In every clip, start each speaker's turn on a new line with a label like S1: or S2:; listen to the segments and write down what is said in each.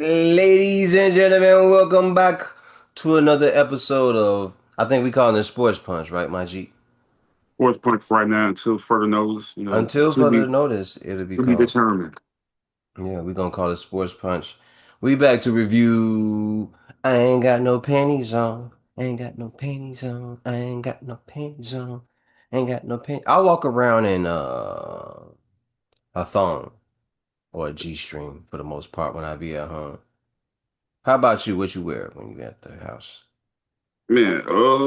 S1: Ladies and gentlemen, welcome back to another episode of, I think we call it Sports Punch, right, my G?
S2: Fourth punch right now until further notice,
S1: Until
S2: to be
S1: further notice, it'll be
S2: to be
S1: called.
S2: determined.
S1: Yeah, we're gonna call it Sports Punch. We back to review. I ain't got no panties on. Ain't got no panties on. I ain't got no panties on. Ain't got no panties. I walk around in a thong or a G-string for the most part when I be at home. How about you? What you wear when you at the house?
S2: Man,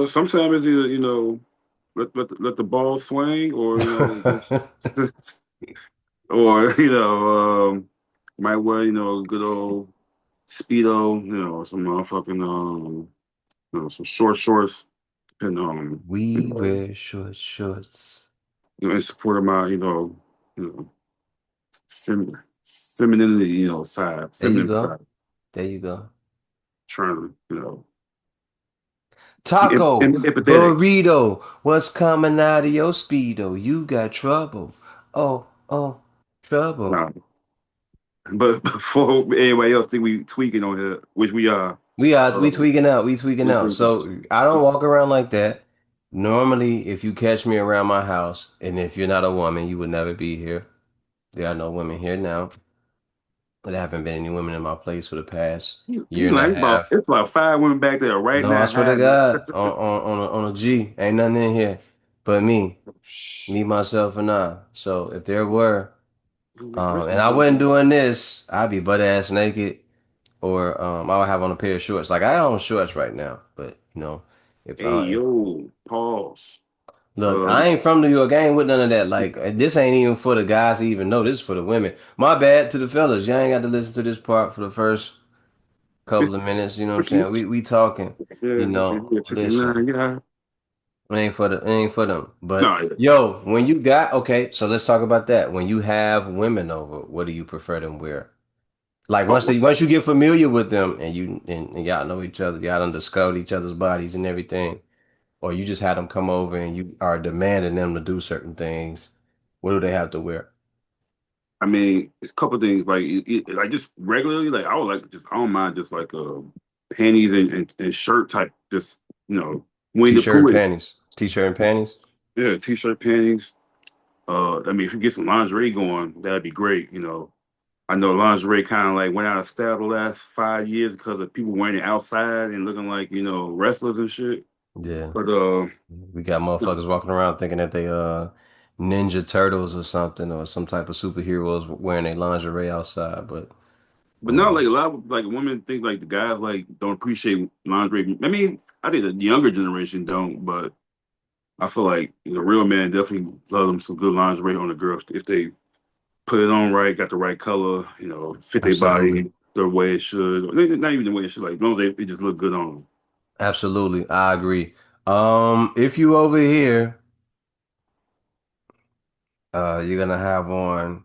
S2: sometimes it's either, let the ball swing or, just or, might wear, good old Speedo, some motherfucking some short shorts and
S1: We wear short shorts.
S2: in support of my, femininity, side,
S1: There you
S2: feminine
S1: go.
S2: side,
S1: There you go.
S2: trying to, be
S1: Taco,
S2: empathetic.
S1: burrito, what's coming out of your speedo? You got trouble. Oh, trouble.
S2: Nah, but before anybody else think we tweaking on here, which we are,
S1: We
S2: um,
S1: tweaking out. We tweaking
S2: we
S1: out.
S2: tweaking.
S1: So I don't walk around like that. Normally, if you catch me around my house, and if you're not a woman, you would never be here. There are no women here now. There haven't been any women in my place for the past year
S2: You
S1: and a
S2: like
S1: half.
S2: it's about five women back there right
S1: No, I
S2: now
S1: swear to
S2: hiding.
S1: God, on a G, ain't nothing in here but me, myself, and I. So if there were, and I wasn't doing this, I'd be butt ass naked, or I would have on a pair of shorts. Like I got on shorts right now, but if
S2: Hey
S1: if
S2: yo, pause.
S1: look, I
S2: Um,
S1: ain't from New York, I ain't with none of that. Like this ain't even for the guys to even know. This is for the women. My bad to the fellas. Y'all ain't got to listen to this part for the first couple of minutes. You know what I'm saying? We talking.
S2: yeah, yeah,
S1: Listen.
S2: 69, yeah.
S1: It ain't for them. But
S2: No, yeah.
S1: yo, when you got okay, so let's talk about that. When you have women over, what do you prefer them wear? Like
S2: Oh,
S1: once you get familiar with them and and y'all know each other, y'all done discovered each other's bodies and everything, or you just had them come over and you are demanding them to do certain things, what do they have to wear?
S2: I mean, it's a couple things like like just regularly, like I would like just I don't mind just like panties and shirt type, just Winnie the
S1: T-shirt and
S2: Pooh.
S1: panties. T-shirt and panties.
S2: Yeah, t-shirt, panties. I mean, if you get some lingerie going, that'd be great. I know lingerie kind of like went out of style the last 5 years because of people wearing it outside and looking like, wrestlers and shit.
S1: Yeah.
S2: But
S1: We got motherfuckers walking around thinking that they Ninja Turtles or something or some type of superheroes wearing their lingerie outside, but
S2: not
S1: um
S2: like a lot of like women think like the guys like don't appreciate lingerie. I mean, I think the younger generation don't, but I feel like real men definitely love them some good lingerie on the girl if they put it on right, got the right color, fit their
S1: absolutely.
S2: body the way it should. Or not even the way it should, like as long as they just look good on them.
S1: Absolutely. I agree. If you over here, you're gonna have on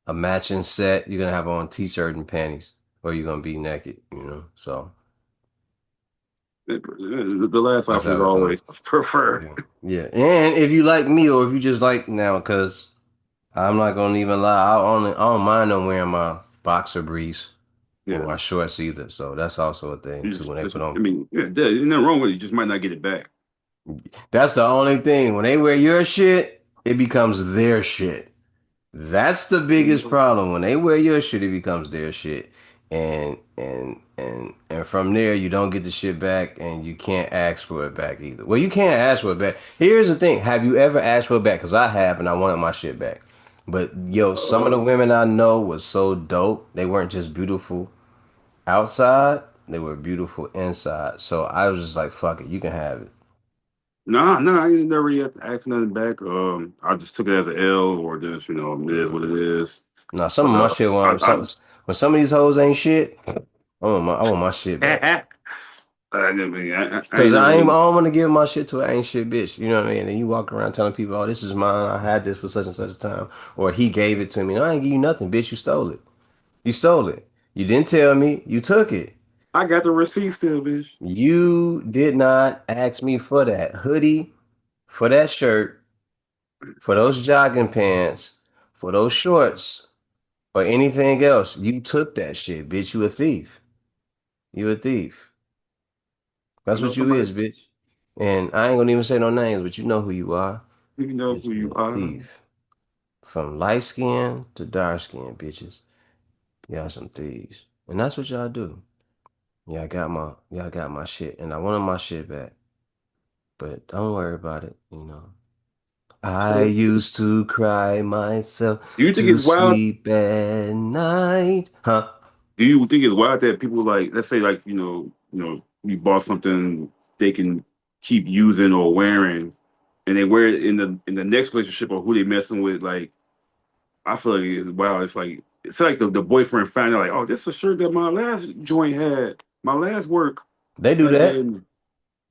S1: a matching set, you're gonna have on t-shirt and panties, or you're gonna be naked. So
S2: The last
S1: that's
S2: option is
S1: how it
S2: always preferred.
S1: yeah. Yeah. And if you like me or if you just like now, because I'm not gonna even lie, I don't mind them wearing my boxer briefs or
S2: Yeah.
S1: my shorts either. So that's also a thing too when they put
S2: I
S1: on.
S2: mean, yeah, there's nothing wrong with it. You just might not get it back.
S1: That's the only thing. When they wear your shit, it becomes their shit. That's the biggest problem. When they wear your shit, it becomes their shit. And from there you don't get the shit back and you can't ask for it back either. Well, you can't ask for it back. Here's the thing. Have you ever asked for it back? Because I have and I wanted my shit back. But yo, some of the
S2: Uh,
S1: women I know was so dope. They weren't just beautiful outside, they were beautiful inside. So I was just like, fuck it, you can have it.
S2: nah, I ain't never yet asked nothing back. I just took it as an L or just, it is what it is.
S1: Now some
S2: But
S1: of my shit when some of these hoes ain't shit, I want my shit back.
S2: I
S1: Cause
S2: ain't never
S1: I
S2: really.
S1: don't want to give my shit to an ain't shit bitch. You know what I mean? And you walk around telling people, "Oh, this is mine. I had this for such and such a time," or "He gave it to me." No, I ain't give you nothing, bitch. You stole it. You stole it. You didn't tell me. You took it.
S2: I got the receipt still, bitch.
S1: You did not ask me for that hoodie, for that shirt, for those jogging pants, for those shorts. or anything else. You took that shit, bitch. You a thief. You a thief.
S2: You
S1: That's
S2: know
S1: what you
S2: somebody,
S1: is, bitch. And I ain't gonna even say no names, but you know who you are.
S2: you know
S1: Bitch,
S2: who
S1: you
S2: you
S1: a
S2: are.
S1: thief. From light skin to dark skin, bitches. Y'all some thieves. And that's what y'all do. Y'all got my shit. And I wanted my shit back. But don't worry about it, you know. I
S2: So,
S1: used to cry myself
S2: do you think
S1: to
S2: it's wild?
S1: sleep at night. Huh?
S2: Do you think it's wild that people like, let's say, like you bought something they can keep using or wearing, and they wear it in the next relationship or who they messing with? Like, I feel like it's wild. It's like the boyfriend found out like, oh, this is a shirt that my last joint had, my last work
S1: They do
S2: had
S1: that.
S2: gave me.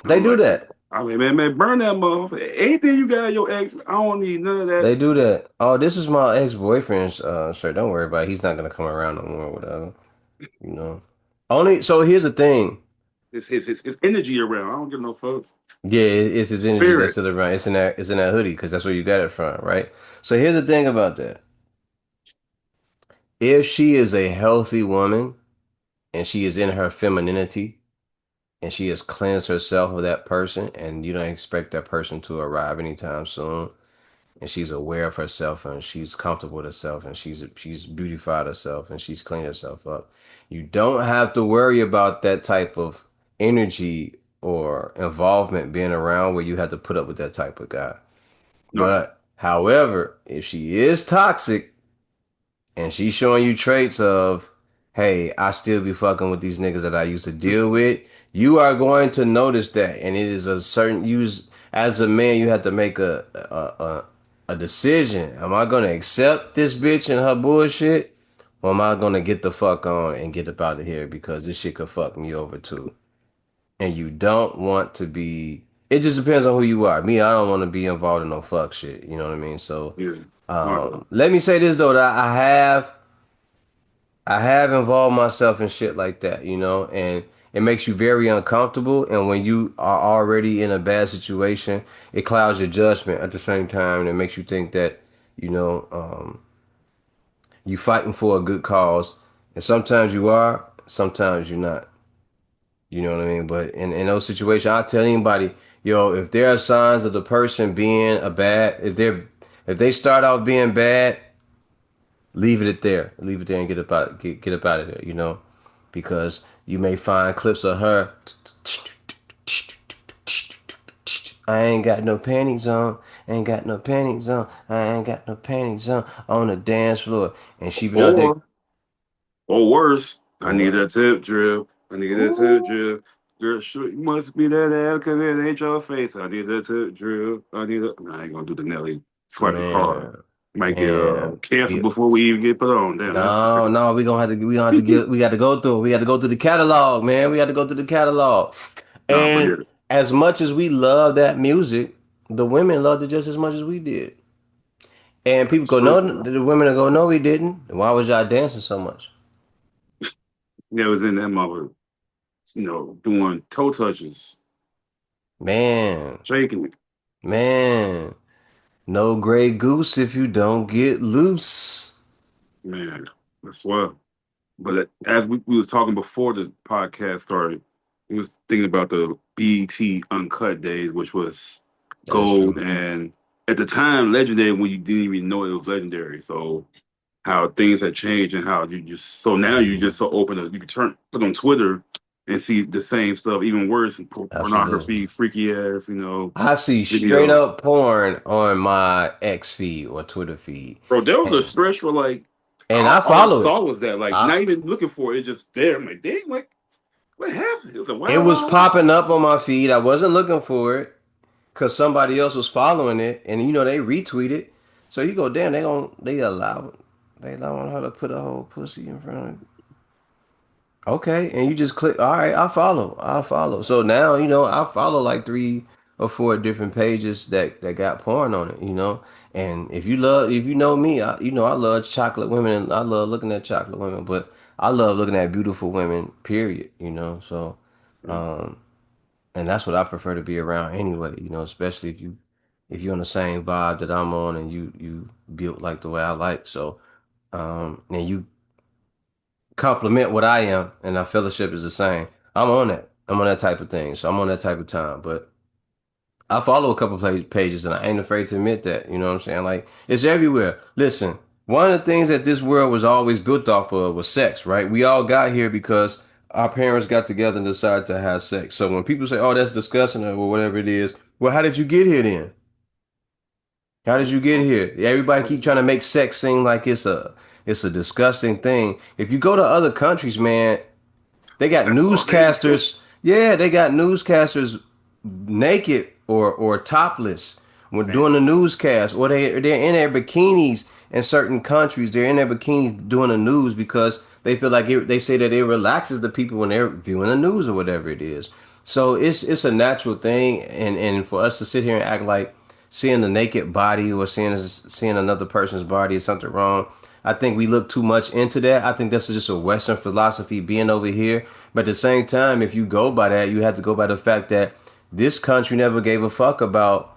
S1: They
S2: I'm
S1: do
S2: like,
S1: that.
S2: I mean, man, burn that motherfucker. Anything you got your ex, I don't need none of that.
S1: They do that. Oh, this is my ex-boyfriend's shirt. Don't worry about it. He's not gonna come around no more, whatever. You know. Only so here's the thing.
S2: It's energy around. I don't give no fuck.
S1: Yeah, it's his energy that's
S2: Spirit.
S1: still around. It's in that hoodie because that's where you got it from, right? So here's the thing about that. If she is a healthy woman and she is in her femininity and she has cleansed herself of that person and you don't expect that person to arrive anytime soon and she's aware of herself and she's comfortable with herself and she's beautified herself and she's cleaned herself up. You don't have to worry about that type of energy or involvement being around where you have to put up with that type of guy.
S2: No.
S1: But however, if she is toxic and she's showing you traits of, hey, I still be fucking with these niggas that I used to deal with, you are going to notice that. And it is a certain use as a man, you have to make a decision. Am I gonna accept this bitch and her bullshit? Or am I gonna get the fuck on and get up out of here because this shit could fuck me over too? And you don't want to be it just depends on who you are. Me, I don't want to be involved in no fuck shit. You know what I mean? So
S2: Yeah. No, I don't.
S1: let me say this though, that I have involved myself in shit like that, you know, and it makes you very uncomfortable. And when you are already in a bad situation, it clouds your judgment at the same time. And it makes you think that, you know, you fighting for a good cause. And sometimes you are, sometimes you're not. You know what I mean? But in those situations, I tell anybody, yo, if there are signs of the person being a bad, if they start out being bad, leave it there. Leave it there and get up out of there, you know? Because you may find clips of her. I ain't got no panties on. Ain't got no panties on. I ain't got no panties on the dance floor. And she been out there.
S2: Or or worse, I need
S1: What?
S2: that tip drill. I need that tip
S1: Ooh,
S2: drill. Girl, sure, you must be that ass because it ain't your face. I need that tip drill. I need it. Nah, I ain't gonna do the Nelly. Swipe the card.
S1: man,
S2: Might get
S1: man.
S2: canceled before we even get put on. Damn, that's
S1: No,
S2: crazy.
S1: no, we gonna have to get we got to go through. We got to go through the catalog, man. We got to go through the catalog.
S2: Nah,
S1: And
S2: forget it.
S1: as much as we love that music, the women loved it just as much as we did. And people
S2: It's
S1: go, no,
S2: true.
S1: the women will go, no, we didn't. Why was y'all dancing so much?
S2: Yeah, it was in that mother, doing toe touches,
S1: Man,
S2: shaking it.
S1: man, no gray goose if you don't get loose.
S2: Man, that's wild. But as we was talking before the podcast started, we was thinking about the BET Uncut days, which was
S1: That's
S2: gold
S1: true.
S2: and at the time legendary when you didn't even know it was legendary. So how things had changed and how you just so now you just so open to you can put on Twitter and see the same stuff, even worse, and
S1: Absolutely.
S2: pornography, freaky ass,
S1: I see straight
S2: video.
S1: up porn on my X feed or Twitter feed.
S2: Bro, there was a
S1: And
S2: stretch where like
S1: and I
S2: all I
S1: follow it.
S2: saw was that, like
S1: I
S2: not even looking for it, just there. I'm like, dang, like what happened? It was a
S1: It
S2: Wild
S1: was
S2: Wild West.
S1: popping up on my feed. I wasn't looking for it because somebody else was following it, and you know they retweeted. So you go, damn, they allowing her to put a whole pussy in front of. Okay, and you just click. All right, I follow. So now you know I follow like three or four different pages that got porn on it. You know, and if you know me, you know I love chocolate women and I love looking at chocolate women, but I love looking at beautiful women. Period. You know, so. Um, and that's what I prefer to be around anyway, you know, especially if you're on the same vibe that I'm on and you built like the way I like. So and you compliment what I am, and our fellowship is the same. I'm on that. I'm on that type of thing. So I'm on that type of time. But I follow a couple pages, and I ain't afraid to admit that. You know what I'm saying? Like it's everywhere. Listen, one of the things that this world was always built off of was sex, right? We all got here because our parents got together and decided to have sex. So when people say, "Oh, that's disgusting," or whatever it is, well, how did you get here then? How did you get here? Everybody keep trying to make sex seem like it's a disgusting thing. If you go to other countries, man, they got
S2: That's all they do.
S1: newscasters. Yeah, they got newscasters naked or topless when
S2: Man,
S1: doing the newscast, or they're in their bikinis in certain countries. They're in their bikinis doing the news because they feel like they say that it relaxes the people when they're viewing the news or whatever it is. So it's a natural thing, and for us to sit here and act like seeing the naked body or seeing another person's body is something wrong. I think we look too much into that. I think that's just a Western philosophy being over here. But at the same time, if you go by that, you have to go by the fact that this country never gave a fuck about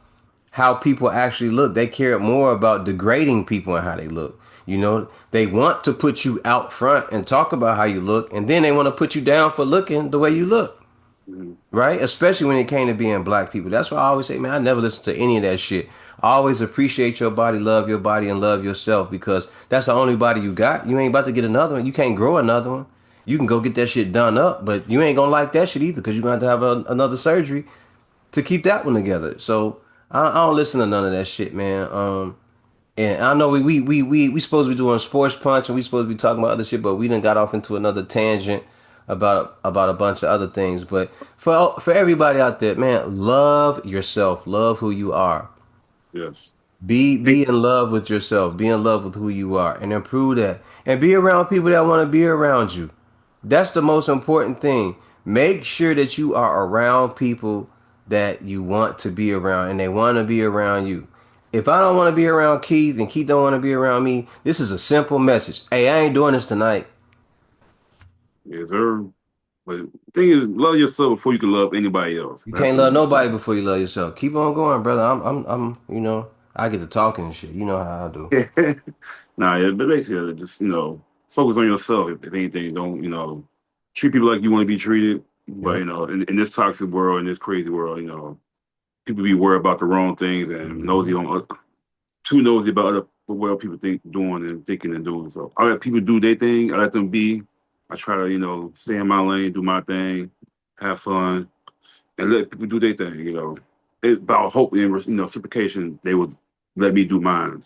S1: how people actually look. They cared more about degrading people and how they look. You know, they want to put you out front and talk about how you look, and then they want to put you down for looking the way you look.
S2: mhm.
S1: Right? Especially when it came to being black people. That's why I always say, man, I never listen to any of that shit. I always appreciate your body, and love yourself because that's the only body you got. You ain't about to get another one. You can't grow another one. You can go get that shit done up, but you ain't gonna like that shit either because you're gonna have to have another surgery to keep that one together. So I don't listen to none of that shit, man. And I know we supposed to be doing sports punch and we supposed to be talking about other shit, but we done got off into another tangent about a bunch of other things. But for everybody out there, man, love yourself, love who you are.
S2: Yes.
S1: Be in love with yourself, be in love with who you are, and improve that. And be around people that want to be around you. That's the most important thing. Make sure that you are around people that you want to be around and they want to be around you. If I don't want to be around Keith and Keith don't want to be around me, this is a simple message. Hey, I ain't doing this tonight.
S2: Yes, sir. But the thing is, love yourself before you can love anybody else.
S1: You
S2: That's
S1: can't
S2: the
S1: love
S2: main
S1: nobody
S2: thing.
S1: before you love yourself. Keep on going, brother. I get to talking and shit. You know how I do.
S2: Nah, yeah, but basically, just focus on yourself. If anything, don't treat people like you want to be treated. But
S1: Yep.
S2: in this toxic world, in this crazy world, people be worried about the wrong things and nosy
S1: Hmm.
S2: on too nosy about what other people think doing and thinking and doing. So I let people do their thing. I let them be. I try to stay in my lane, do my thing, have fun, and let people do their thing. About hope and reciprocation, they would let me do mine.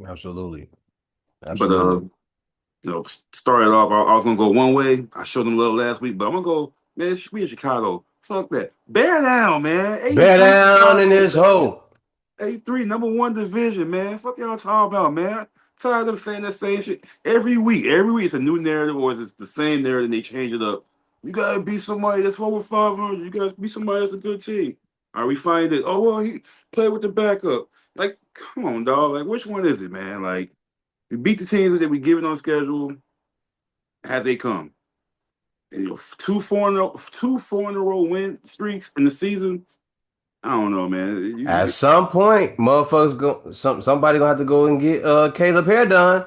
S1: Absolutely.
S2: But
S1: Absolutely.
S2: started off. I was gonna go one way. I showed them love last week, but I'm gonna go. Man, we in Chicago. Fuck that. Bear down, man. 8 and
S1: Bear
S2: 3
S1: down in
S2: Chicago,
S1: this
S2: man.
S1: hole.
S2: 8-3, number one division, man. Fuck y'all talking about, man. Tired of them saying that same shit every week. Every week it's a new narrative, or it's the same narrative and they change it up. You gotta beat somebody that's over 500. You gotta beat somebody that's a good team. Are we finding it? Oh well, he played with the backup. Like, come on, dog. Like, which one is it, man? Like, we beat the teams that we given on schedule as they come. And, two four in a row win streaks in the season. I don't know, man.
S1: At some point, motherfuckers somebody gonna have to go and get Caleb hair done.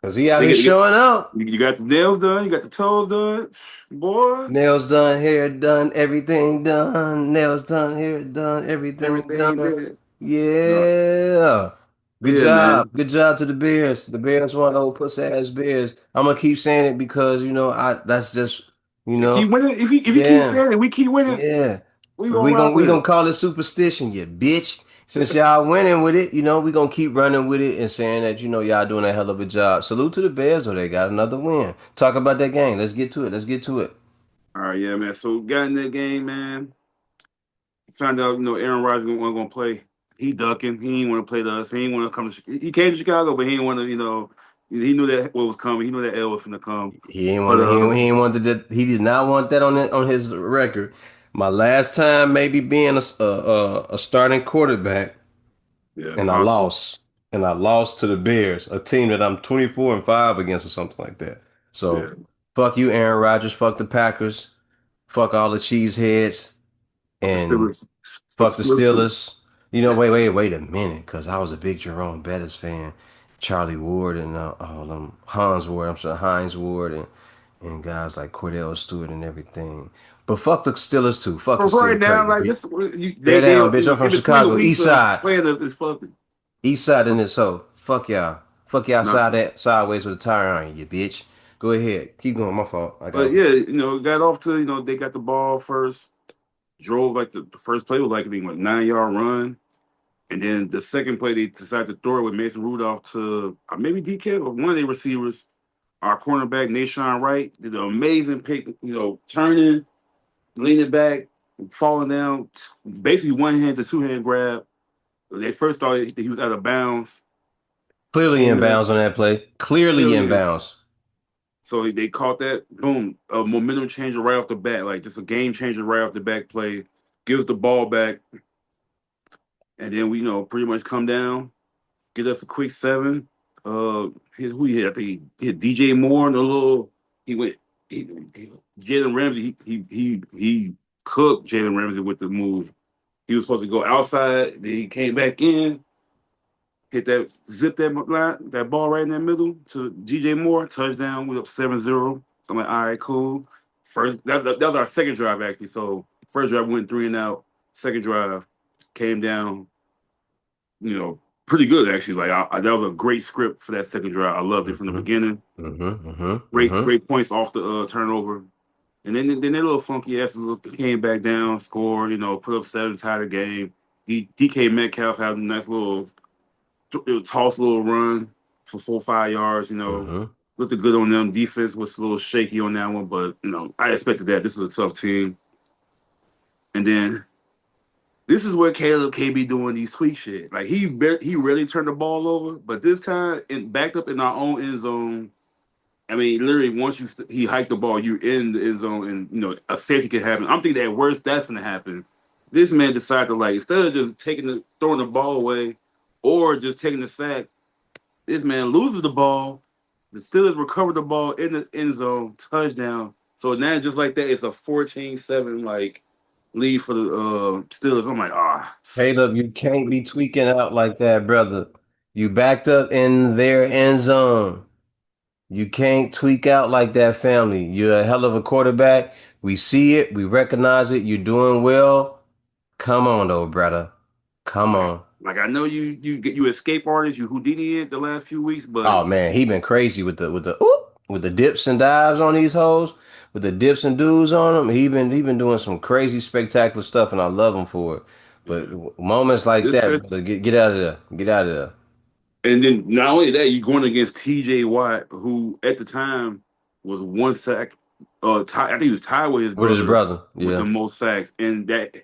S1: Cause he out
S2: they
S1: here
S2: get,
S1: showing up.
S2: you got the nails done, you got the toes done, boy.
S1: Nails done, hair done, everything done. Nails done, hair done, everything
S2: Everything
S1: done.
S2: done. No,
S1: Yeah. Good
S2: yeah,
S1: job.
S2: man.
S1: Good job to the Bears. The Bears want old pussy ass Bears. I'm gonna keep saying it because I that's just you
S2: Keep
S1: know,
S2: winning. If he keeps
S1: yeah.
S2: saying it, we keep winning.
S1: Yeah.
S2: We gonna
S1: We
S2: rock
S1: gonna we
S2: with
S1: gonna
S2: it.
S1: call it superstition, you bitch. Since y'all winning with it, we gonna keep running with it and saying that y'all doing a hell of a job. Salute to the Bears, or they got another win. Talk about that game. Let's get to it. Let's get to it.
S2: All right, yeah, man. So got in that game, man. Found out, Aaron Rodgers wasn't gonna play. He ducking. He didn't want to play to us. He didn't want to come to. He came to Chicago, but he didn't want to. He knew that what was coming. He knew that L was gonna come.
S1: He ain't
S2: But
S1: want. He ain't wanted that. He did not want that on his record. My last time maybe being a starting quarterback,
S2: yeah,
S1: and I
S2: possible.
S1: lost, and I lost to the Bears, a team that I'm 24-5 against or something like that. So
S2: Yeah,
S1: fuck you, Aaron Rodgers. Fuck the Packers. Fuck all the cheeseheads.
S2: fuck the
S1: And
S2: Steelers. Fuck
S1: fuck
S2: the
S1: the
S2: Steelers too.
S1: Steelers. Wait a minute, because I was a big Jerome Bettis fan. Charlie Ward and all them Hans Ward. I'm sorry, Hines Ward and guys like Cordell Stewart and everything. But fuck the Steelers too. Fuck the
S2: But right
S1: Steelers.
S2: now,
S1: Crazy,
S2: like
S1: B.
S2: this,
S1: Stay
S2: they
S1: down, bitch. I'm from
S2: in between the
S1: Chicago.
S2: weeks
S1: East
S2: of
S1: side.
S2: playing this fucking.
S1: East side in this hoe. Fuck y'all. Fuck y'all
S2: Not,
S1: side that sideways with a tire on you, bitch. Go ahead. Keep going. My fault. I got
S2: but
S1: off.
S2: yeah, got off to they got the ball first, drove like the first play was like I think like 9 yard run, and then the second play they decided to throw it with Mason Rudolph to maybe DK or one of their receivers. Our cornerback Nashawn Wright did an amazing pick, turning, leaning back, falling down, basically one hand to two hand grab. They first thought he was out of bounds.
S1: Clearly in
S2: Ended up
S1: bounds on that play. Clearly in
S2: clearly.
S1: bounds.
S2: So they caught that, boom, a momentum changer right off the bat, like just a game changer right off the back play. Gives the ball back, and then we pretty much come down, get us a quick seven. Who he hit? I think he hit DJ Moore and a little. He went. Jalen Ramsey. He cooked Jalen Ramsey with the move. He was supposed to go outside. Then he came back in, hit that, zip that ball right in that middle to DJ Moore, touchdown. We up 7-0. So I'm like, all right, cool. That was our second drive actually. So first drive went three and out. Second drive came down, pretty good actually. Like that was a great script for that second drive. I loved it from the
S1: Mm-hmm.
S2: beginning.
S1: Mm-hmm. Mm-hmm.
S2: Great,
S1: Mm-hmm.
S2: great points off the turnover. And then that little funky ass came back down, scored, put up seven, tied the game. DK Metcalf had a nice little toss, little run for 4 or 5 yards.
S1: Mm-hmm.
S2: Looked good on them. Defense was a little shaky on that one, but I expected that. This is a tough team. And then this is where Caleb can't be doing these tweak shit. Like he really turned the ball over, but this time backed up in our own end zone. I mean, literally, once he hiked the ball, you're in the end zone, and a safety can happen. I'm thinking that worst that's gonna happen. This man decided to instead of just throwing the ball away, or just taking the sack, this man loses the ball. The Steelers recover the ball in the end zone, touchdown. So now just like that, it's a 14-7 like lead for the Steelers. I'm like,
S1: Caleb, you can't be tweaking out like that, brother. You backed up in their end zone. You can't tweak out like that, family. You're a hell of a quarterback. We see it. We recognize it. You're doing well. Come on, though, brother. Come on.
S2: like I know you escape artist, you Houdini it the last few weeks, but
S1: Oh man, he been crazy with the dips and dives on these hoes, with the dips and dudes on them. He been doing some crazy spectacular stuff, and I love him for it. But
S2: yeah.
S1: moments like
S2: This
S1: that, brother, get out of there. Get out of there.
S2: And then not only that, you're going against T.J. Watt, who at the time was one sack. I think he was tied with his
S1: With his
S2: brother
S1: brother,
S2: with the
S1: yeah.
S2: most sacks. And that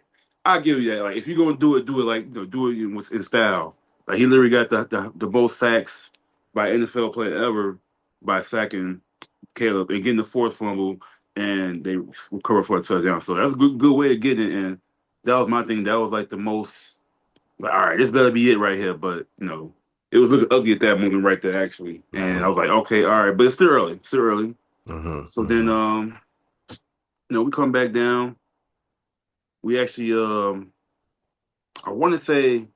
S2: I give you that. Like if you're gonna do it like do it in style. Like he literally got the most sacks by NFL player ever by sacking Caleb and getting the fourth fumble, and they recovered for a touchdown. So that's a good way of getting it. And that was my thing. That was like the most. Like, all right, this better be it right here. But it was looking ugly at that moment right there, actually. And I
S1: Mm-hmm.
S2: was like, okay, all right, but it's still early, still early.
S1: Mm-hmm.
S2: So then,
S1: Mm-hmm.
S2: we come back down. We actually, I want to say,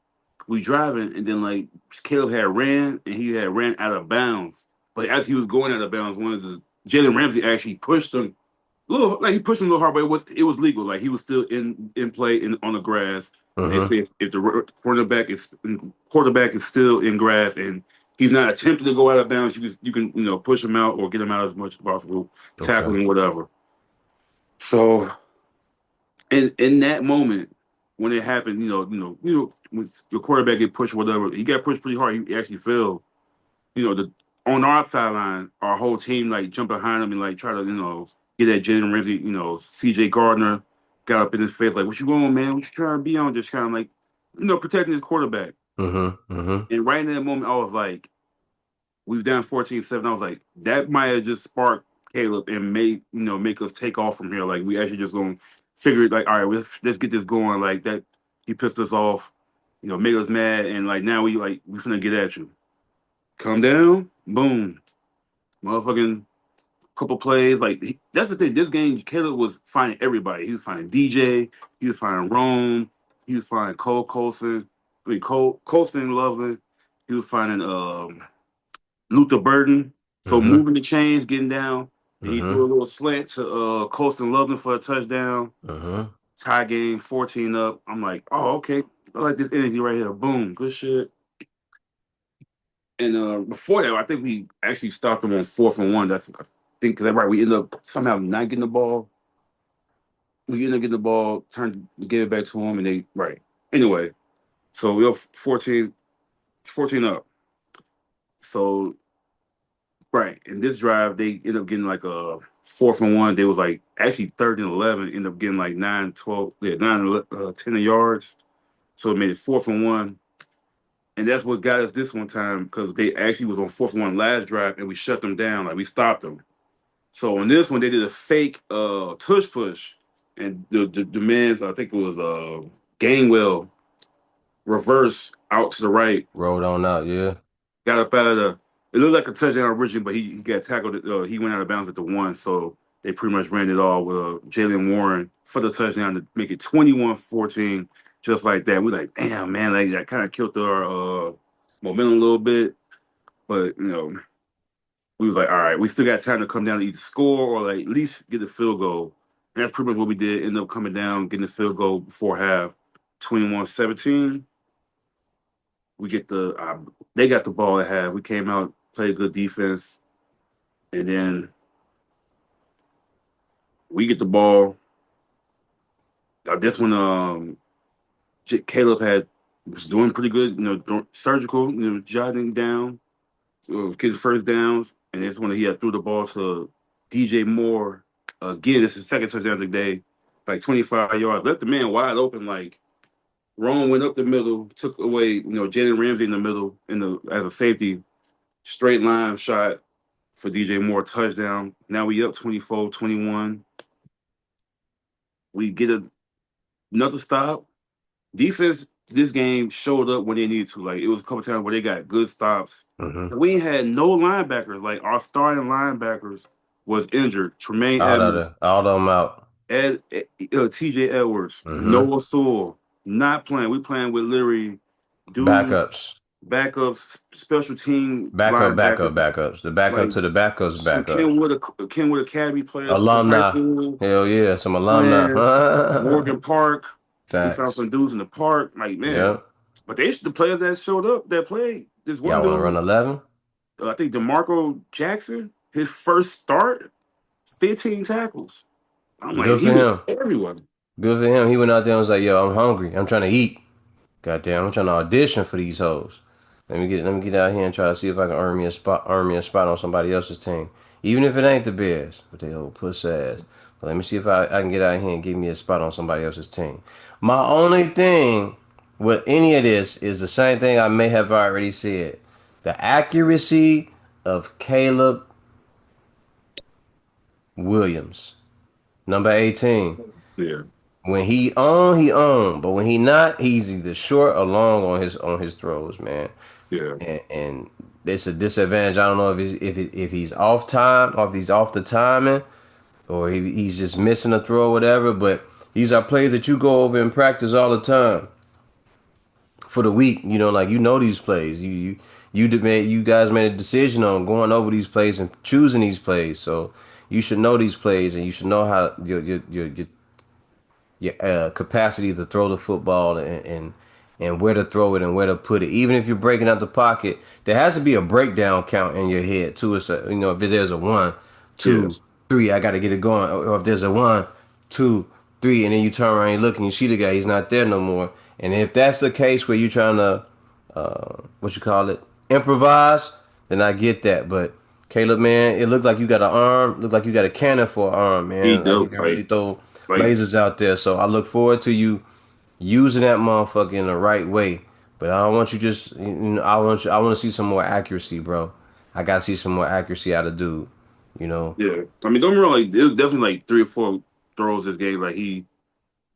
S2: we driving, and then like Caleb had ran, and he had ran out of bounds. But as he was going out of bounds, one of the Jalen Ramsey actually pushed him little, like he pushed him a little hard, but it was legal. Like he was still in play on the grass. And they
S1: Mm-hmm.
S2: say if the quarterback is still in grass and he's not attempting to go out of bounds, you can push him out or get him out as much as possible, tackle
S1: Okay.
S2: him, whatever. So in that moment when it happened, when your quarterback get pushed, whatever, he got pushed pretty hard. He actually fell. The on our sideline, our whole team like jumped behind him and like try to get that Jalen Ramsey, C.J. Gardner got up in his face like, "What you going, man? What you trying to be on?" Just kind of like protecting his quarterback.
S1: Mm-hmm. Mm-hmm.
S2: And right in that moment, I was like, we was down 14-7. I was like, that might have just sparked Caleb and make us take off from here. Like we actually just gonna figure it. Like, all right, let's get this going. Like that, he pissed us off. Made us mad, and like now we finna get at you. Come down, boom, motherfucking couple plays. Like that's the thing. This game, Caleb was finding everybody. He was finding DJ. He was finding Rome. He was finding Cole Colson. I mean Colson Loveland. He was finding Luther Burden. So
S1: Mm-hmm.
S2: moving the chains, getting down. Then he threw a
S1: Mm-hmm.
S2: little slant to Colston Loveland for a touchdown.
S1: Mm-hmm.
S2: Tie game, 14 up. I'm like, oh, okay. I like this energy right here. Boom. Good shit. And before that, I think we actually stopped them on 4th and 1. That's I think because right, we ended up somehow not getting the ball. We ended up getting the ball, give it back to them, and they right. Anyway, so we were 14 up. So right, in this drive, they ended up getting like a 4th and 1. They was like actually 3rd and 11, ended up getting like 9, 12, yeah, 9, 10 yards. So it made it 4th and 1. And that's what got us this one time because they actually was on 4th and 1 last drive and we shut them down. Like we stopped them. So on this one, they did a fake tush push. And the man's, I think it was Gainwell, reverse out to the right,
S1: Rolled on out, yeah.
S2: got up out of the. It looked like a touchdown originally, but he got tackled. He went out of bounds at the 1, so they pretty much ran it all with Jalen Warren for the touchdown to make it 21-14, just like that. We're like, damn, man, like that kind of killed our momentum a little bit, but we was like, all right, we still got time to come down to either score or like at least get the field goal. And that's pretty much what we did. End up coming down, getting the field goal before half, 21-17. We get they got the ball at half. We came out, played good defense, and then we get the ball. This one, Caleb was doing pretty good, surgical, jotting down, getting first downs, and this one he had threw the ball to DJ Moore again. It's his second touchdown today, like 25 yards, left the man wide open. Like Rome went up the middle, took away, Jalen Ramsey in the middle as a safety, straight line shot for DJ Moore touchdown. Now we up 24-21. We get another stop. Defense this game showed up when they needed to. Like it was a couple times where they got good stops.
S1: Mm-hmm.
S2: We ain't had no linebackers. Like our starting linebackers was injured. Tremaine
S1: Out of
S2: Edmonds,
S1: there. All of them out.
S2: TJ Edwards,
S1: Mm-hmm.
S2: Noah Sewell, not playing. We playing with literally dudes,
S1: Backups.
S2: backups, special team linebackers,
S1: Backups. The backup
S2: like
S1: to the backups,
S2: some
S1: backups.
S2: Kenwood Academy players from high
S1: Alumni.
S2: school
S1: Hell yeah, some
S2: playing
S1: alumni.
S2: Morgan Park. We found
S1: Facts.
S2: some dudes in the park, like man.
S1: Yep.
S2: But the players that showed up that played. This one
S1: Y'all want to run
S2: dude,
S1: 11?
S2: I think DeMarco Jackson, his first start, 15 tackles. I'm like,
S1: Good
S2: he
S1: for
S2: was
S1: him.
S2: everyone.
S1: Good for him. He went out there and was like, yo, I'm hungry. I'm trying to eat. Goddamn, I'm trying to audition for these hoes. Let me get out here and try to see if I can earn me a spot on somebody else's team. Even if it ain't the Bears, but they old puss ass. But let me see if I can get out here and give me a spot on somebody else's team. My only thing with any of this is the same thing I may have already said. The accuracy of Caleb Williams, number 18.
S2: Yeah,
S1: When he on. But when he not, he's either short or long on his throws, man.
S2: yeah,
S1: And it's a disadvantage. I don't know if he's off time, or if he's off the timing, or he's just missing a throw or whatever. But these are plays that you go over in practice all the time for the week. Like these plays. You guys made a decision on going over these plays and choosing these plays. So you should know these plays, and you should know how your capacity to throw the football, and where to throw it and where to put it. Even if you're breaking out the pocket, there has to be a breakdown count in your head too. It's if there's a one,
S2: yeah,
S1: two, three, I got to get it going. Or if there's a one, two, three, and then you turn around and look and you see the guy, he's not there no more. And if that's the case where you're trying to what you call it, improvise, then I get that. But Caleb, man, it looked like you got an arm, looked like you got a cannon for an arm,
S2: he
S1: man. Like you
S2: dope.
S1: can really throw
S2: Like
S1: lasers out there. So I look forward to you using that motherfucker in the right way. But I don't want you just, I want to see some more accuracy, bro. I gotta see some more accuracy out of dude. You know,
S2: yeah. I mean, don't get me wrong. Like, there's definitely like 3 or 4 throws this game. Like he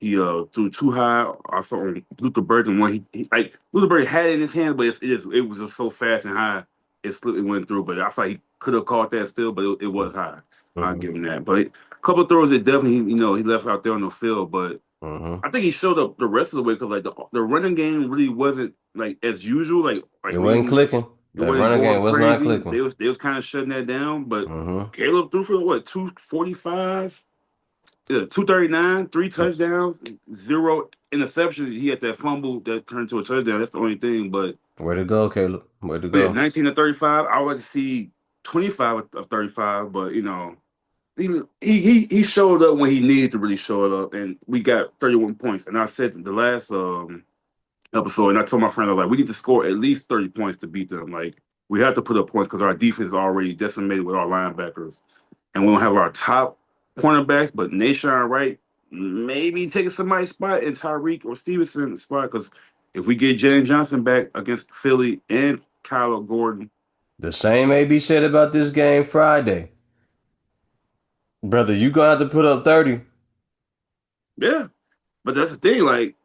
S2: threw too high. I saw on Luther Burden one. He like Luther Burden had it in his hand, but it was just so fast and high. It slipped and went through. But I thought he could have caught that still, but it was high. I'll
S1: hmm
S2: give him that. But a couple of throws that definitely he left out there on the field. But
S1: hmm
S2: I think he showed up the rest of the way because like the running game really wasn't like as usual. Like
S1: it
S2: we
S1: wasn't
S2: didn't
S1: clicking.
S2: the
S1: That
S2: way they
S1: running
S2: go
S1: game
S2: up
S1: was not
S2: crazy,
S1: clicking.
S2: they was kind of shutting that down. But
S1: Mm-hmm.
S2: Caleb threw for what 245, yeah, 239, three touchdowns, zero interceptions. He had that fumble that turned to a touchdown. That's the only thing. But
S1: Way to go, Caleb. Way to
S2: yeah,
S1: go.
S2: 19 to 35. I would like to see 25 of 35. But he showed up when he needed to really show it up, and we got 31 points. And I said the last episode, and I told my friend, I was like, we need to score at least 30 points to beat them. Like, we have to put up points because our defense is already decimated with our linebackers. And we don't have our top cornerbacks, but Nashawn Wright maybe taking somebody's spot and Tyreek or Stevenson's spot because if we get Jalen Johnson back against Philly and Kyler Gordon,
S1: The same may be said about this game Friday. Brother, you gonna have to put up 30.
S2: yeah. But that's the thing. Like,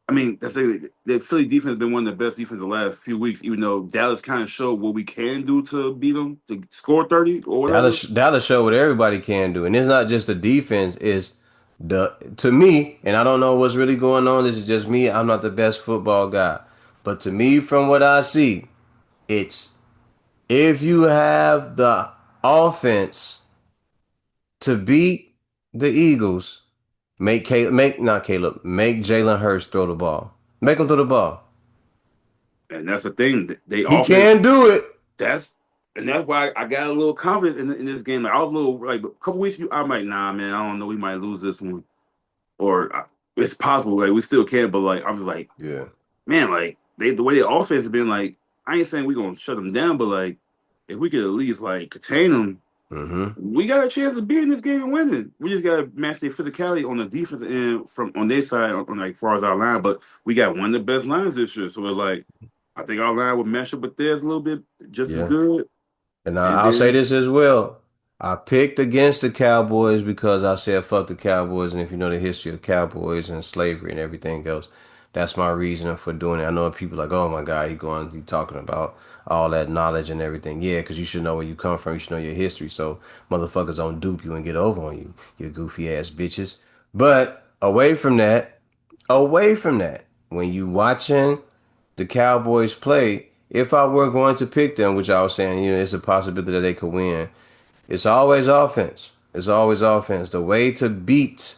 S2: I mean, that's the Philly defense has been one of the best defenses the last few weeks, even though Dallas kind of showed what we can do to beat them, to score 30 or whatever.
S1: Dallas showed what everybody can do. And it's not just the defense, it's the to me, and I don't know what's really going on. This is just me. I'm not the best football guy. But to me, from what I see, it's if you have the offense to beat the Eagles, make not Caleb, make Jalen Hurts throw the ball. Make him throw the ball.
S2: And that's the thing. They
S1: He
S2: offense,
S1: can do it.
S2: that's and that's why I got a little confidence in this game. Like I was a little like a couple weeks ago, I'm like, nah, man, I don't know, we might lose this one, or it's possible, like we still can, but like I was like,
S1: Yeah.
S2: man, like the way the offense has been, like I ain't saying we gonna shut them down, but like if we could at least like contain them,
S1: Mm-hmm.
S2: we got a chance of beating this game and winning. We just gotta match their physicality on the defense end from on their side on like far as our line, but we got one of the best lines this year, so it's like I think our line would match up with theirs a little bit just as
S1: Yeah.
S2: good.
S1: And
S2: And
S1: I'll say
S2: then
S1: this as well. I picked against the Cowboys because I said fuck the Cowboys, and if you know the history of the Cowboys and slavery and everything else, that's my reason for doing it. I know people like, oh my God, he talking about all that knowledge and everything. Yeah, because you should know where you come from, you should know your history, so motherfuckers don't dupe you and get over on you, you goofy ass bitches. But away from that, when you watching the Cowboys play, if I were going to pick them, which I was saying, it's a possibility that they could win. It's always offense. It's always offense. The way to beat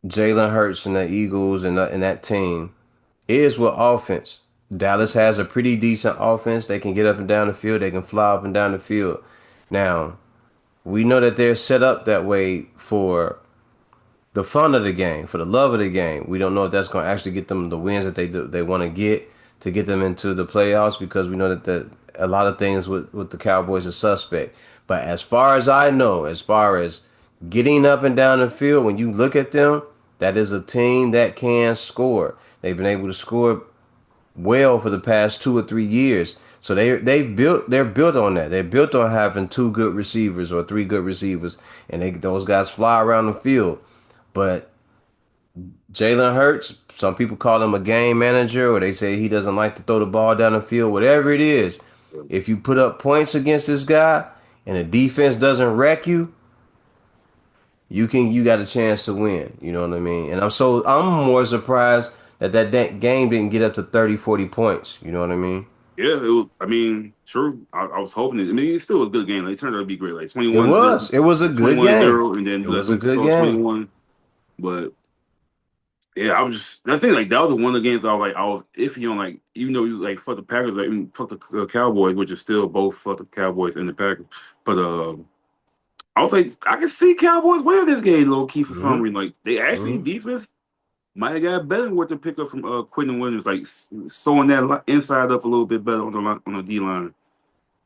S1: Jalen Hurts and the Eagles and that team is with offense. Dallas has a pretty decent offense. They can get up and down the field. They can fly up and down the field. Now, we know that they're set up that way for the fun of the game, for the love of the game. We don't know if that's going to actually get them the wins that they want to get them into the playoffs because we know that a lot of things with the Cowboys are suspect. But as far as I know, as far as getting up and down the field, when you look at them, that is a team that can score. They've been able to score well for the past 2 or 3 years. So they're built on that. They're built on having two good receivers or three good receivers, and those guys fly around the field. But Jalen Hurts, some people call him a game manager, or they say he doesn't like to throw the ball down the field. Whatever it is, if you put up points against this guy and the defense doesn't wreck you, you got a chance to win. You know what I mean? And I'm more surprised that game didn't get up to 30, 40 points. You know what I mean?
S2: yeah, it was, I mean, true. I was hoping it. I mean, it's still a good game. Like, it turned out to be great. Like
S1: It
S2: 21 0,
S1: was. It was a
S2: it's
S1: good
S2: 21
S1: game.
S2: 0, and then
S1: It
S2: you let
S1: was a
S2: them
S1: good
S2: score
S1: game.
S2: 21. But yeah, I was just I think like that was the one of the games I was iffy on. Like even though you like fuck the Packers, like even fuck the Cowboys, which is still both fuck the Cowboys and the Packers. But I was like, I can see Cowboys winning this game low key for some
S1: Hmm.
S2: reason. Like they actually
S1: Hmm.
S2: defense might have got better with the pickup from Quentin Williams, like sewing that inside up a little bit better on the line, on the D line.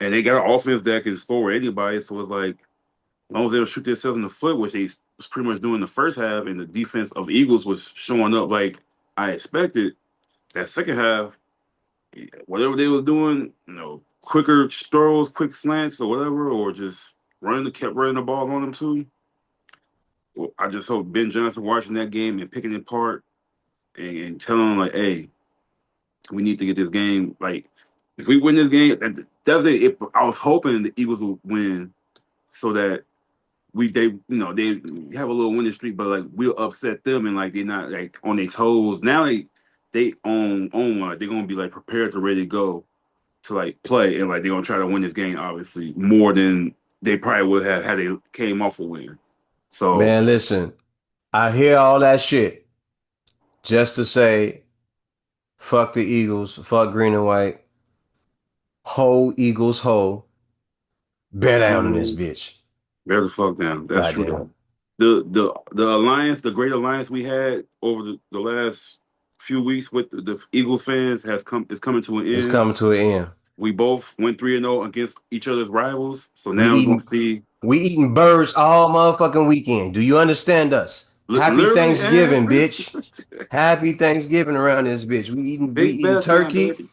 S2: And they got an offense that can score anybody. So it's like, as long as they don't shoot themselves in the foot, which they was pretty much doing the first half, and the defense of the Eagles was showing up like I expected. That second half, whatever they was doing, quicker throws, quick slants, or whatever, or just kept running the ball on them too. Well, I just hope Ben Johnson watching that game and picking it apart and telling them like, hey, we need to get this game. Like, if we win this game, that's it. I was hoping the Eagles would win so that they have a little winning streak, but like we'll upset them and like they're not like on their toes. Now they own one. They're gonna be like prepared to ready to go. to like play and like they're gonna try to win this game, obviously, more than they probably would have had they came off a win. So
S1: Man, listen, I hear all that shit just to say, fuck the Eagles, fuck green and white, ho Eagles, ho, bear down in this
S2: um,
S1: bitch.
S2: bear the fuck down. That's true
S1: Goddamn.
S2: though. The alliance, the great alliance we had over the last few weeks with the Eagles fans has come is coming to an
S1: It's
S2: end.
S1: coming to an end.
S2: We both went 3-0 against each other's rivals. So
S1: We
S2: now we're gonna
S1: eating
S2: see
S1: we eating birds all motherfucking weekend. Do you understand us? Happy
S2: literally and
S1: Thanksgiving, bitch. Happy Thanksgiving around this bitch. We
S2: big
S1: eating
S2: best down,
S1: turkey,
S2: baby.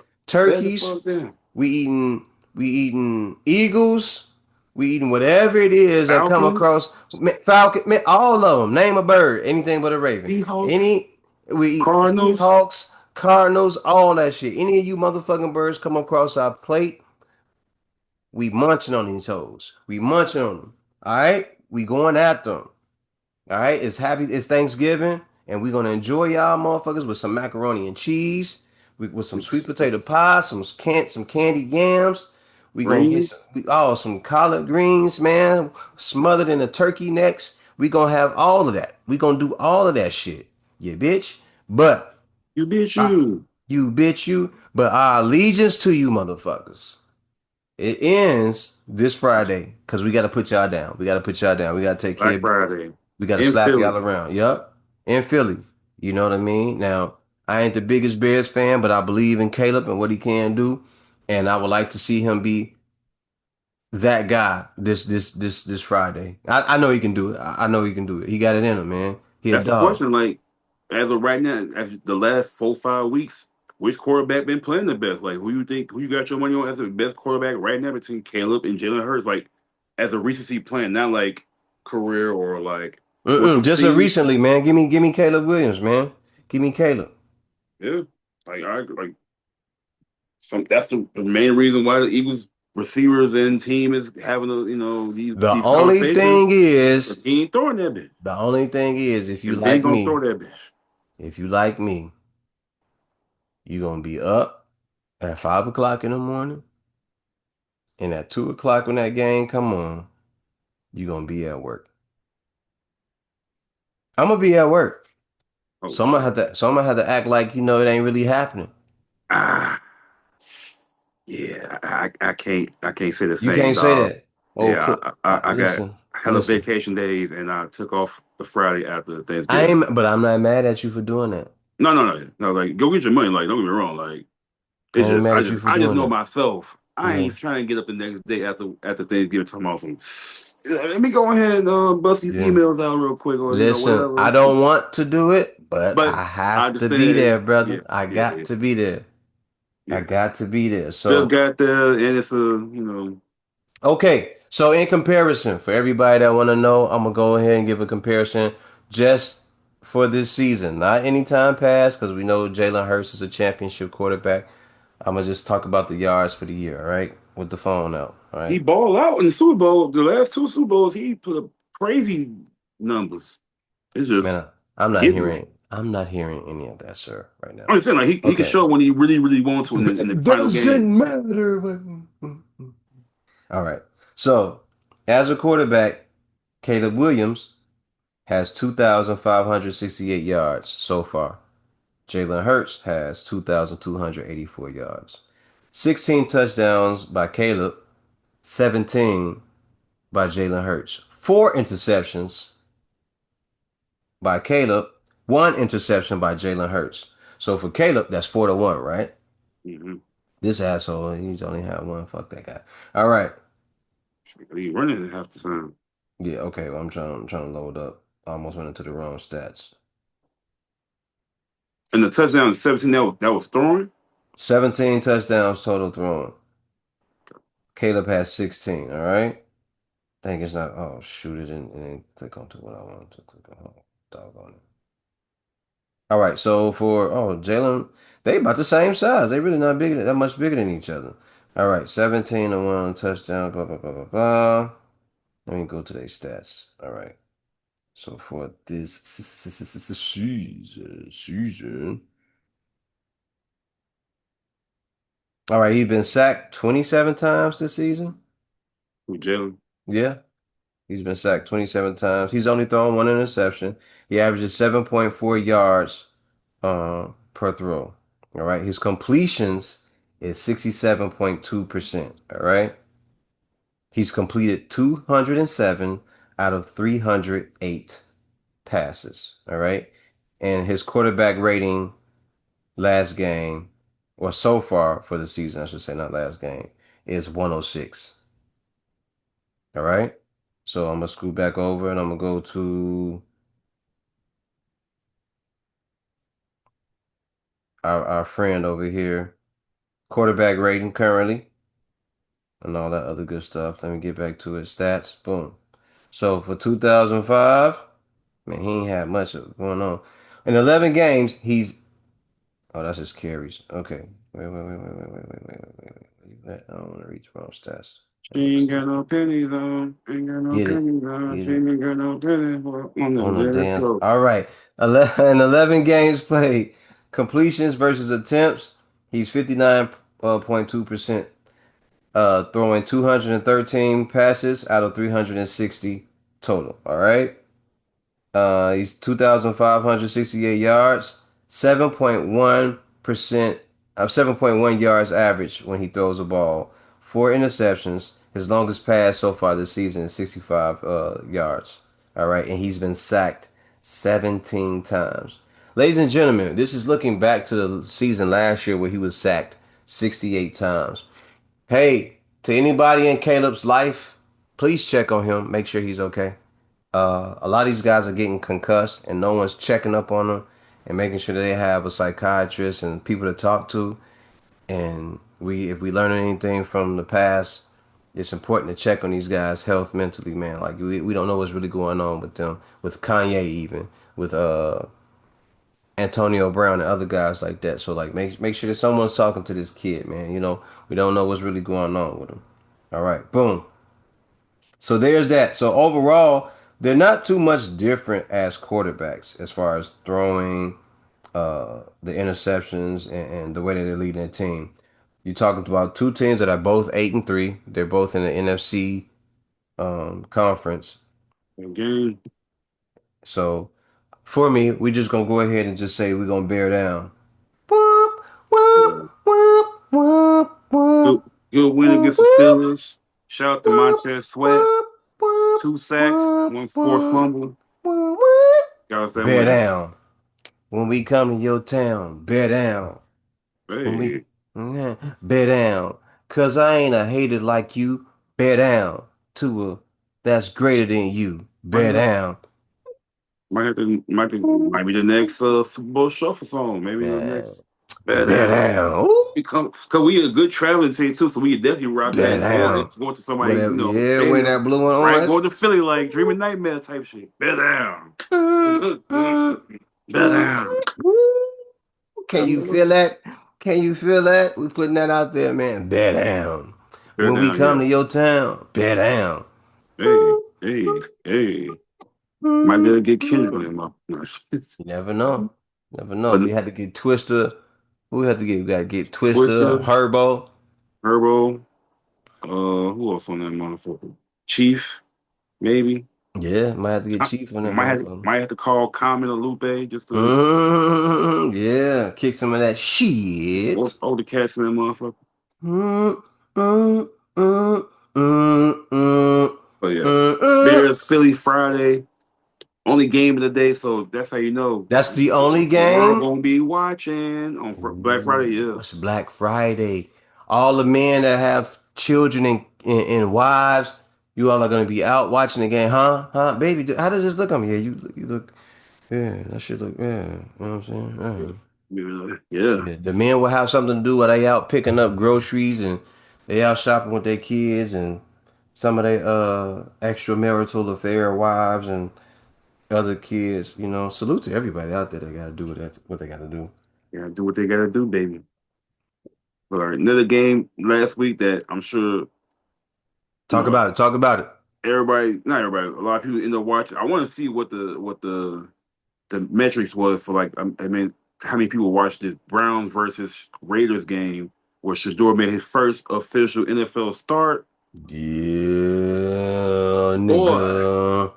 S2: Best the
S1: turkeys.
S2: fuck down.
S1: We eating eagles. We eating whatever it is that come
S2: Falcons,
S1: across. Man, Falcon, man, all of them. Name a bird, anything but a raven.
S2: Seahawks,
S1: Any we eat
S2: Cardinals.
S1: Seahawks, Cardinals, all that shit. Any of you motherfucking birds come across our plate, we munching on these hoes. We munching on them. All right, we going after them. All right, it's Thanksgiving, and we're gonna enjoy y'all motherfuckers with some macaroni and cheese, with some sweet potato pie, some candied yams. We gonna get
S2: Greens.
S1: some collard greens, man, smothered in the turkey necks. We gonna have all of that. We gonna do all of that shit, yeah, bitch. But
S2: You bitch
S1: uh,
S2: you.
S1: you bitch you. But our allegiance to you, motherfuckers. It ends this Friday because we gotta put y'all down. We gotta put y'all down. We gotta take care
S2: Black
S1: of business.
S2: Friday
S1: We gotta
S2: in
S1: slap
S2: Philly.
S1: y'all around. Yup. In Philly. You know what I mean? Now, I ain't the biggest Bears fan, but I believe in Caleb and what he can do. And I would like to see him be that guy this Friday. I know he can do it. I know he can do it. He got it in him, man. He a
S2: That's the
S1: dog.
S2: question. Like as of right now, as the last 4 5 weeks, which quarterback been playing the best? Like who you got your money on as the best quarterback right now between Caleb and Jalen Hurts? Like as a recency plan, not like career or like what
S1: Mm-mm.
S2: you've
S1: Just a
S2: seen.
S1: recently, man. Give me Caleb Williams, man. Give me Caleb.
S2: Yeah, like I like some. That's the main reason why the Eagles receivers and team is having
S1: The
S2: these
S1: only thing
S2: conversations.
S1: is,
S2: He ain't throwing that bitch,
S1: the only thing is, if you
S2: and Ben
S1: like
S2: gonna throw
S1: me,
S2: that bitch.
S1: if you like me, you gonna be up at 5 o'clock in the morning, and at 2 o'clock when that game come on, you gonna be at work. I'm gonna be at work,
S2: Oh
S1: so I'm gonna
S2: shit.
S1: have to, so I'm gonna have to act like it ain't really happening.
S2: Ah. Yeah, I can't say the
S1: You
S2: same,
S1: can't say
S2: dog.
S1: that. Oh,
S2: Yeah,
S1: put
S2: I got
S1: listen,
S2: hella
S1: listen.
S2: vacation days and I took off the Friday after
S1: I
S2: Thanksgiving.
S1: ain't, but I'm not mad at you for doing that.
S2: No, like go get your money. Like don't get me wrong. Like
S1: I
S2: it's
S1: ain't
S2: just
S1: mad
S2: I
S1: at you
S2: just
S1: for
S2: I just
S1: doing
S2: know
S1: that.
S2: myself. I
S1: Yeah,
S2: ain't trying to get up the next day after Thanksgiving talking about some. Let me go ahead and bust these
S1: yeah.
S2: emails out real quick or
S1: Listen, I
S2: whatever.
S1: don't want to do it, but
S2: But
S1: I
S2: I
S1: have to be
S2: understand.
S1: there,
S2: Yeah,
S1: brother. I
S2: yeah,
S1: got
S2: yeah,
S1: to be there. I
S2: yeah.
S1: got to be there.
S2: Still
S1: So,
S2: got there, and it's a.
S1: okay. So in comparison, for everybody that want to know, I'm gonna go ahead and give a comparison just for this season, not any time past, because we know Jalen Hurts is a championship quarterback. I'm gonna just talk about the yards for the year, all right? With the phone out, all
S2: He
S1: right?
S2: balled out in the Super Bowl. The last two Super Bowls, he put up crazy numbers. It's just
S1: Man, I'm not
S2: getting there.
S1: hearing any of that, sir, right now.
S2: I'm just saying, like he can
S1: Okay.
S2: show when he really, really wants to in the
S1: It
S2: final game.
S1: doesn't matter. All right. So, as a quarterback, Caleb Williams has 2,568 yards so far. Jalen Hurts has 2,284 yards. 16 touchdowns by Caleb, 17 by Jalen Hurts. Four interceptions by Caleb, one interception by Jalen Hurts. So for Caleb, that's 4-1, right?
S2: Mm-hmm.
S1: This asshole, he's only had one. Fuck that guy. All right.
S2: He running at half the time.
S1: Yeah, okay. Well, I'm trying to load up. I almost went into the wrong stats.
S2: And the touchdown 17 that was throwing.
S1: 17 touchdowns total thrown. Caleb has 16, all right? Think it's not. Oh, shoot it and click onto what I wanted to click on. Oh, doggone it. All right, so for Jalen, they about the same size. They really not bigger that much bigger than each other. All right, 17 to 1 touchdown, blah blah blah blah blah. Let me go to their stats. All right. So for this season, All right, he's been sacked 27 times this season.
S2: With Jalen.
S1: Yeah, he's been sacked 27 times. He's only thrown one interception. He averages 7.4 yards per throw. All right, his completions is 67.2%. All right, he's completed 207 out of 308 passes. All right, and his quarterback rating last game, or so far for the season, I should say, not last game, is 106. All right. So I'm gonna scoot back over and I'm gonna go to our friend over here, quarterback rating currently, and all that other good stuff. Let me get back to his stats. Boom. So for 2005, man, he ain't had much of going on. In 11 games, he's oh, that's his carries. Okay. Wait. I don't want to read the wrong stats.
S2: She ain't got no pennies on. Ain't got no
S1: Get it.
S2: pennies on.
S1: Get
S2: She
S1: it.
S2: ain't got no pennies on the
S1: On the
S2: very
S1: damn.
S2: floor.
S1: All right. 11 games played. Completions versus attempts. He's 59.2%, throwing 213 passes out of 360 total. All right. He's 2,568 yards, 7.1%, 7.1 yards average when he throws a ball. Four interceptions. His longest pass so far this season is 65 yards. All right, and he's been sacked 17 times. Ladies and gentlemen, this is looking back to the season last year where he was sacked 68 times. Hey, to anybody in Caleb's life, please check on him. Make sure he's okay. A lot of these guys are getting concussed and no one's checking up on them and making sure they have a psychiatrist and people to talk to. And if we learn anything from the past, it's important to check on these guys' health mentally, man. Like we don't know what's really going on with them, with Kanye even, with Antonio Brown and other guys like that. So like make sure that someone's talking to this kid, man. You know, we don't know what's really going on with him. All right, boom. So there's that. So overall, they're not too much different as quarterbacks as far as throwing, the interceptions, and the way that they're leading their team. You're talking about two teams that are both 8-3. They're both in the NFC conference.
S2: Again,
S1: So for me, we just gonna go ahead and just say we're gonna bear down. Whoop, whoop,
S2: yeah.
S1: whoop, whoop,
S2: Good,
S1: whoop,
S2: good win
S1: whoop,
S2: against the Steelers. Shout out to
S1: whoop,
S2: Montez Sweat.
S1: whoop, whoop,
S2: 2 sacks,
S1: whoop,
S2: one forced
S1: whoop,
S2: fumble.
S1: whoop, whoop.
S2: Got us that
S1: Bear
S2: win.
S1: down. When we come to your town, bear down. When we
S2: Hey,
S1: bear down. Cause I ain't a hater like you. Bear down to a that's greater than you.
S2: might
S1: Bear
S2: have,
S1: down.
S2: might be the next Super Bowl shuffle song. Maybe the
S1: Man,
S2: next Bear
S1: bear
S2: Down.
S1: down. Ooh,
S2: Because we a good traveling team too, so we could definitely rock
S1: bear
S2: that
S1: down.
S2: going to somebody,
S1: Whatever. Yeah, when
S2: stadium,
S1: that blue and
S2: right?
S1: orange.
S2: Going to Philly like Dreaming Nightmare type shit. Bear down.
S1: Mm,
S2: Bear
S1: mm, mm,
S2: down.
S1: Can you feel that? Can you feel that? We putting that out there, man. Bear down.
S2: Bear
S1: When we
S2: down,
S1: come
S2: yeah.
S1: to your town, bear down.
S2: Hey, hey, hey. Might be able to get Kendrick on him,
S1: You never know. Never know.
S2: But
S1: We had to get Twister. Who had to get? We got to get Twister,
S2: Twister,
S1: Herbo.
S2: Herbo, who else on that motherfucker? Chief, maybe.
S1: Yeah, might have to get
S2: I
S1: Chief on that motherfucker.
S2: might have to call Common or Lupe just to
S1: Yeah, kick some of that
S2: just
S1: shit.
S2: hold the cats in that motherfucker.
S1: Mm, mm, mm, mm, mm,
S2: But yeah,
S1: mm.
S2: Bears Philly Friday, only game of the day, so that's how you know
S1: That's the only
S2: the world
S1: game.
S2: gonna be watching on Black Friday.
S1: Ooh,
S2: Yeah,
S1: it's Black Friday. All the men that have children and wives, you all are gonna be out watching the game, huh? Huh, baby? How does this look on me? Yeah, you look. Yeah, that should look. Yeah, you know what I'm saying?
S2: yeah,
S1: Yeah, the men will have something to do while they out picking up groceries and they out shopping with their kids and some of their extramarital affair wives and other kids. You know, salute to everybody out there that got to do what they got to do.
S2: yeah. Do what they gotta do, baby. All right, another game last week that I'm sure you
S1: Talk
S2: know
S1: about it. Talk about it.
S2: everybody, not everybody, a lot of people end up watching. I want to see what the metrics was for like I mean how many people watched this Browns versus Raiders game. where Shador made his first official NFL start.
S1: Yeah,
S2: Boy,
S1: nigga.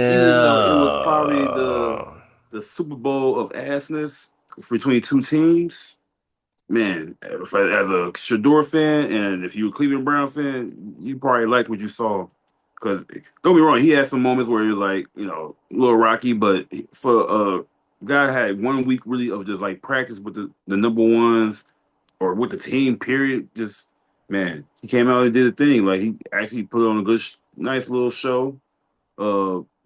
S2: even though it was probably
S1: Yeah.
S2: the Super Bowl of assness between two teams, man, as a Shador fan and if you're a Cleveland Brown fan, you probably liked what you saw. Because don't be wrong, he had some moments where he was like, a little rocky, but for guy had 1 week really of just like practice with the number ones or with the team. Period. Just man, he came out and did a thing. Like he actually put on a good, nice little show.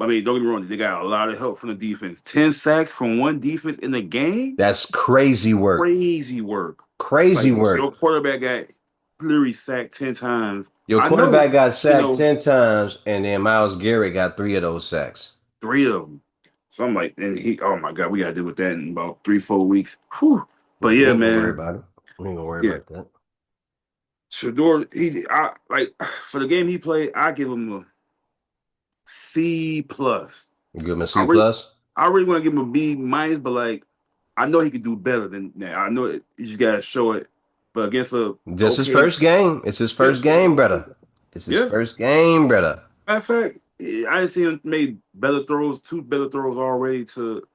S2: I mean, don't get me wrong, they got a lot of help from the defense. 10 sacks from one defense in the game,
S1: That's crazy work.
S2: crazy work.
S1: Crazy
S2: Like
S1: work.
S2: your quarterback got literally sacked 10 times.
S1: Your
S2: I know,
S1: quarterback got
S2: you
S1: sacked
S2: know,
S1: 10 times, and then Myles Garrett got three of those sacks.
S2: three of them. So I'm like, and he, oh my god, we got to deal with that in about 3, 4 weeks. Whew. But
S1: We
S2: yeah,
S1: ain't gonna worry
S2: man,
S1: about it. We ain't gonna worry
S2: yeah,
S1: about that.
S2: Shador, I like for the game he played, I give him a C plus.
S1: You give him a
S2: I
S1: C
S2: really,
S1: plus?
S2: I really want to give him a B minus, but like, I know he could do better than that. I know you just gotta show it. But against a
S1: Just his
S2: okay,
S1: first game. It's his
S2: yeah,
S1: first game, brother. It's his
S2: yeah.
S1: first game, brother.
S2: Matter of fact, I didn't see him made better throws, two better throws already to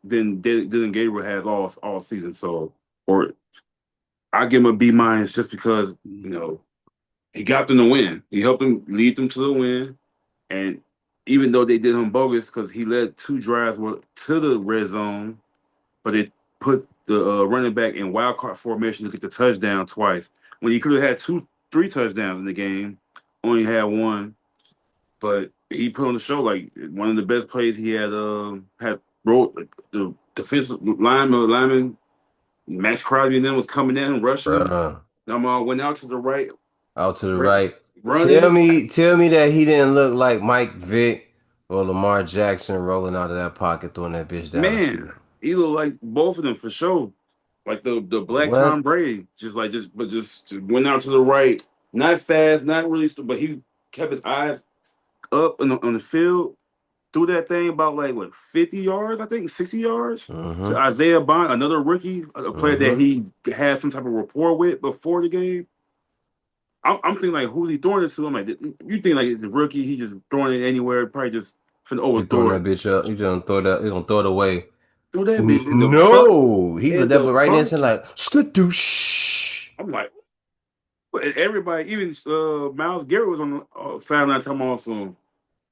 S2: than Dylan Gabriel has all season. So, or I give him a B minus just because he got them to win. He helped them lead them to the win, and even though they did him bogus because he led two drives to the red zone, but it put the running back in wild card formation to get the touchdown twice when he could have had two, three touchdowns in the game, only had one. But he put on the show like one of the best plays he had rolled the defensive lineman Max Crosby and them was coming in rushing him.
S1: Bruh.
S2: Went out to the right,
S1: Out to the
S2: right
S1: right. Tell
S2: running.
S1: me, tell me that he didn't look like Mike Vick or Lamar Jackson rolling out of that pocket throwing that bitch down the
S2: Man,
S1: field.
S2: he looked like both of them for sure. Like the black Tom
S1: What?
S2: Brady, just went out to the right, not fast, not really, but he kept his eyes up on the field, threw that thing about like what 50 yards, I think 60 yards to
S1: Mm-hmm.
S2: Isaiah Bond, another rookie, a player that
S1: Mm-hmm.
S2: he had some type of rapport with before the game. I'm thinking like who's he throwing it to? I'm like, you think like it's a rookie? He just throwing it anywhere, probably just finna
S1: He throwing
S2: overthrow
S1: that
S2: it.
S1: bitch up. He gonna throw that. He gonna throw it away.
S2: Threw that bitch
S1: No, he
S2: in
S1: looked that
S2: the
S1: but right there and said
S2: bucket.
S1: like skadoosh.
S2: I'm like, but everybody, even Miles Garrett was on the sideline talking about some.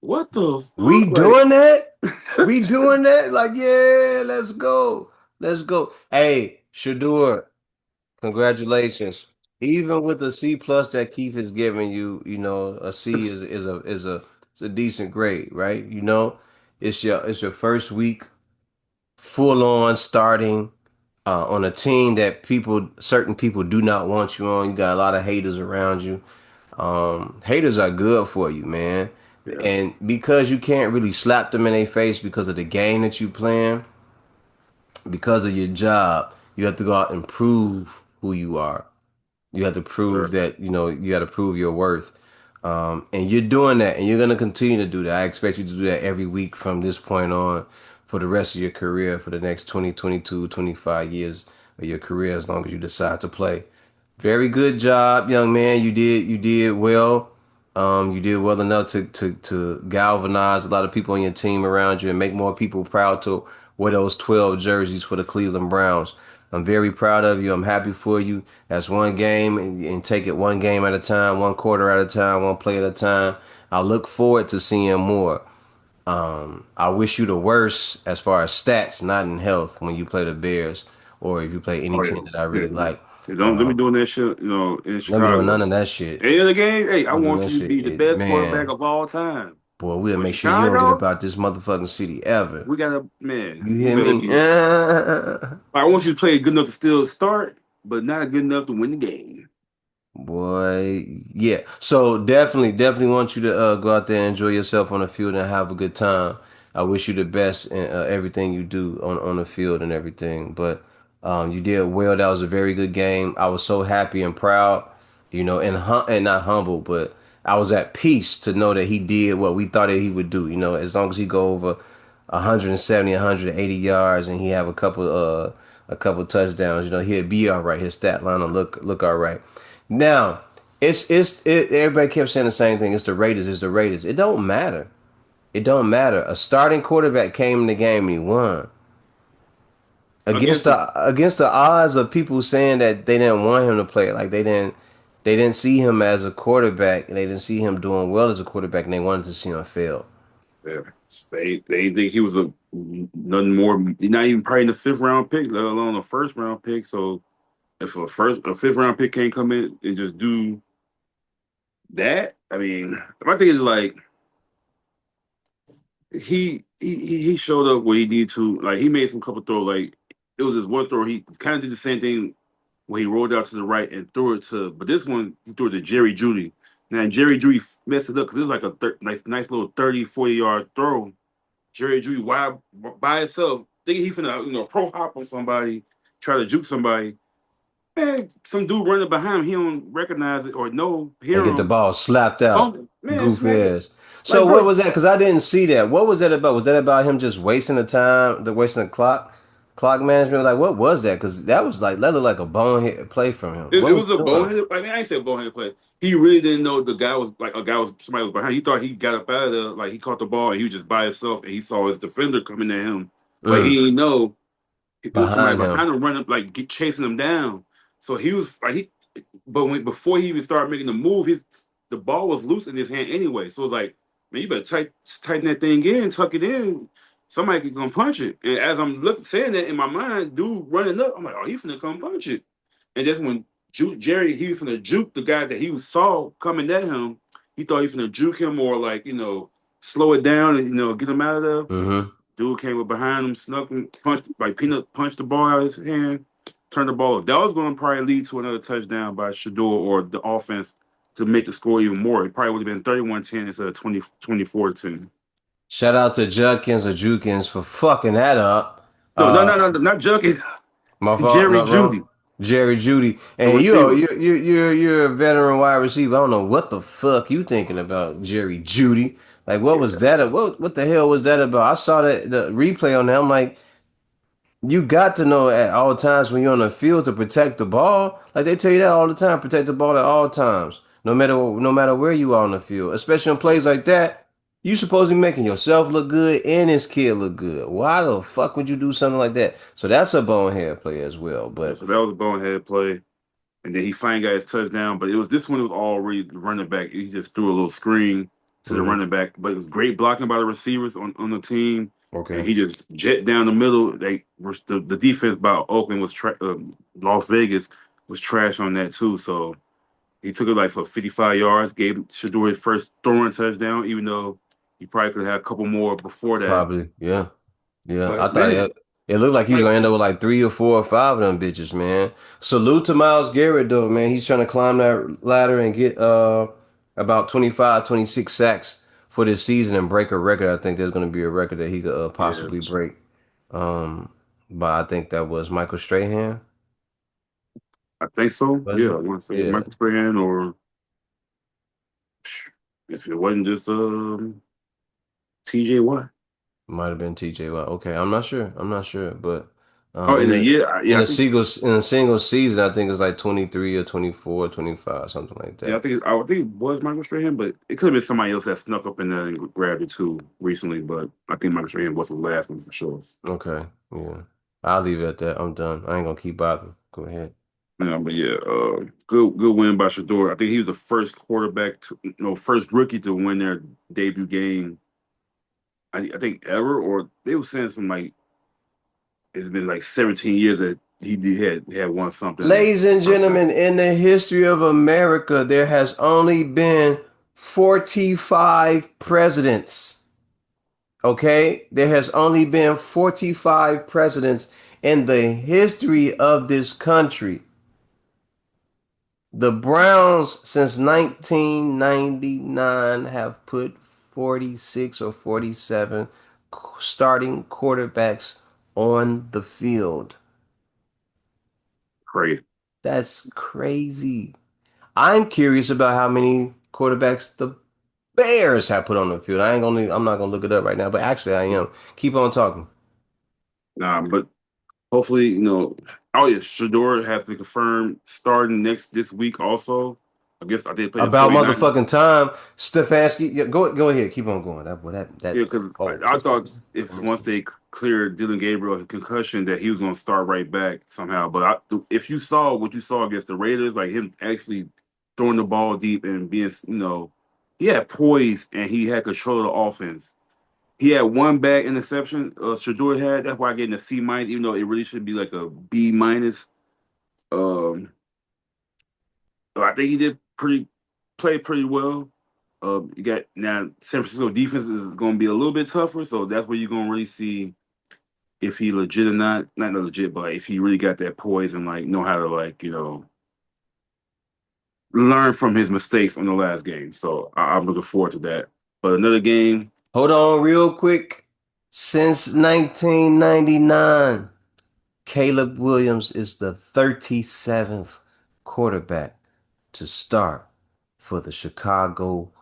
S2: What the
S1: We
S2: fuck? Like,
S1: doing that? We doing that? Like, yeah, let's go. Let's go. Hey, Shador, congratulations. Even with the C plus that Keith is giving you, a C is a decent grade, right? It's your first week full on starting on a team that certain people do not want you on. You got a lot of haters around you. Haters are good for you, man.
S2: yeah,
S1: And because you can't really slap them in their face because of the game that you playing, because of your job, you have to go out and prove who you are. You have to prove
S2: sure.
S1: that, you got to prove your worth. And you're doing that, and you're going to continue to do that. I expect you to do that every week from this point on for the rest of your career, for the next 20, 22, 25 years of your career, as long as you decide to play. Very good job, young man. You did well. You did well enough to galvanize a lot of people on your team around you and make more people proud to wear those 12 jerseys for the Cleveland Browns. I'm very proud of you. I'm happy for you. That's one game and take it one game at a time, one quarter at a time, one play at a time. I look forward to seeing more. I wish you the worst as far as stats, not in health, when you play the Bears or if you play any
S2: Oh yeah,
S1: team that I
S2: yeah.
S1: really like.
S2: Yeah, don't be
S1: Um,
S2: doing that shit. In
S1: Let me doing
S2: Chicago.
S1: none of that shit.
S2: End of the game, hey, I
S1: I'm doing
S2: want
S1: that
S2: you to
S1: shit.
S2: be the best quarterback
S1: Man,
S2: of all time.
S1: boy, we'll
S2: But
S1: make sure you don't get
S2: Chicago,
S1: about this motherfucking city ever.
S2: we gotta, man,
S1: You
S2: you
S1: hear
S2: better
S1: me?
S2: be. I want you to play good enough to still start, but not good enough to win the game.
S1: Boy, yeah. So definitely want you to go out there and enjoy yourself on the field and have a good time. I wish you the best in everything you do on the field and everything. But you did well. That was a very good game. I was so happy and proud, and not humble, but I was at peace to know that he did what we thought that he would do. As long as he go over 170, 180 yards, and he have a couple a couple touchdowns. He'll be all right. His stat line will look all right. Now, everybody kept saying the same thing. It's the Raiders. It's the Raiders. It don't matter. It don't matter. A starting quarterback came in the game and he won against
S2: against the
S1: the odds of people saying that they didn't want him to play. Like they didn't see him as a quarterback and they didn't see him doing well as a quarterback and they wanted to see him fail.
S2: yeah, they didn't think he was a nothing more. Not even probably in the fifth round pick, let alone a first round pick. So if a fifth round pick can't come in and just do that, I mean, my thing is like he showed up where he needed to. Like he made some couple throws. Like it was this one throw. He kind of did the same thing when he rolled out to the right and threw it to. But this one he threw it to Jerry Judy. Now Jerry Judy messed it up because it was like a nice little 30, 40 yard throw. Jerry Judy wide by himself, thinking he finna pro hop on somebody, try to juke somebody. Man, some dude running behind him, he don't recognize it or know,
S1: And
S2: hear
S1: get the
S2: him.
S1: ball slapped out.
S2: Stomp, man,
S1: Goofy
S2: smack it.
S1: ass. So
S2: Like,
S1: what
S2: bro,
S1: was that? Because I didn't see that. What was that about? Was that about him just wasting the time, wasting the clock management? Like what was that? Because that looked like a bonehead play from him.
S2: it
S1: What was
S2: was
S1: he
S2: a
S1: doing?
S2: boneheaded. I mean, I ain't say a boneheaded play. He really didn't know the guy was like a guy was somebody was behind. He thought he got up out of there, like he caught the ball and he was just by himself, and he saw his defender coming at him, but he
S1: Mm,
S2: didn't know it was somebody
S1: behind him.
S2: behind him running like chasing him down. So he was like but before he even started making the move, the ball was loose in his hand anyway. So it was like, man, you better tighten that thing in, tuck it in. Somebody could come punch it. And as I'm saying that in my mind, dude running up, I'm like, oh, he finna come punch it. And that's when Jerry, he was finna juke the guy that he saw coming at him. He thought he was finna juke him or like, slow it down and, get him out of there.
S1: Mm-hmm.
S2: Dude came up behind him, snuck him, punched like Peanut punched the ball out of his hand, turned the ball up. That was going to probably lead to another touchdown by Shador or the offense to make the score even more. It probably would have been 31-10 instead of 24-10.
S1: Shout out to Judkins or Jukins for fucking that up.
S2: No, no,
S1: Uh,
S2: no, no, not Junkie.
S1: my fault,
S2: Jerry
S1: not wrong.
S2: Judy,
S1: Jerry Judy.
S2: the
S1: And
S2: receiver.
S1: you're a veteran wide receiver. I don't know what the fuck you thinking about, Jerry Judy. Like what was
S2: Yeah.
S1: that? What the hell was that about? I saw the replay on that. I'm like, you got to know at all times when you're on the field to protect the ball. Like they tell you that all the time, protect the ball at all times, no matter where you are on the field. Especially in plays like that, you supposed to be making yourself look good and this kid look good. Why the fuck would you do something like that? So that's a bonehead play as well.
S2: Yeah,
S1: But
S2: so that was a bonehead play. And then he finally got his touchdown. But this one was already the running back. He just threw a little screen to the
S1: mhm,
S2: running back. But it was great blocking by the receivers on the team. And
S1: okay,
S2: he just jet down the middle. The defense by Oakland Las Vegas was trash on that too. So he took it like for 55 yards, gave Shador his first throwing touchdown, even though he probably could have had a couple more before that.
S1: probably yeah. Yeah, I
S2: But
S1: thought
S2: man,
S1: it looked like he was
S2: like
S1: gonna end up with like 3 or 4 or 5 of them bitches, man. Salute to Miles Garrett though, man. He's trying to climb that ladder and get about 25, 26 sacks for this season and break a record. I think there's gonna be a record that he could
S2: yeah,
S1: possibly break. Um, but I think that was Michael Strahan,
S2: I think so.
S1: was
S2: Yeah, I
S1: it?
S2: want to say
S1: Yeah,
S2: Michael Strahan or if it wasn't just TJ Watt.
S1: might have been TJ Watt. Okay, I'm not sure. I'm not sure, but
S2: Oh, in
S1: in
S2: the
S1: a
S2: year,
S1: in
S2: yeah, I
S1: a
S2: think,
S1: single season, I think it's like 23 or 24, 25, something like
S2: yeah,
S1: that.
S2: I would think it was Michael Strahan, but it could have been somebody else that snuck up in there and grabbed it too recently. But I think Michael Strahan was the last one for sure.
S1: Okay, yeah. I'll leave it at that. I'm done. I ain't gonna keep bothering. Go ahead.
S2: Yeah, but yeah, good win by Shador. I think he was the first quarterback to, first rookie to win their debut game. I think ever, or they were saying some like it's been like 17 years that he had won something.
S1: Ladies and
S2: First
S1: gentlemen,
S2: time.
S1: in the history of America, there has only been 45 presidents. Okay? There has only been 45 presidents in the history of this country. The Browns, since 1999, have put 46 or 47 starting quarterbacks on the field.
S2: Crazy.
S1: That's crazy. I'm curious about how many quarterbacks the Bears have put on the field. I'm not gonna look it up right now, but actually I am. Keep on talking.
S2: Nah, but hopefully, oh yeah, Shador has to confirm starting this week also. I guess I did play the
S1: About
S2: 49ers.
S1: motherfucking time, Stefanski. Yeah, go ahead, keep on going.
S2: Yeah,
S1: That.
S2: because
S1: Oh,
S2: I
S1: what's the
S2: thought if once they cleared Dylan Gabriel his concussion that he was going to start right back somehow. But if you saw what you saw against the Raiders, like him actually throwing the ball deep and being, he had poise and he had control of the offense. He had one bad interception. Shador had. That's why I gave him a C minus, even though it really should be like a B minus. Um, I think he did play pretty well. You got now San Francisco defense is going to be a little bit tougher, so that's where you're going to really see if he legit or not. Not legit, but if he really got that poise and like know how to like learn from his mistakes on the last game. So I'm looking forward to that. But another game,
S1: Hold on, real quick. Since 1999, Caleb Williams is the 37th quarterback to start for the Chicago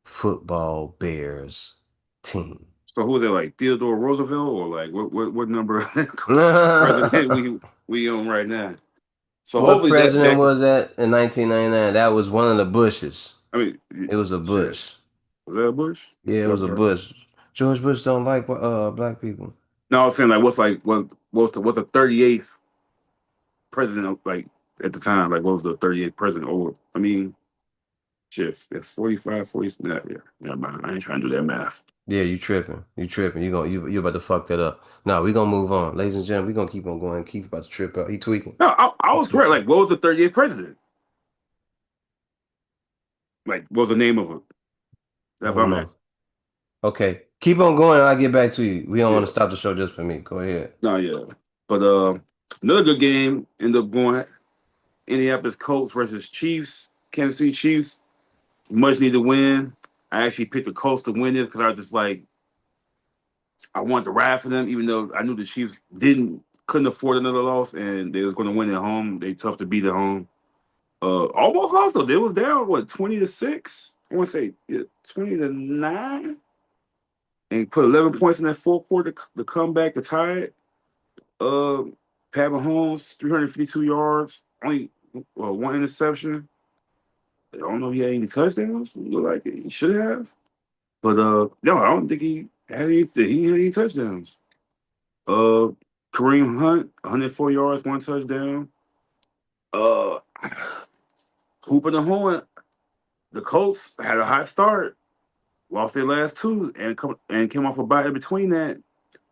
S1: Football Bears team.
S2: so who are they like Theodore Roosevelt or like what number president we on right now? So
S1: What
S2: hopefully
S1: president
S2: that
S1: was that in 1999? That was one of the Bushes.
S2: I mean
S1: It was a
S2: shit.
S1: Bush.
S2: Was that a Bush?
S1: Yeah, it was
S2: George
S1: a
S2: Bush.
S1: Bush. George Bush don't like black people.
S2: No, I was saying like what's the 38th president like at the time? Like what was the 38th president? Or I mean, shit, at 45, 40. Nah, yeah, never mind. I ain't trying to do that math.
S1: Yeah, you tripping. You tripping. You about to fuck that up. No, we gonna move on. Ladies and gentlemen, we gonna keep on going. Keith about to trip out. He tweaking.
S2: No, I
S1: He
S2: was correct.
S1: tweaking.
S2: Like what was the 38th president? Like what was the name of it?
S1: I
S2: That's what
S1: don't
S2: I'm
S1: know.
S2: asking.
S1: Okay. Keep on going and I'll get back to you. We don't want to
S2: Yeah,
S1: stop the show just for me. Go ahead.
S2: no, yeah. But another good game ended up going Indianapolis Colts versus Chiefs, Kansas City Chiefs. Much needed win. I actually picked the Colts to win it because I was just like I wanted to ride for them, even though I knew the Chiefs couldn't afford another loss, and they was going to win at home. They tough to beat at home. Almost lost though. They was down 20-6. I want to say 20-9, and put 11 points in that fourth quarter to come back to tie it. Uh, Pat Mahomes 352 yards, only one interception. I don't know if he had any touchdowns. Look like it. He should have, but no, I don't think he had any touchdowns. Uh, Kareem Hunt, 104 yards, one touchdown. Uh, Hooping the horn. The Colts had a hot start, lost their last two, and came off a bye in between that.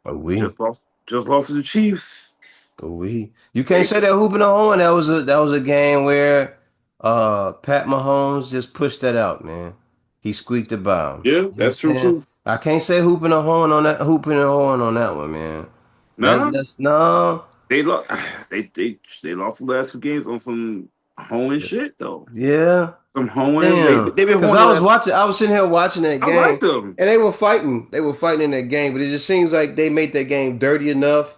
S1: Oh, we.
S2: Just lost to the Chiefs.
S1: Oh, we. You can't
S2: They,
S1: say that hooping on horn. That was a game where Pat Mahomes just pushed that out, man. He squeaked it by him.
S2: yeah,
S1: You know what I'm
S2: that's true
S1: saying?
S2: too.
S1: I can't say hooping and horn on that one, man. That's
S2: Nah,
S1: that's no.
S2: they lost. They lost the last two games on some hoeing shit though.
S1: Yeah.
S2: Some hoeing.
S1: Damn.
S2: They've been
S1: Because
S2: hoeing
S1: I
S2: the
S1: was
S2: last.
S1: watching, I was sitting here watching that
S2: I like
S1: game,
S2: them.
S1: and they were fighting. They were fighting in that game, but it just seems like they made that game dirty enough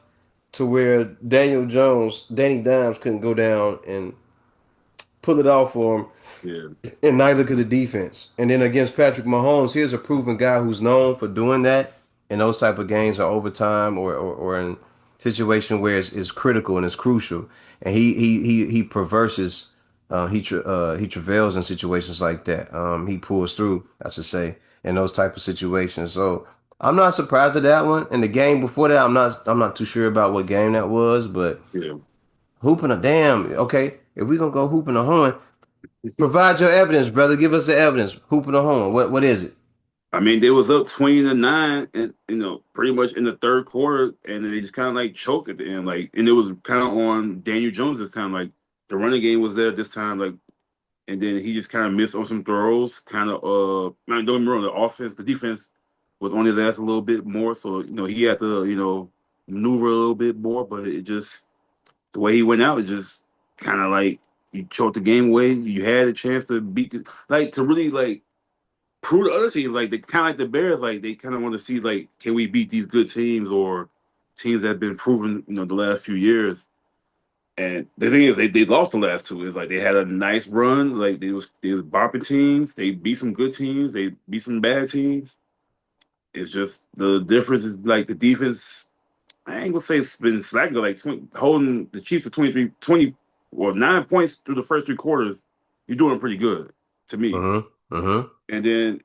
S1: to where Danny Dimes couldn't go down and pull it off for him,
S2: Yeah,
S1: and neither could the defense. And then against Patrick Mahomes, here's a proven guy who's known for doing that in those type of games or overtime or in situation where it's critical and it's crucial. And he perverses, he travails in situations like that. He pulls through, I should say, in those type of situations. So I'm not surprised at that one. And the game before that, I'm not too sure about what game that was, but
S2: yeah.
S1: hooping a damn okay. If we gonna go hooping a horn, provide your evidence, brother. Give us the evidence. Hooping a horn. What is it?
S2: I mean, they was up 20-9, and pretty much in the third quarter, and they just kind of like choked at the end, like, and it was kind of on Daniel Jones this time, like the running game was there this time, like, and then he just kind of missed on some throws, kind of. Don't get me wrong, the defense was on his ass a little bit more, so he had to maneuver a little bit more, but it just the way he went out is just kind of like you choked the game away. You had a chance to beat to really like prove to other teams like they kind of like the Bears, like they kind of want to see like can we beat these good teams or teams that have been proven the last few years. And the thing is, they lost the last two. It's like they had a nice run, like they was bopping teams. They beat some good teams. They beat some bad teams. It's just the difference is like the defense. I ain't gonna say it's been slacking, like 20, holding the Chiefs to 23, 20 or 9 points through the first 3 quarters. You're doing pretty good to me.
S1: Mm-hmm. Mm-hmm.
S2: And then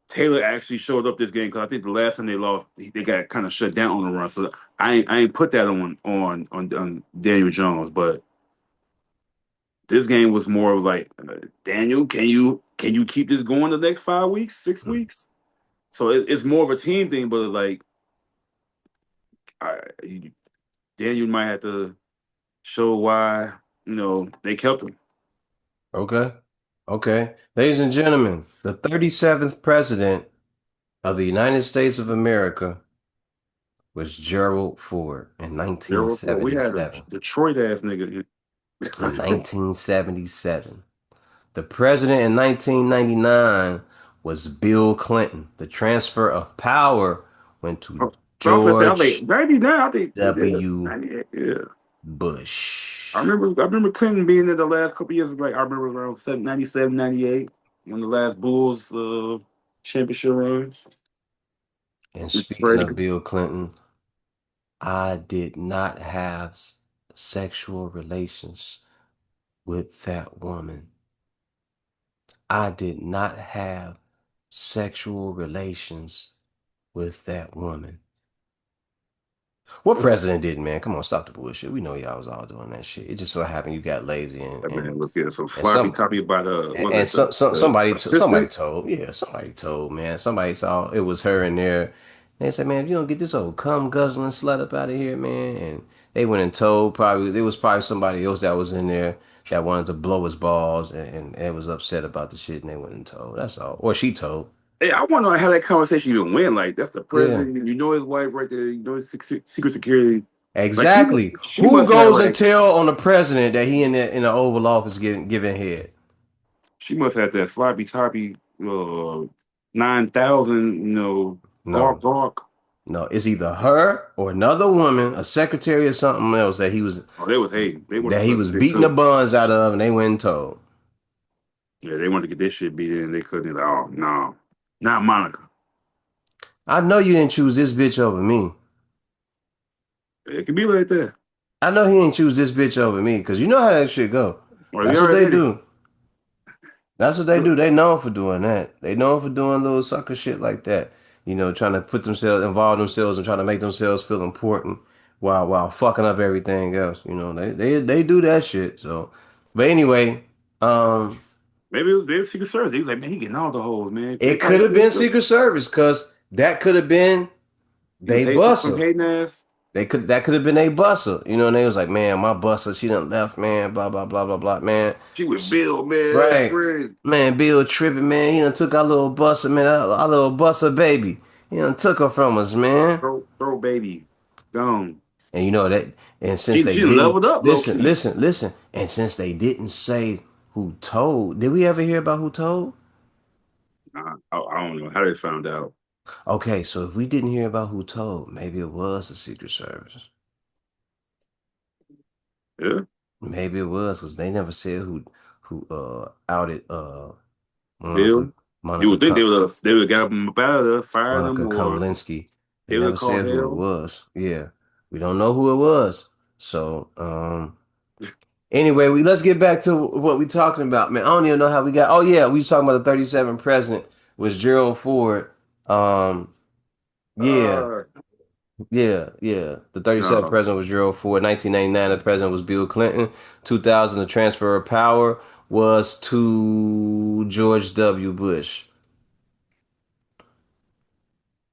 S2: Taylor actually showed up this game because I think the last time they lost, they got kind of shut down on the run. So I ain't put that on Daniel Jones, but this game was more of like Daniel, can you keep this going the next 5 weeks, 6 weeks? So it's more of a team thing, but like I, Daniel might have to show why they kept him.
S1: Okay. Okay. Ladies and gentlemen, the 37th president of the United States of America was Gerald Ford in
S2: Zero four. We had a
S1: 1977.
S2: Detroit ass nigga.
S1: In 1977. The president in 1999 was Bill Clinton. The transfer of power went to
S2: So I was gonna say, I was like
S1: George
S2: 99. I think yeah,
S1: W.
S2: 98. Yeah.
S1: Bush.
S2: I remember Clinton being in the last couple years. Like I remember around 97, 98 when the last Bulls championship runs.
S1: And
S2: Mr.
S1: speaking
S2: Freddie.
S1: of Bill Clinton, I did not have sexual relations with that woman. I did not have sexual relations with that woman. What president didn't, man? Come on, stop the bullshit. We know y'all was all doing that shit. It just so happened you got lazy and
S2: That
S1: and
S2: man look here so
S1: and
S2: sloppy
S1: some
S2: copy by the was
S1: and
S2: it the
S1: somebody
S2: assistant?
S1: told, yeah, somebody told, man. Somebody saw it was her in there. They said, man, if you don't get this old cum guzzling slut up out of here, man. And they went and told probably it was probably somebody else that was in there that wanted to blow his balls and it was upset about the shit and they went and told. That's all. Or she told.
S2: Hey, I wonder how that conversation even went. Like that's the
S1: Yeah.
S2: president. You know his wife right there. You know his secret security. Like
S1: Exactly.
S2: she
S1: Who
S2: must have
S1: goes and
S2: like
S1: tell on the president that he in the Oval Office giving head?
S2: she must have that sloppy toppy 9,000. Gawk
S1: No.
S2: gawk.
S1: No. It's either her or another woman, a secretary or something else
S2: Oh, they was hating. They wanted
S1: that
S2: to
S1: he
S2: suck
S1: was
S2: their
S1: beating the
S2: cook.
S1: buns out of and they went and told.
S2: Yeah, they wanted to get this shit beat in. They couldn't. Like, oh no, not Monica.
S1: I know you didn't choose this bitch over me.
S2: It could be like that.
S1: I know he didn't choose this bitch over me because you know how that shit go.
S2: Or they
S1: That's what they
S2: already.
S1: do. That's what they do. They known for doing that. They known for doing little sucker shit like that. You know, trying to put themselves, involve themselves, and trying to make themselves feel important while fucking up everything else. You know, they do that shit. So, but anyway, um,
S2: Maybe it was Secret Service. He was like, man, he getting all the hoes, man. They
S1: it
S2: probably
S1: could have
S2: should.
S1: been Secret Service because that could have been
S2: He was
S1: they
S2: hating some
S1: busser.
S2: hating ass.
S1: That could have been a busser. You know, and they was like, man, my busser, she done left, man, blah blah blah blah blah, man.
S2: She with Bill, man. That's
S1: Right.
S2: crazy.
S1: Man, Bill tripping, man. He done took our little buster, man, our little buster baby. He done took her from us, man.
S2: Throw baby. Gone.
S1: And you know that, and since
S2: She
S1: they
S2: done
S1: didn't
S2: leveled up low
S1: listen,
S2: key.
S1: listen, listen, and since they didn't say who told, did we ever hear about who told?
S2: I don't know how they found out.
S1: Okay, so if we didn't hear about who told, maybe it was the Secret Service.
S2: Yeah.
S1: Maybe it was because they never said who outed Monica
S2: Bill. You
S1: Monica
S2: would think
S1: Cum
S2: they would got him up out of there, fired him,
S1: Monica
S2: or
S1: Kumlinsky. They
S2: they would have
S1: never
S2: called
S1: said who it
S2: hell.
S1: was. Yeah. We don't know who it was. So, anyway, let's get back to what we talking about, man. I don't even know how we got. Oh yeah, we was talking about the 37 president was Gerald Ford. Um, yeah,
S2: Uh,
S1: yeah. The 37
S2: no.
S1: president was Gerald Ford. 1999, the president was Bill Clinton. 2000, the transfer of power was to George W. Bush.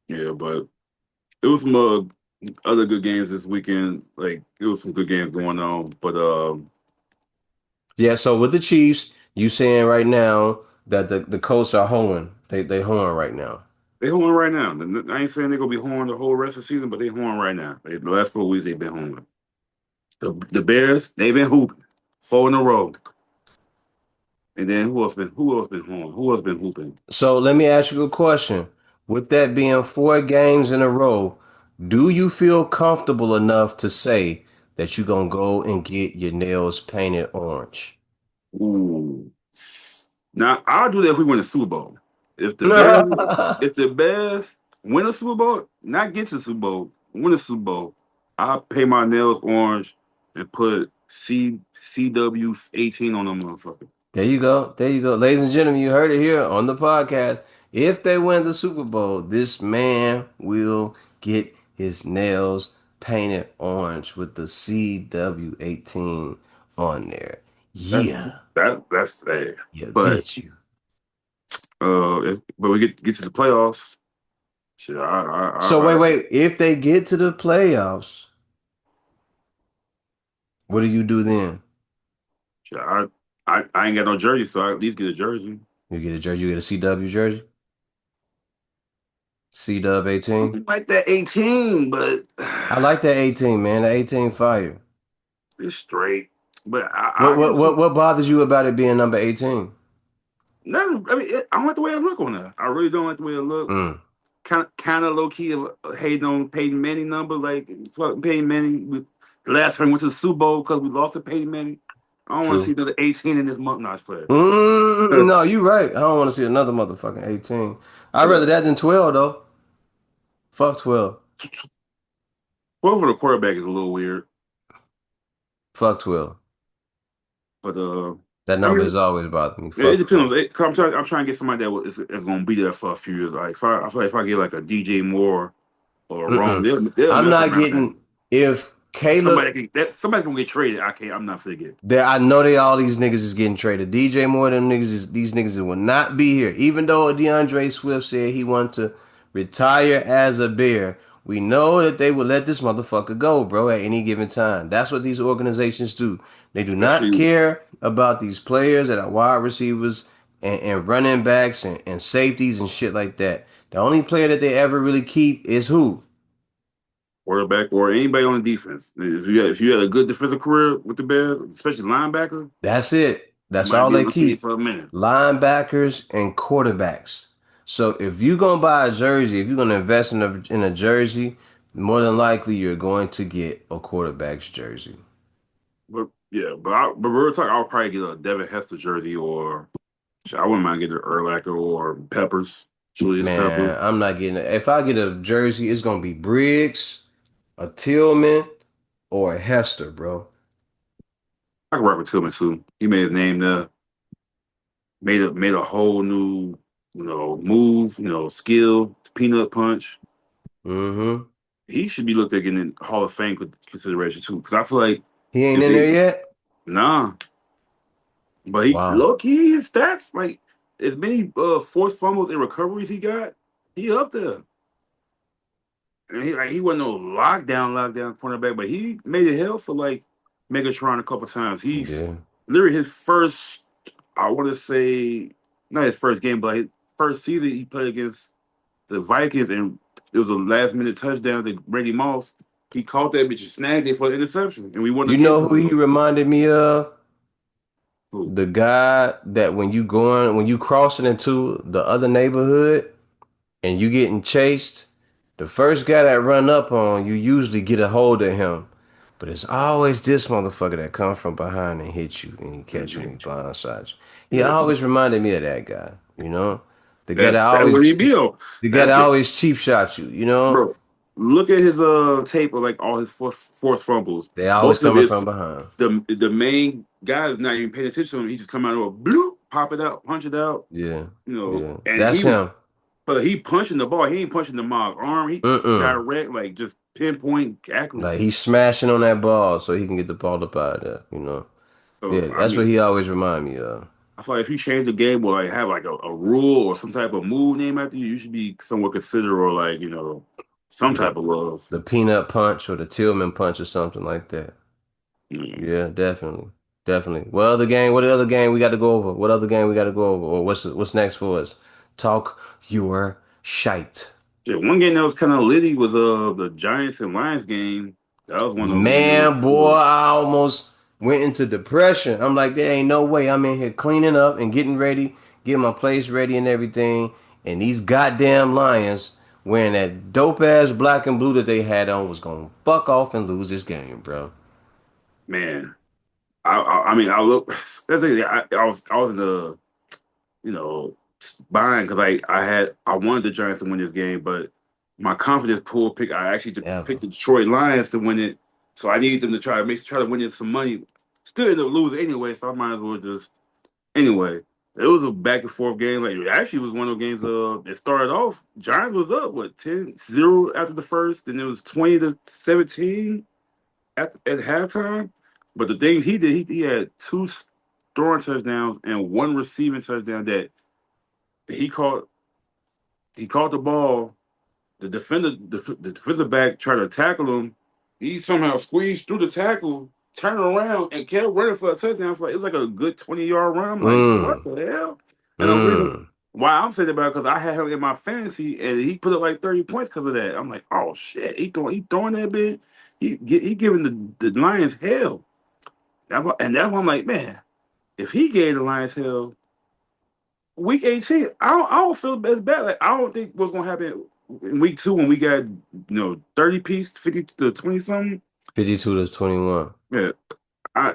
S2: Yeah, but it was some other good games this weekend. Like it was some good games going on, but
S1: Yeah, so with the Chiefs, you saying right now that the Colts are hoeing. They hoeing right now.
S2: they horn right now. I ain't saying they're gonna be horn the whole rest of the season, but they horn right now. The last 4 weeks they've been horn. The Bears, they've been hooping 4 in a row. And then who else been horn? Who else been hooping?
S1: So let me ask you a question. With that being 4 games in a row, do you feel comfortable enough to say that you're gonna go and get your nails painted orange?
S2: Ooh. Now I'll do that if we win a Super Bowl. If the Bears, if the Bears win a Super Bowl, not get to the Super Bowl, win a Super Bowl, I paint my nails orange and put CW18 on them motherfuckers.
S1: There you go. There you go. Ladies and gentlemen, you heard it here on the podcast. If they win the Super Bowl, this man will get his nails painted orange with the CW18 on there.
S2: That's
S1: Yeah.
S2: that's that.
S1: Yeah,
S2: But
S1: get you.
S2: but we get to the playoffs. Shit,
S1: So wait. If they get to the playoffs, what do you do then?
S2: shit, I ain't got no jersey, so I at least get a jersey.
S1: You get a jersey, you get a CW jersey? CW
S2: I
S1: 18?
S2: don't like that 18, but
S1: I like that 18, man. The 18 fire.
S2: it's straight. But
S1: What
S2: I
S1: what
S2: can see
S1: what what bothers you about it being number 18?
S2: nothing. I mean, I don't like the way I look on that. I really don't like the way I look.
S1: Mm,
S2: Kind of low key of hating on Peyton Manning number, like fuck Peyton Manning. The last time we went to the Super Bowl because we lost to Peyton Manning. I don't want to see
S1: true.
S2: another 18 in this month. Not player.
S1: No, you right. I don't want to see another motherfucking 18. I'd rather
S2: Yeah.
S1: that than 12 though. Fuck 12.
S2: Well, for the quarterback is a little weird,
S1: Fuck 12.
S2: but
S1: That
S2: I
S1: number
S2: mean,
S1: has always bothered me.
S2: it
S1: Fuck
S2: depends
S1: 12.
S2: on. I'm trying to get somebody that's going to be there for a few years. Like I feel like if I get like a DJ Moore or Rome,
S1: Mm-mm.
S2: they'll
S1: I'm
S2: mess
S1: not
S2: around that.
S1: getting if Caleb
S2: Somebody can get traded. I can't. I'm not gonna get.
S1: There, I know they all these niggas is getting traded. DJ Moore, them niggas is these niggas will not be here. Even though DeAndre Swift said he wanted to retire as a Bear, we know that they would let this motherfucker go, bro, at any given time. That's what these organizations do. They do not
S2: Especially
S1: care about these players that are wide receivers and running backs and safeties and shit like that. The only player that they ever really keep is who?
S2: quarterback or anybody on the defense. If you had a good defensive career with the Bears, especially linebacker,
S1: That's it.
S2: you
S1: That's
S2: might
S1: all
S2: be
S1: they
S2: on the team
S1: keep.
S2: for a minute.
S1: Linebackers and quarterbacks. So if you're gonna buy a jersey, if you're gonna invest in a jersey, more than likely you're going to get a quarterback's jersey.
S2: But yeah, but real talk, I'll probably get a Devin Hester jersey or shit, I wouldn't mind getting an Urlacher or Peppers, Julius Peppers.
S1: Man, I'm not getting it. If I get a jersey, it's gonna be Briggs, a Tillman, or a Hester, bro.
S2: I can rock with Tillman too. He made his name there, made a whole new move, skill, peanut punch.
S1: Mm-hmm.
S2: He should be looked at getting in Hall of Fame consideration too, because I feel like
S1: He ain't
S2: if
S1: in
S2: they
S1: there yet?
S2: nah. But he
S1: Wow.
S2: low key his stats like as many forced fumbles and recoveries he got, he up there. And he wasn't no lockdown cornerback, but he made it hell for like Megatron a couple times. He's
S1: Yeah.
S2: literally his first, I want to say, not his first game, but his first season he played against the Vikings, and it was a last minute touchdown to Brady Moss. He caught that bitch and snagged it for the interception, and we won the
S1: You
S2: game
S1: know
S2: because
S1: who
S2: of
S1: he
S2: it.
S1: reminded me of?
S2: Ooh,
S1: The guy that when you crossing into the other neighborhood and you getting chased, the first guy that run up on you usually get a hold of him. But it's always this motherfucker that come from behind and hit you and he catch you and he
S2: mhm.
S1: blindside you. He
S2: Yeah,
S1: always reminded me of that guy, you know? The guy that
S2: that's what he
S1: always
S2: be on.
S1: the guy
S2: That's
S1: that
S2: the
S1: always cheap shot you, you know?
S2: bro. Look at his tape of like all his forced fumbles.
S1: They always
S2: Most of
S1: coming from
S2: it's
S1: behind.
S2: the main guy is not even paying attention to him. He just come out of a bloop, pop it out, punch it out,
S1: Yeah. Yeah.
S2: and
S1: That's him.
S2: but he punching the ball. He ain't punching the mob arm. He
S1: Mm-mm.
S2: direct, like just pinpoint
S1: Like
S2: accuracy.
S1: he's smashing on that ball so he can get the ball up out of there, you know?
S2: So
S1: Yeah,
S2: I
S1: that's what
S2: mean,
S1: he always remind me of.
S2: I feel like if you change the game or like have like a rule or some type of move name after you, you should be somewhat considered or like some
S1: The
S2: type of love.
S1: the peanut punch or the Tillman punch or something like that.
S2: Mm.
S1: Yeah, definitely. Definitely. What other game we got to go over? What other game we got to go over? Or what's next for us? Talk your shite.
S2: Yeah, one game that was kind of litty was the Giants and Lions game. That was one of those games
S1: Man,
S2: that
S1: boy,
S2: was
S1: I almost went into depression. I'm like, there ain't no way I'm in here cleaning up and getting ready, getting my place ready and everything. And these goddamn Lions wearing that dope ass black and blue that they had on was gonna fuck off and lose this game, bro.
S2: man. I mean I look. That's it. I was in the you know buying because I wanted the Giants to win this game, but my confidence pool pick. I actually picked
S1: Ever.
S2: the Detroit Lions to win it, so I needed them to try to win it some money. Still ended up losing anyway, so I might as well just anyway. It was a back and forth game. Like it actually was one of those games. It started off. Giants was up what 10-0 after the first, then it was 20-17 at halftime. But the thing he did, he had two throwing touchdowns and one receiving touchdown that he caught. He caught the ball. The defensive back tried to tackle him. He somehow squeezed through the tackle, turned around, and kept running for a touchdown. For it was like a good 20-yard run. I'm like, what
S1: Mm.
S2: the hell? And the reason
S1: Mm.
S2: why I'm saying about because I had him in my fantasy and he put up like 30 points because of that. I'm like, oh shit, he throwing that bit. He giving the Lions hell. And that's why I'm like, man, if he gave the Lions hell, week 18, I don't feel as bad. Like I don't think what's gonna happen in week two when we got 30 piece, 50 to 20 something.
S1: 52 to 21.
S2: Yeah, I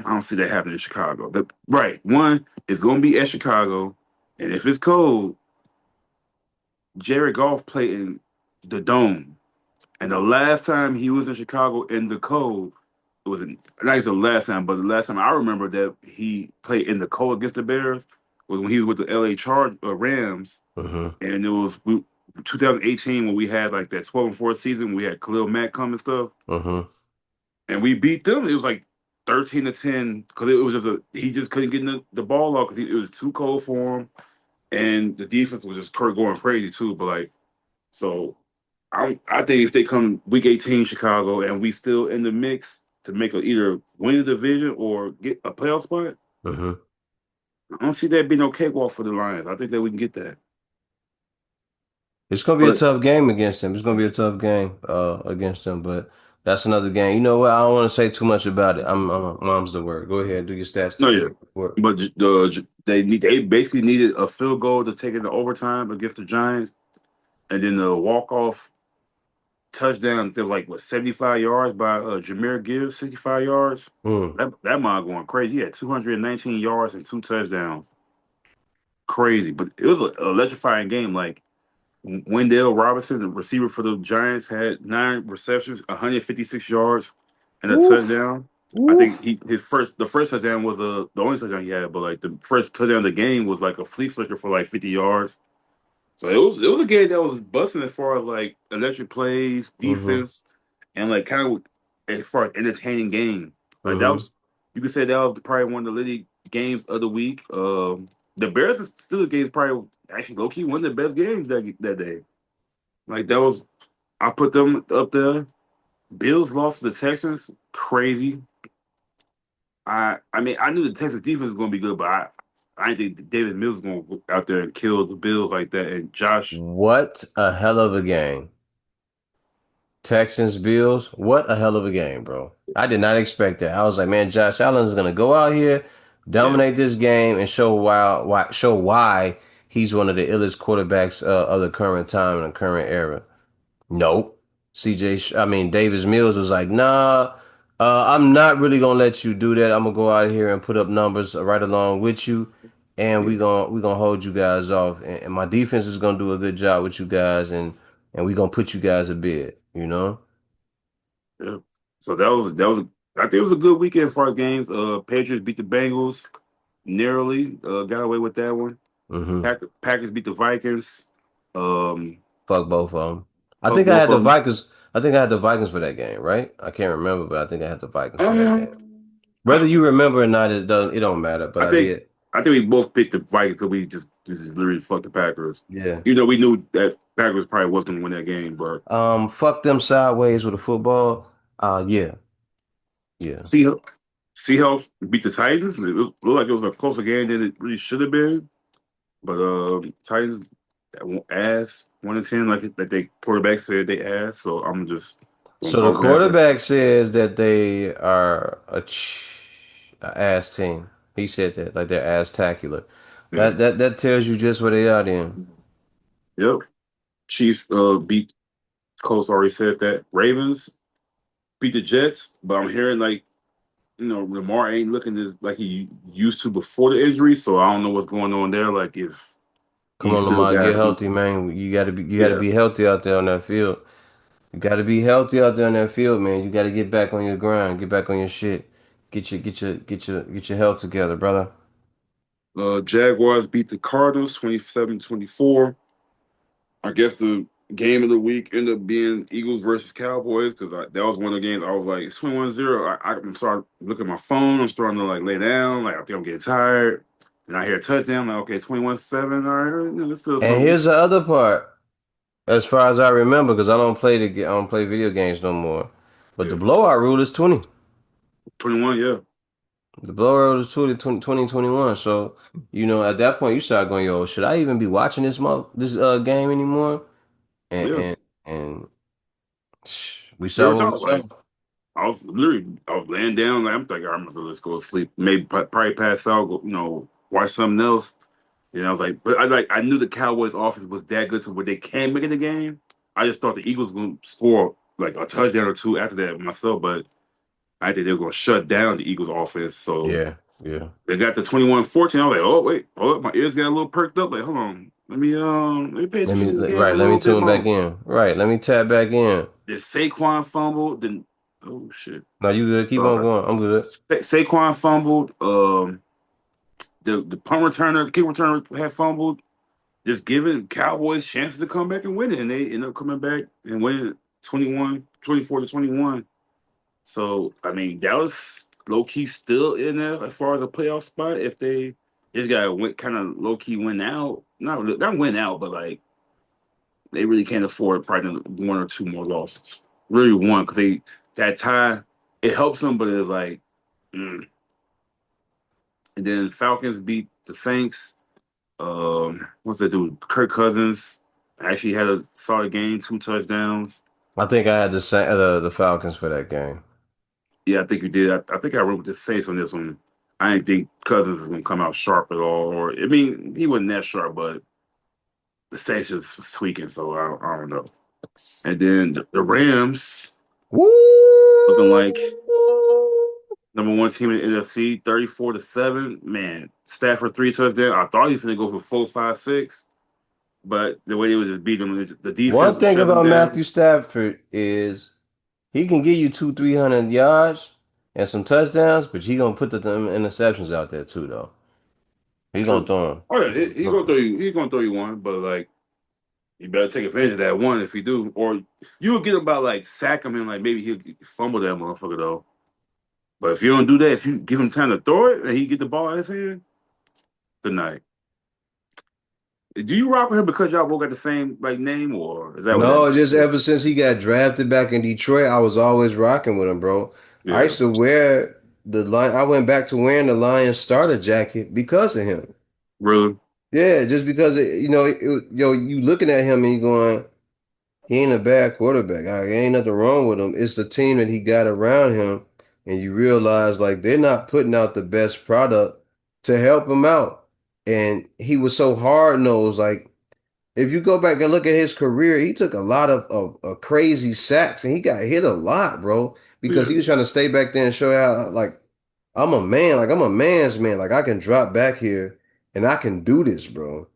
S2: don't see that happening in Chicago. Right, one is gonna be at Chicago, and if it's cold, Jared Goff played in the dome. And the last time he was in Chicago in the cold, it was not even the last time, but the last time I remember that he played in the cold against the Bears was when he was with the LA Rams,
S1: Mm-hmm.
S2: and it was 2018 when we had like that 12-4 season. We had Khalil Mack come and stuff,
S1: Mm-hmm.
S2: and we beat them. It was like 13-10 because it was just he just couldn't get the ball off because it was too cold for him, and the defense was just going crazy too. But like so. I think if they come week 18 Chicago and we still in the mix to make either win the division or get a playoff spot,
S1: Mm-hmm.
S2: I don't see that being no cakewalk for the Lions. I think that we can get that.
S1: It's gonna be a
S2: But
S1: tough game against them. It's gonna be a tough game against them, but that's another game. You know what? I don't want to say too much about it. Mom's the word. Go ahead, do your stats
S2: no, yeah.
S1: report.
S2: But they basically needed a field goal to take it to overtime against the Giants, and then the walk off touchdown that was like what 75 yards by Jameer Gibbs, 65 yards.
S1: Mm.
S2: That man going crazy. He had 219 yards and two touchdowns. Crazy, but it was an electrifying game. Like Wendell Robinson, the receiver for the Giants, had 9 receptions, 156 yards, and a
S1: Oof.
S2: touchdown. I think
S1: Oof.
S2: the first touchdown was the only touchdown he had, but like the first touchdown of the game was like a flea flicker for like 50 yards. So it was a game that was busting as far as like electric plays,
S1: Mm-hmm.
S2: defense, and like kind of as far as entertaining game. Like that
S1: Mm-hmm.
S2: was you could say that was probably one of the leading games of the week. The Bears and Steelers games probably actually low key one of the best games that day. Like that was I put them up there. Bills lost to the Texans, crazy. I mean I knew the Texans defense was gonna be good, but I didn't think David Mills was gonna go out there and kill the Bills like that. And Josh,
S1: What a hell of a game. Texans, Bills, what a hell of a game, bro. I did not expect that. I was like, man, Josh Allen is gonna go out here,
S2: yeah,
S1: dominate this game, and show why he's one of the illest quarterbacks of the current time and the current era. Nope. I mean, Davis Mills was like, nah, I'm not really gonna let you do that. I'm gonna go out here and put up numbers right along with you, and
S2: yeah,
S1: we gonna hold you guys off, and my defense is gonna do a good job with you guys, and we gonna put you guys a bid, you know?
S2: yeah. So that was I think it was a good weekend for our games. Patriots beat the Bengals narrowly. Got away with that one.
S1: Mm-hmm.
S2: Packers beat the Vikings. Um,
S1: Fuck both of them. I
S2: Fuck
S1: think I
S2: both
S1: had the
S2: of them.
S1: Vikings. I think I had the Vikings for that game, right? I can't remember, but I think I had the Vikings for that
S2: Uh,
S1: game. Whether you remember or not, it don't matter. But
S2: I
S1: I
S2: think
S1: did.
S2: I think we both picked the Vikings because we just literally fucked the Packers.
S1: Yeah.
S2: Even though we knew that Packers probably wasn't gonna win that game, but
S1: Fuck them sideways with a football. Yeah, yeah.
S2: Seahawks, Seahawks beat the Titans. Looked like it was a closer game than it really should have been. But Titans ass 1-10 like they quarterback said they ass. So I'm just gonna
S1: So the
S2: go with that. But
S1: quarterback says that they are a ass team. He said that, like they're ass tacular.
S2: yeah,
S1: That tells you just where they are then.
S2: yep. Chiefs beat Colts already said that. Ravens beat the Jets, but I'm hearing like Lamar ain't looking as like he used to before the injury, so I don't know what's going on there. Like if
S1: Come
S2: He
S1: on,
S2: still
S1: Lamar, get
S2: got
S1: healthy, man. You gotta
S2: yeah.
S1: be healthy out there on that field. You gotta be healthy out there on that field, man. You gotta get back on your grind, get back on your shit. Get your health together, brother.
S2: Jaguars beat the Cardinals 27-24. I guess the game of the week ended up being Eagles versus Cowboys because that was one of the games I was like, it's 21-0. I'm starting to look at my phone. I'm starting to like lay down. Like, I think I'm getting tired. And I hear a touchdown. Like, okay, 21-7. All right, let's do
S1: And
S2: something.
S1: here's the other part, as far as I remember, because I don't play video games no more. But the
S2: Yeah.
S1: blowout rule is 20.
S2: 21, yeah.
S1: The blowout rule is 20, 21. So, at that point you start going, yo, should I even be watching this game anymore? And
S2: Yeah.
S1: and and we
S2: We
S1: saw
S2: were
S1: what we
S2: talking about
S1: saw.
S2: it. I was laying down. Like, I'm thinking, I'm gonna let's go to sleep. Maybe probably pass out. Go, watch something else. And I was like, but I knew the Cowboys' offense was that good to where they can make it a game. I just thought the Eagles were gonna score like a touchdown or two after that myself, but I think they were gonna shut down the Eagles' offense. So
S1: Yeah, yeah.
S2: they got the 21-14. I was like, oh wait, hold up, my ears got a little perked up. Like, hold on, let me pay attention to the game a
S1: Let me
S2: little bit
S1: tune back
S2: more.
S1: in. Right, let me tap back in.
S2: Then Saquon fumbled. Then oh shit.
S1: Now you good. Keep on
S2: Sorry.
S1: going. I'm good.
S2: Saquon fumbled. The punt returner, the kick returner had fumbled. Just giving Cowboys chances to come back and win it, and they end up coming back and winning 24-21. So I mean, Dallas low key still in there as far as a playoff spot. If they just got to win, kind of low key win out, not win out, but like they really can't afford probably one or two more losses. Really one because they that tie it helps them, but it's like. Mm. And then Falcons beat the Saints. What's that dude? Kirk Cousins actually had a solid game, two touchdowns.
S1: I think I had the Falcons for that game.
S2: Yeah, I think you did. I think I wrote the Saints on this one. I didn't think Cousins was gonna come out sharp at all. Or I mean, he wasn't that sharp, but the Saints just was tweaking. So I don't know. And then the Rams looking
S1: Woo!
S2: like number one team in the NFC, 34-7. Man, Stafford three touchdowns. I thought he was gonna go for 4, 5, 6. But the way they was just beating them, the
S1: One
S2: defense was
S1: thing
S2: shutting them
S1: about
S2: down.
S1: Matthew Stafford is he can give you 200, 300 yards and some touchdowns, but he gonna put them interceptions out there too, though. He gonna
S2: True.
S1: throw
S2: Oh yeah, he gonna
S1: them.
S2: throw you. He gonna throw you one, but like you better take advantage of that one if you do, or you'll get about like sack him and like maybe he'll fumble that motherfucker though. But if you don't do that, if you give him time to throw it and he get the ball in his hand, good night. Do you rock with him because y'all both got the same like name, or is that what
S1: No,
S2: happened?
S1: just ever since he got drafted back in Detroit, I was always rocking with him, bro. I
S2: Yeah,
S1: used to wear the line. I went back to wearing the Lions starter jacket because of him.
S2: really?
S1: Yeah, just because you looking at him and you going, he ain't a bad quarterback. Ain't nothing wrong with him. It's the team that he got around him, and you realize like they're not putting out the best product to help him out. And he was so hard nosed, like. If you go back and look at his career, he took a lot of crazy sacks and he got hit a lot, bro, because
S2: Yeah,
S1: he was trying to stay back there and show how, like, I'm a man, like, I'm a man's man. Like, I can drop back here and I can do this, bro.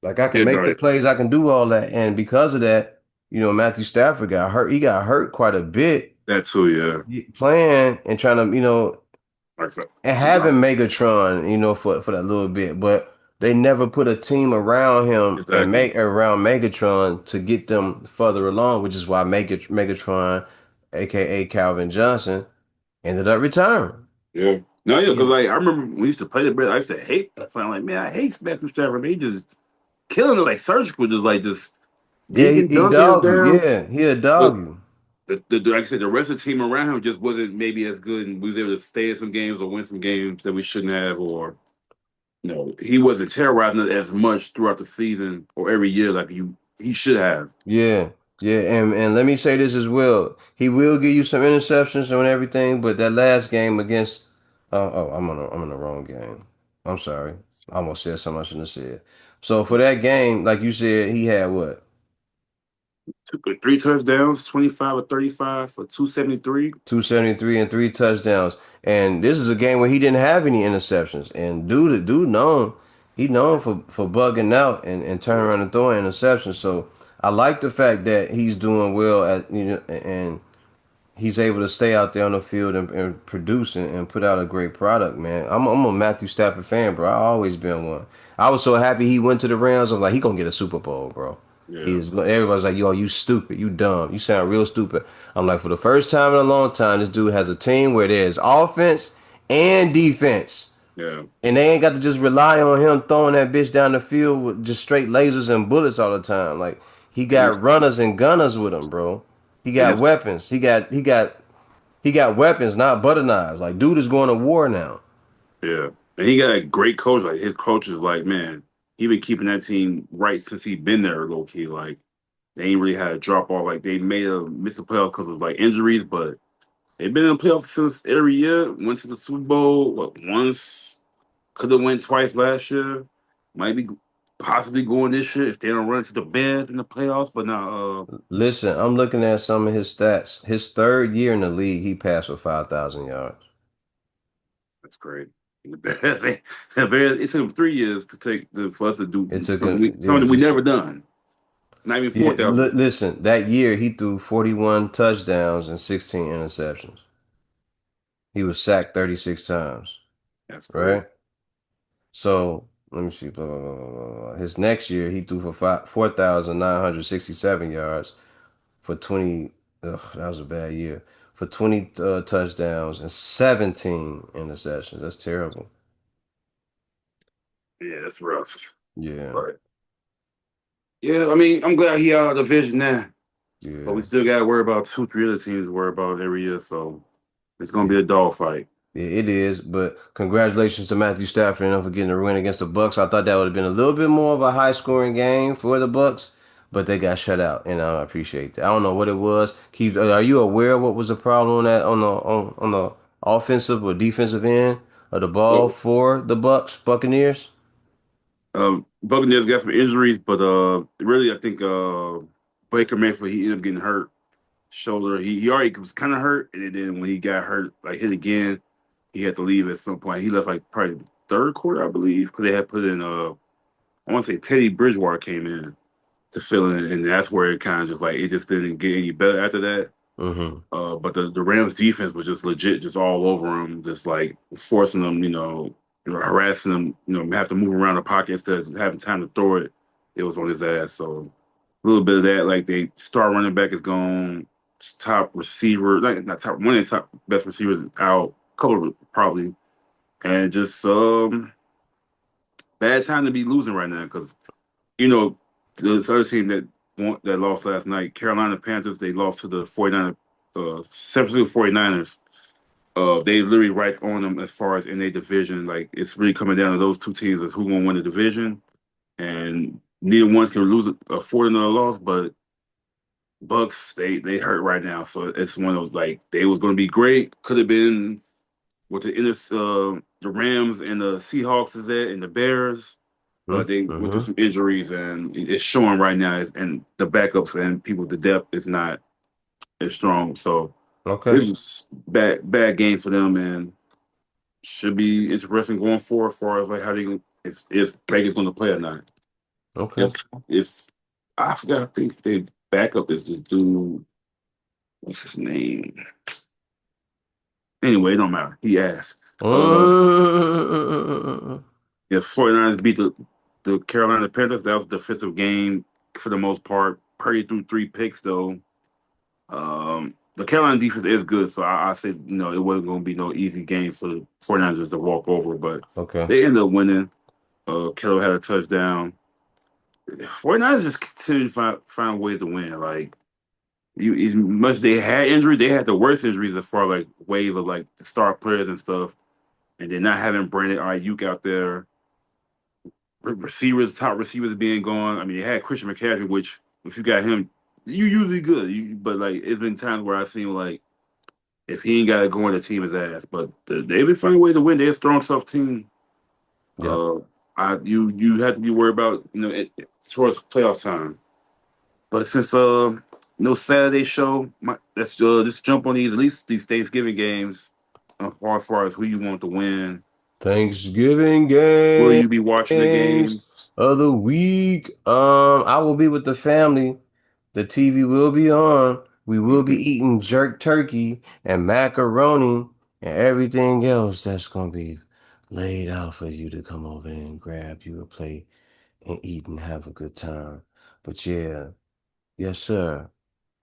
S1: Like, I can
S2: yeah,
S1: make the
S2: no,
S1: plays, I can do all that. And because of that, Matthew Stafford got hurt. He got hurt quite a bit
S2: that too. Yeah,
S1: playing and trying to,
S2: like
S1: and
S2: no,
S1: having Megatron, for that little bit, but they never put a team around him and
S2: exactly.
S1: make around Megatron to get them further along, which is why Megatron, aka Calvin Johnson, ended up retiring.
S2: Yeah. No, yeah, because
S1: Yeah,
S2: like I remember when we used to play the Bears, I used to hate that. So I'm like, man, I hate Matthew Stafford. Man, he just killing it like surgical, just like just
S1: yeah,
S2: dinking,
S1: he
S2: dunking it
S1: dog you.
S2: down.
S1: Yeah, he'll
S2: But
S1: dog you.
S2: like I said, the rest of the team around him just wasn't maybe as good, and we was able to stay in some games or win some games that we shouldn't have, or he wasn't terrorizing us as much throughout the season or every year like he should have.
S1: Yeah, yeah, and let me say this as well. He will give you some interceptions and everything, but that last game against I'm on the wrong game. I'm sorry. I almost said something I shouldn't have said. So for that game, like you said, he had what?
S2: Took three touchdowns, 25 or 35 for 273.
S1: 273 and three touchdowns. And this is a game where he didn't have any interceptions. And dude known. he known for bugging out and turning
S2: Yeah,
S1: around and throwing interceptions. So I like the fact that he's doing well at and he's able to stay out there on the field and produce and put out a great product, man. I'm a Matthew Stafford fan, bro. I always been one. I was so happy he went to the Rams. I'm like, he gonna get a Super Bowl, bro.
S2: yeah,
S1: He's everybody's like, yo, you stupid, you dumb, you sound real stupid. I'm like, for the first time in a long time, this dude has a team where there's offense and defense.
S2: yeah.
S1: And they ain't got to just rely on him throwing that bitch down the field with just straight lasers and bullets all the time. Like he
S2: And it's
S1: got runners and gunners with him, bro. He
S2: and
S1: got
S2: it's
S1: weapons. He got weapons, not butter knives. Like dude is going to war now.
S2: yeah. And he got a great coach. Like his coach is like, man, he been keeping that team right since he been there, low key. Like they ain't really had a drop off. Like they made a miss the playoffs because of like injuries, but they've been in the playoffs since every year. Went to the Super Bowl once. Could have went twice last year. Might be possibly going this year if they don't run to the Bears in the playoffs. But now,
S1: Listen, I'm looking at some of his stats. His third year in the league, he passed for 5,000 yards.
S2: that's great. The Bears. It took them 3 years to take for us to do
S1: It took
S2: something
S1: him,
S2: we
S1: yeah,
S2: something we
S1: just
S2: never done. Not even
S1: yeah.
S2: 4,000.
S1: Listen, that year he threw 41 touchdowns and 16 interceptions. He was sacked 36 times,
S2: That's great.
S1: right? So let me see. Blah, blah, blah, blah, blah. His next year, he threw for 4,967 yards for 20. Ugh, that was a bad year. For 20 touchdowns and 17 interceptions. That's terrible.
S2: Yeah, that's rough.
S1: Yeah,
S2: But yeah, I mean, I'm glad he out of the division now. But we
S1: yeah,
S2: still got to worry about two, three other teams to worry about every year. So it's gonna
S1: yeah.
S2: be a dogfight.
S1: Yeah, it is, but congratulations to Matthew Stafford and for getting a win against the Bucks. I thought that would have been a little bit more of a high scoring game for the Bucks, but they got shut out, and I appreciate that. I don't know what it was. Keith, are you aware of what was the problem on that on the offensive or defensive end of the ball
S2: Well,
S1: for the Buccaneers?
S2: Buccaneers got some injuries, but really, I think Baker Mayfield he ended up getting hurt shoulder. He already was kind of hurt, and then when he got hurt, like hit again, he had to leave at some point. He left like probably the third quarter, I believe, because they had put in I want to say Teddy Bridgewater came in to fill in, and that's where it kind of just like it just didn't get any better after that.
S1: Mm-hmm.
S2: But the Rams defense was just legit, just all over them, just like forcing them, harassing them, have to move around the pocket instead of just having time to throw it. It was on his ass. So a little bit of that, like they star running back is gone, top receiver, like not top one of the top best receivers is out, couple probably, and just bad time to be losing right now because you know this other team that lost last night, Carolina Panthers, they lost to the 49ers, San Francisco 49ers. They literally right on them as far as in their division. Like it's really coming down to those two teams as who gonna win the division, and neither one can afford another loss. But Bucks, they hurt right now, so it's one of those like they was gonna be great. Could have been with the Rams and the Seahawks is at and the Bears, but they went through
S1: Mm-hmm.
S2: some injuries and it's showing right now. And the backups and people, the depth is not as strong. So
S1: Okay.
S2: this is bad game for them, and should be interesting going forward as far as like how they if Baker's going to play or not.
S1: Okay.
S2: If I forgot, I think they backup is this dude. What's his name? Anyway, it don't matter. He asked.
S1: Mm-hmm.
S2: If 49ers beat the Carolina Panthers, that was a defensive game for the most part. Purdy threw three picks though. The Carolina defense is good, so I said it wasn't going to be no easy game for the 49ers to walk over, but
S1: Okay.
S2: they ended up winning. Kittle had a touchdown. 49ers just continue to find ways to win. Like as much as they had injury, they had the worst injuries as far like wave of like the star players and stuff, and then not having Brandon Ayuk out there, top receivers being gone. I mean, they had Christian McCaffrey, which if you got him, you usually good. But like, it's been times where I've seen like if he ain't got to go in, the team his ass. But they've been finding ways to win. They're a strong, tough team.
S1: Yeah.
S2: Uh, you have to be worried about towards playoff time. But since no Saturday show, let's just jump on these at least these Thanksgiving games. As far as who you want to win.
S1: Thanksgiving
S2: Will you be watching the
S1: games
S2: games?
S1: of the week. I will be with the family. The TV will be on. We will be eating jerk turkey and macaroni and everything else that's gonna be laid out for you to come over and grab you a plate and eat and have a good time. But yeah, yes, sir.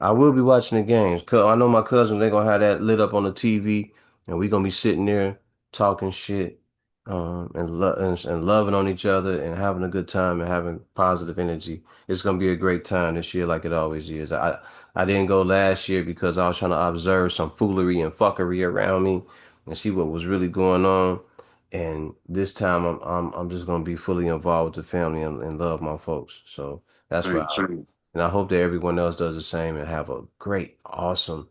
S1: I will be watching the games. I know my cousins, they're gonna have that lit up on the TV, and we're gonna be sitting there talking shit, and loving on each other and having a good time and having positive energy. It's gonna be a great time this year, like it always is. I didn't go last year because I was trying to observe some foolery and fuckery around me and see what was really going on. And this time, I'm just gonna be fully involved with the family and love my folks. So that's what
S2: Same, same.
S1: and I hope that everyone else does the same and have a great, awesome,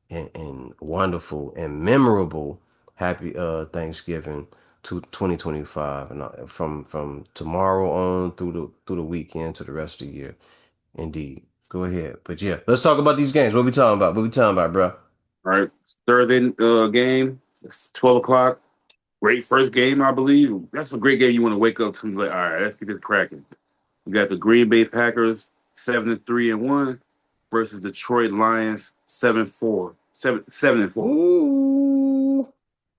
S1: and wonderful and memorable happy Thanksgiving to 2025 and from tomorrow on through the weekend to the rest of the year. Indeed. Go ahead. But yeah, let's talk about these games. What we talking about? What we talking about, bro?
S2: All right. Thursday game, it's 12 o'clock. Great first game, I believe. That's a great game you want to wake up to and be like, all right, let's get this cracking. We got the Green Bay Packers 7-3-1 versus Detroit Lions 7-4. 7-4.
S1: Ooh.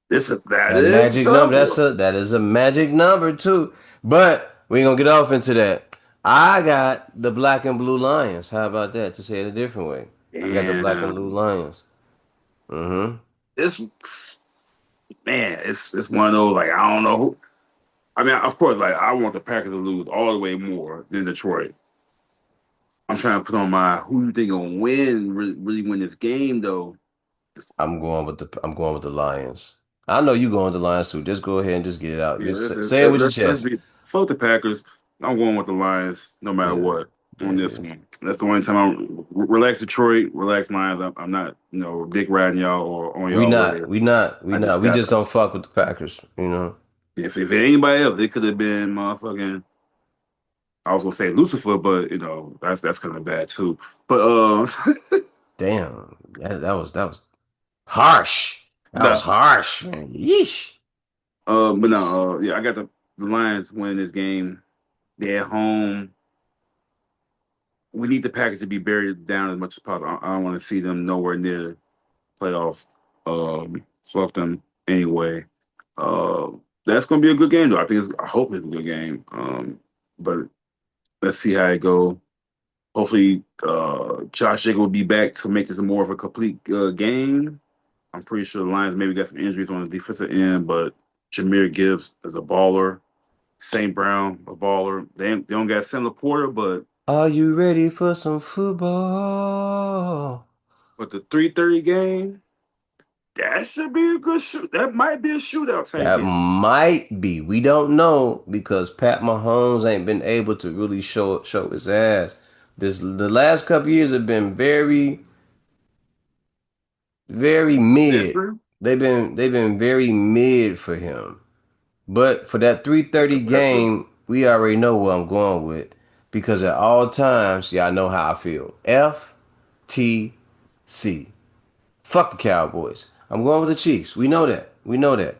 S2: That
S1: That
S2: is
S1: magic number.
S2: tough.
S1: That is a magic number too. But we ain't gonna get off into that. I got the black and blue lions. How about that? To say it a different way. I got the black and blue
S2: And
S1: lions. Mm-hmm.
S2: it's man, it's one of those like I don't know who. I mean, of course, like I want the Packers to lose all the way more than Detroit. I'm trying to put on my who you think gonna win, really win this game though.
S1: I'm going with the lions. I know you going with the lions too. Just go ahead and just get it out.
S2: Yeah,
S1: Just say it with your
S2: let's
S1: chest.
S2: be fuck the Packers. I'm going with the Lions no matter
S1: Yeah.
S2: what on this
S1: Yeah.
S2: one. That's the only time I'm relax Detroit, relax Lions. I'm not dick riding y'all or on
S1: We
S2: y'all
S1: not.
S2: way.
S1: We not. We
S2: I
S1: not.
S2: just
S1: We
S2: got
S1: just don't fuck with the Packers. You know.
S2: if anybody else, it could have been motherfucking. I was gonna say Lucifer, but that's kind of bad too. But
S1: Damn. That was harsh. That was
S2: nah,
S1: harsh. Man. Yeesh.
S2: but
S1: Yeesh.
S2: no, yeah, I got the Lions winning this game. They're at home. We need the Packers to be buried down as much as possible. I don't want to see them nowhere near playoffs. Fuck them anyway. Uh, that's gonna be a good game though. I hope it's a good game. But let's see how it go. Hopefully, Josh Jacobs will be back to make this more of a complete game. I'm pretty sure the Lions maybe got some injuries on the defensive end, but Jameer Gibbs is a baller. St. Brown, a baller. They don't got Sam Laporta,
S1: Are you ready for some football?
S2: but the 3:30 game, that should be a good shoot. That might be a shootout type
S1: That
S2: game.
S1: might be. We don't know because Pat Mahomes ain't been able to really show his ass. The last couple years have been very, very mid.
S2: Different.
S1: They've been very mid for him. But for that 3:30
S2: That's a
S1: game, we already know what I'm going with because at all times, y'all know how I feel. FTC. Fuck the Cowboys. I'm going with the Chiefs. We know that. We know that.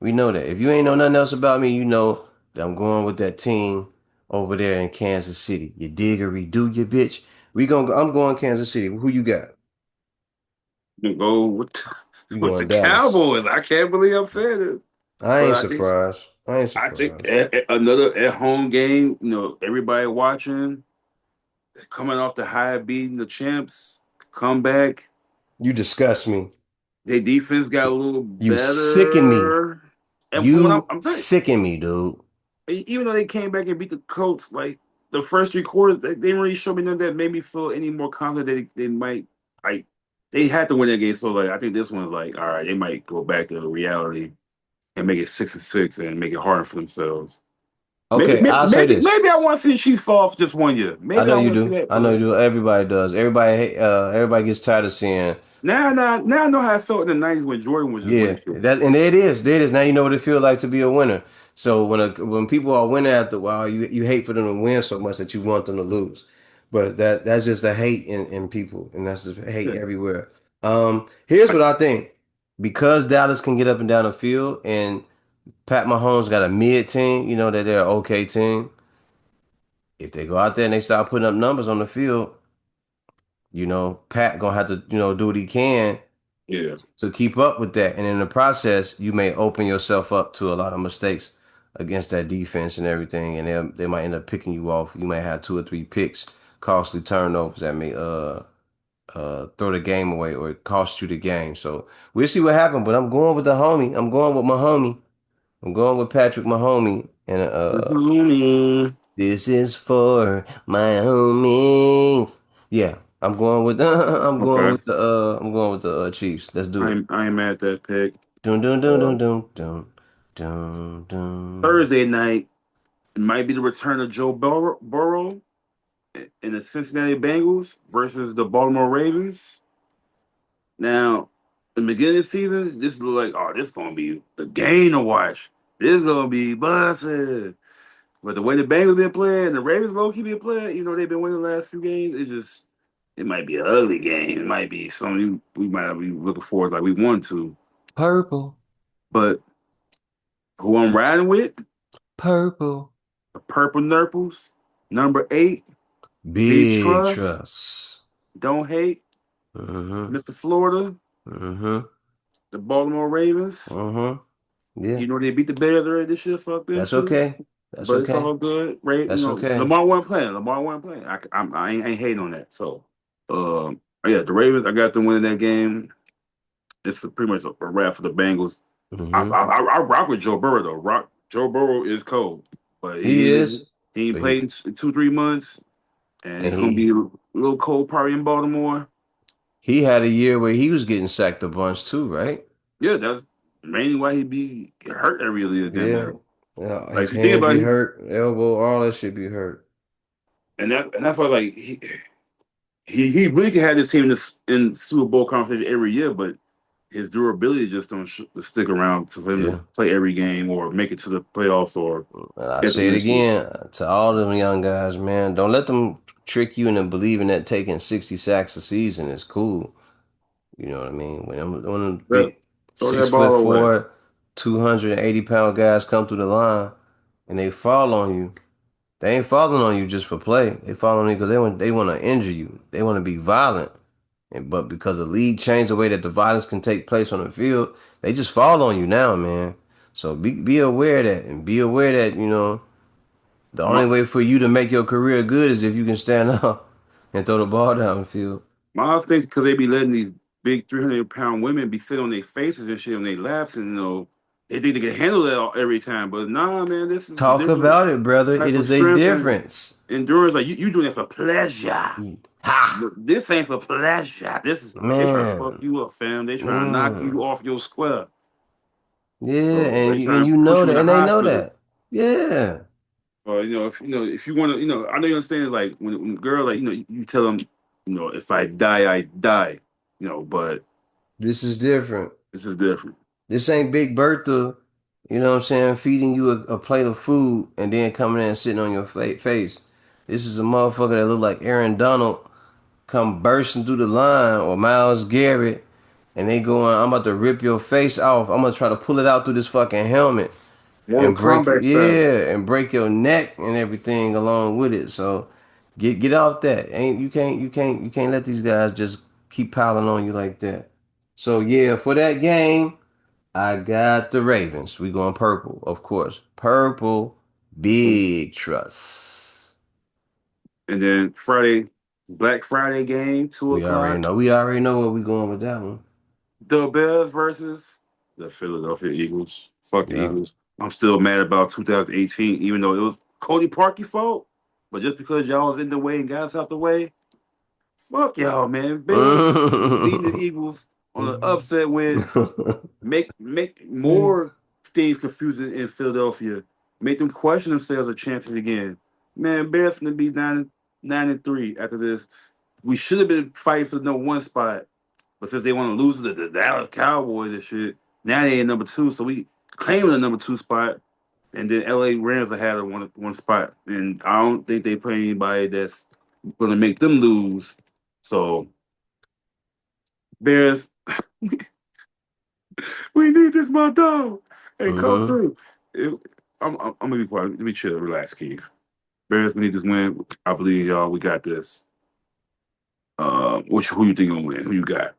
S1: We know that. If you ain't know nothing else about me, you know that I'm going with that team over there in Kansas City. You diggery do you, bitch. I'm going Kansas City. Who you got?
S2: to go
S1: You
S2: with the
S1: going Dallas.
S2: Cowboys. I can't believe I'm saying it,
S1: I
S2: but
S1: ain't surprised. I ain't
S2: I think
S1: surprised.
S2: another at home game. Everybody watching, coming off the high, beating the champs, come back.
S1: You disgust me.
S2: Their defense got a little
S1: You sicken me.
S2: better, and from what
S1: You
S2: I'm telling
S1: sicken me, dude.
S2: even though they came back and beat the Colts, like the first three quarters, they didn't really show me nothing that made me feel any more confident they might like they had to win that game. So like I think this one's like, all right, they might go back to reality and make it 6-6 and make it harder for themselves. Maybe
S1: Okay,
S2: maybe
S1: I'll say
S2: maybe,
S1: this.
S2: maybe I want to see the Chiefs fall off just one year.
S1: I
S2: Maybe
S1: know
S2: I
S1: you
S2: want to see
S1: do.
S2: that,
S1: I know you
S2: but
S1: do. Everybody does. Everybody gets tired of seeing.
S2: now I know how I felt in the '90s when Jordan was just
S1: Yeah,
S2: winning shit.
S1: and it is. There it is. Now you know what it feels like to be a winner. So when people are winning after a while, you hate for them to win so much that you want them to lose. But that's just the hate in people, and that's just hate everywhere. Here's
S2: Like,
S1: what I think. Because Dallas can get up and down the field, and Pat Mahomes got a mid team, you know that they're an okay team. If they go out there and they start putting up numbers on the field, Pat gonna have to, do what he can
S2: Yeah.
S1: to keep up with that. And in the process, you may open yourself up to a lot of mistakes against that defense and everything, and they might end up picking you off. You might have two or three picks, costly turnovers that may throw the game away or it cost you the game. So we'll see what happens. But I'm going with the homie. I'm going with my homie. I'm going with Patrick Mahomey. And
S2: Mhm.
S1: this is for my homies. Yeah, I'm going with
S2: Okay.
S1: I'm going with the Chiefs. Let's do it.
S2: I ain't mad at that pick.
S1: Dun dun dun
S2: Uh,
S1: dun dun dun dun dun.
S2: Thursday night it might be the return of Joe Burrow in the Cincinnati Bengals versus the Baltimore Ravens. Now, in the beginning of the season, this looked like, oh, this gonna be the game to watch. This gonna be busted. But the way the Bengals been playing, the Ravens low key been playing, even though they've been winning the last few games, it might be an ugly game. It might be something we might not be looking forward like we want to.
S1: Purple,
S2: But who I'm riding with,
S1: purple.
S2: the Purple Nurples, number 8, Big
S1: Big
S2: Trust,
S1: trust.
S2: Don't Hate,
S1: Mm-hmm.
S2: Mr. Florida,
S1: Mm-hmm.
S2: the Baltimore Ravens.
S1: Mm-hmm. Yeah.
S2: You know they beat the Bears already this year. Fuck them
S1: That's
S2: too.
S1: okay. That's
S2: But it's
S1: okay.
S2: all good. Right?
S1: That's okay.
S2: Lamar wasn't playing. Lamar wasn't playing. I ain't hating on that. So, yeah, the Ravens. I got them winning that game. It's pretty much a wrap for the Bengals.
S1: Mm-hmm.
S2: I rock with Joe Burrow though. Joe Burrow is cold, but
S1: He is.
S2: he ain't
S1: But he
S2: played in 2 3 months, and
S1: and
S2: it's gonna
S1: he
S2: be a little cold probably in Baltimore.
S1: he had a year where he was getting sacked a bunch too, right?
S2: Yeah, that's mainly why he be hurt every other damn
S1: Yeah.
S2: near.
S1: Yeah.
S2: Like
S1: His
S2: if you think
S1: hand
S2: about
S1: be
S2: it,
S1: hurt, elbow, all that shit be hurt.
S2: that's why like he really can have this team in Super Bowl conversation every year, but his durability just don't stick around for him to
S1: Yeah.
S2: play every game or make it to the playoffs or
S1: And I
S2: get the
S1: say it
S2: win season.
S1: again to all them young guys, man. Don't let them trick you into believing that taking 60 sacks a season is cool. You know what I mean? When them
S2: But
S1: big
S2: throw
S1: six
S2: that
S1: foot
S2: ball away.
S1: four, 280-pound guys come through the line and they fall on you, they ain't falling on you just for play. They fall on you because they want to injure you. They want to be violent. But because the league changed the way that the violence can take place on the field, they just fall on you now, man. So be aware of that and be aware that, the
S2: My
S1: only way for you to make your career good is if you can stand up and throw the ball down the field.
S2: my things because they be letting these big 300-pound women be sitting on their faces and shit on their laps, and they think they can handle that every time. But nah, man, this is a
S1: Talk
S2: different
S1: about it, brother. It
S2: type of
S1: is a
S2: strength and
S1: difference.
S2: endurance. Like you doing it for pleasure.
S1: Ha!
S2: But this ain't for pleasure. They trying to fuck
S1: Man.
S2: you up, fam. They trying to knock
S1: Mm.
S2: you off your square.
S1: Yeah,
S2: So
S1: and
S2: they
S1: you, and
S2: trying
S1: you
S2: to push
S1: know
S2: you in
S1: that,
S2: the
S1: and they know
S2: hospital.
S1: that. Yeah.
S2: Or if you want to, I know you understand. Like when a girl, like you tell them, if I die, I die. But
S1: This is different.
S2: this is different.
S1: This ain't Big Bertha, you know what I'm saying, feeding you a plate of food and then coming in and sitting on your face. This is a motherfucker that look like Aaron Donald come bursting through the line or Miles Garrett and they going, I'm about to rip your face off. I'm gonna try to pull it out through this fucking helmet
S2: Mortal
S1: and break
S2: Kombat style.
S1: yeah, and break your neck and everything along with it. So get off that. Ain't you can't let these guys just keep piling on you like that. So yeah, for that game, I got the Ravens. We going purple, of course. Purple, big trust.
S2: And then Black Friday game, two
S1: We already
S2: o'clock.
S1: know. We already know where we going with that one.
S2: The Bears versus the Philadelphia Eagles. Fuck the
S1: Yeah.
S2: Eagles. I'm still mad about 2018, even though it was Cody Parkey's fault. But just because y'all was in the way and got us out the way, fuck y'all, man. Bears beating the Eagles on an upset win. Make more things confusing in Philadelphia. Make them question themselves a chance again. Man, Bears gonna be 9-3 after this. We should have been fighting for the number 1 spot, but since they want to lose to the Dallas Cowboys and shit, now they in number 2. So we claiming the number 2 spot, and then LA Rams have had a one spot, and I don't think they play anybody that's gonna make them lose. So Bears, we need this, my dog. Hey, come
S1: Mm-hmm.
S2: through. It, I'm gonna be quiet. Let me chill, relax, Keith. Bears, we need this win. I believe y'all. We got this. Who you think gonna win? Who you got?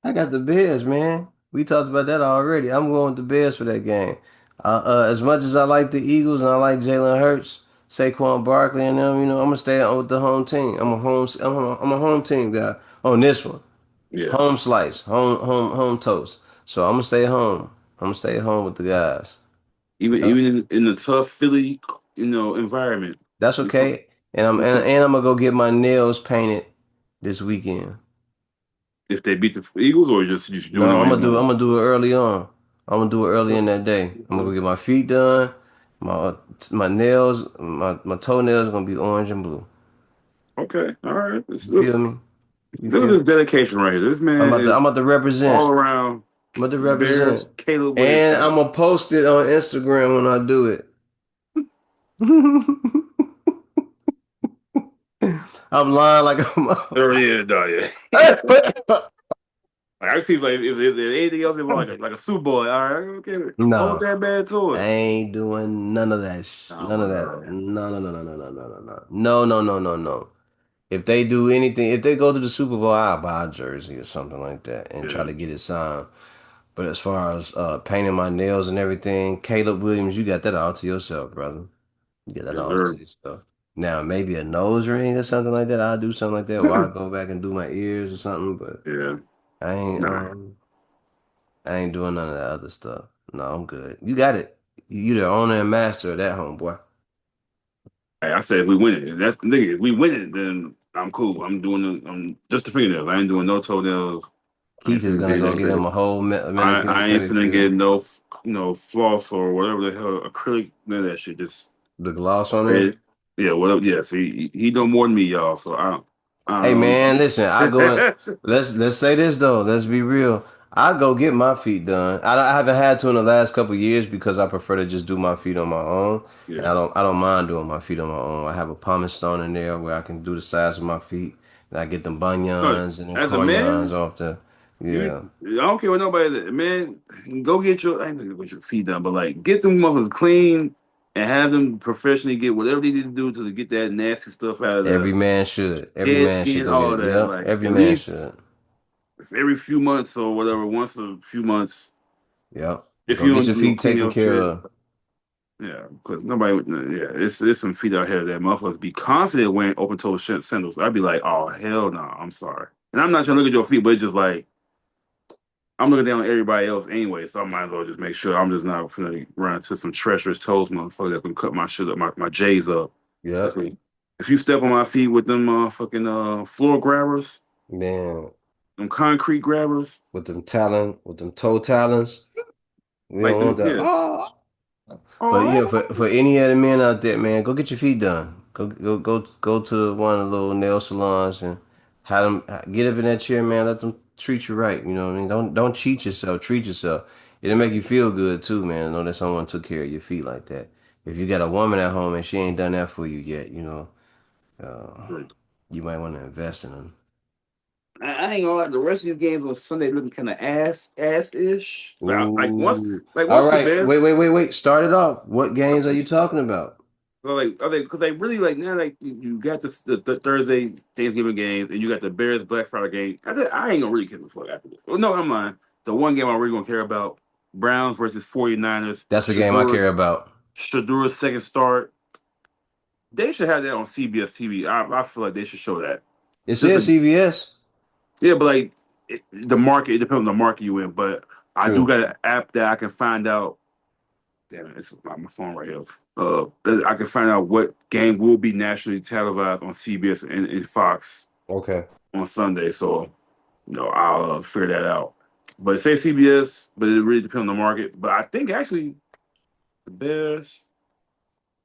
S1: I got the Bears, man. We talked about that already. I'm going with the Bears for that game. As much as I like the Eagles and I like Jalen Hurts, Saquon Barkley, and them, I'm gonna stay with the home team. I'm a home team guy on this one.
S2: Yeah.
S1: Home slice, home toast. So I'm gonna stay home. I'm gonna stay home with the guys.
S2: Even
S1: Yep.
S2: even in the tough Philly, environment.
S1: That's
S2: You come,
S1: okay. And I'm
S2: you
S1: and,
S2: come.
S1: and I'm gonna go get my nails painted this weekend.
S2: If they beat the Eagles, or just doing it
S1: No,
S2: on your
S1: I'm
S2: own.
S1: gonna do it early on. I'm gonna do it early in that day. I'm gonna
S2: Okay.
S1: go get my feet done. My nails, my toenails are gonna be orange and blue.
S2: Okay. All right.
S1: You feel me? You
S2: Look at
S1: feel me?
S2: this dedication right here. This man
S1: I'm
S2: is
S1: about to represent.
S2: all around
S1: I'm about to
S2: Bears
S1: represent.
S2: Caleb Williams
S1: And I'm
S2: fan.
S1: gonna post it on Instagram when I do it. I'm lying like I'm.
S2: Oh yeah, no, yeah. Like, I see like if anything else, it was like a Super Bowl. All right, okay, hold
S1: No,
S2: that man to
S1: I
S2: it.
S1: ain't doing none of that.
S2: Oh
S1: None
S2: my
S1: of that.
S2: god.
S1: No, no, no, no, no, no, no, no, no, no, no, no, no, no. If they do anything, if they go to the Super Bowl, I'll buy a jersey or something like that and try
S2: Yeah,
S1: to get it signed. But as far as painting my nails and everything, Caleb Williams, you got that all to yourself, brother. You got that
S2: yes,
S1: all to
S2: sir.
S1: yourself. Now, maybe a nose ring or something like that. I'll do something like that, or I'll go back and do my ears or something. But
S2: Yeah,
S1: I ain't
S2: nah.
S1: um I ain't doing none of that other stuff. No, I'm good. You got it. You the owner and master of that, homeboy.
S2: Hey, I said if we win it. That's the thing. If we win it, then I'm cool. I'm just the fingernails. I ain't doing no toenails. I ain't
S1: Keith is
S2: finna
S1: gonna
S2: get
S1: go
S2: no
S1: get him
S2: face.
S1: a whole
S2: I
S1: manicure
S2: ain't finna get
S1: pedicure.
S2: no floss or whatever the hell acrylic. None of that shit. Just
S1: The gloss on there.
S2: red. Yeah, whatever. Yeah, see, he know more than me, y'all. So I
S1: Hey
S2: don't.
S1: man, listen, I go in. Let's say this though. Let's be real. I go get my feet done. I haven't had to in the last couple of years because I prefer to just do my feet on my own, and
S2: Yeah.
S1: I don't mind doing my feet on my own. I have a pumice stone in there where I can do the size of my feet, and I get them
S2: No,
S1: bunions and them
S2: as a
S1: corians
S2: man,
S1: off the.
S2: you
S1: Yeah,
S2: I don't care what nobody man, go get your I ain't gonna get your feet done, but like get them motherfuckers clean and have them professionally get whatever they need to do to get that nasty stuff out of
S1: every
S2: the
S1: man should. Every
S2: head,
S1: man should
S2: skin,
S1: go get
S2: all
S1: it.
S2: that.
S1: Yep,
S2: Like
S1: every
S2: at
S1: man
S2: least
S1: should.
S2: every few months or whatever, once a few months.
S1: Yep,
S2: If
S1: go
S2: you
S1: get
S2: don't
S1: your feet
S2: clean
S1: taken
S2: your
S1: care
S2: shit,
S1: of.
S2: yeah, because nobody, yeah, it's some feet out here that motherfuckers be confident wearing open toe sandals. I'd be like, oh hell no, I'm sorry, and I'm not trying to look at your feet, but it's just like I'm looking down on everybody else anyway, so I might as well just make sure I'm just not finna run into some treacherous toes motherfucker that's gonna cut my shit up, my J's up. That's
S1: Yep,
S2: me. If you step on my feet with them fucking floor grabbers,
S1: man.
S2: them concrete grabbers,
S1: With them toe talons. We
S2: like
S1: don't
S2: them,
S1: want that.
S2: yeah.
S1: Oh. But yeah,
S2: Oh,
S1: for any of the men out there, man, go get your feet done. Go to one of the little nail salons and have them get up in that chair, man. Let them treat you right. You know what I mean? Don't cheat yourself. Treat yourself. It'll make you feel good too, man. Know that someone took care of your feet like that. If you got a woman at home and she ain't done that for you yet, you might want to invest in them.
S2: I ain't gonna lie. The rest of these games on Sunday looking kind of ass ish.
S1: Ooh. All
S2: Once the
S1: right.
S2: Bears
S1: Wait. Start it off. What games are you talking about?
S2: so like are they because they really like now like you got the Thursday Thanksgiving games and you got the Bears Black Friday game. I ain't gonna really care the fuck after this. Well, no, I'm lying. The one game I'm really gonna care about Browns versus 49ers.
S1: That's the game I care about.
S2: Shadura's second start. They should have that on CBS TV. I feel like they should show that.
S1: It
S2: Just
S1: says
S2: a,
S1: CVS.
S2: yeah, but like the market, it depends on the market you in. But I do
S1: True.
S2: got an app that I can find out. Damn it, it's on my phone right here. I can find out what game will be nationally televised on CBS and Fox
S1: Okay.
S2: on Sunday. So, I'll figure that out. But it says CBS, but it really depends on the market. But I think actually the Bears,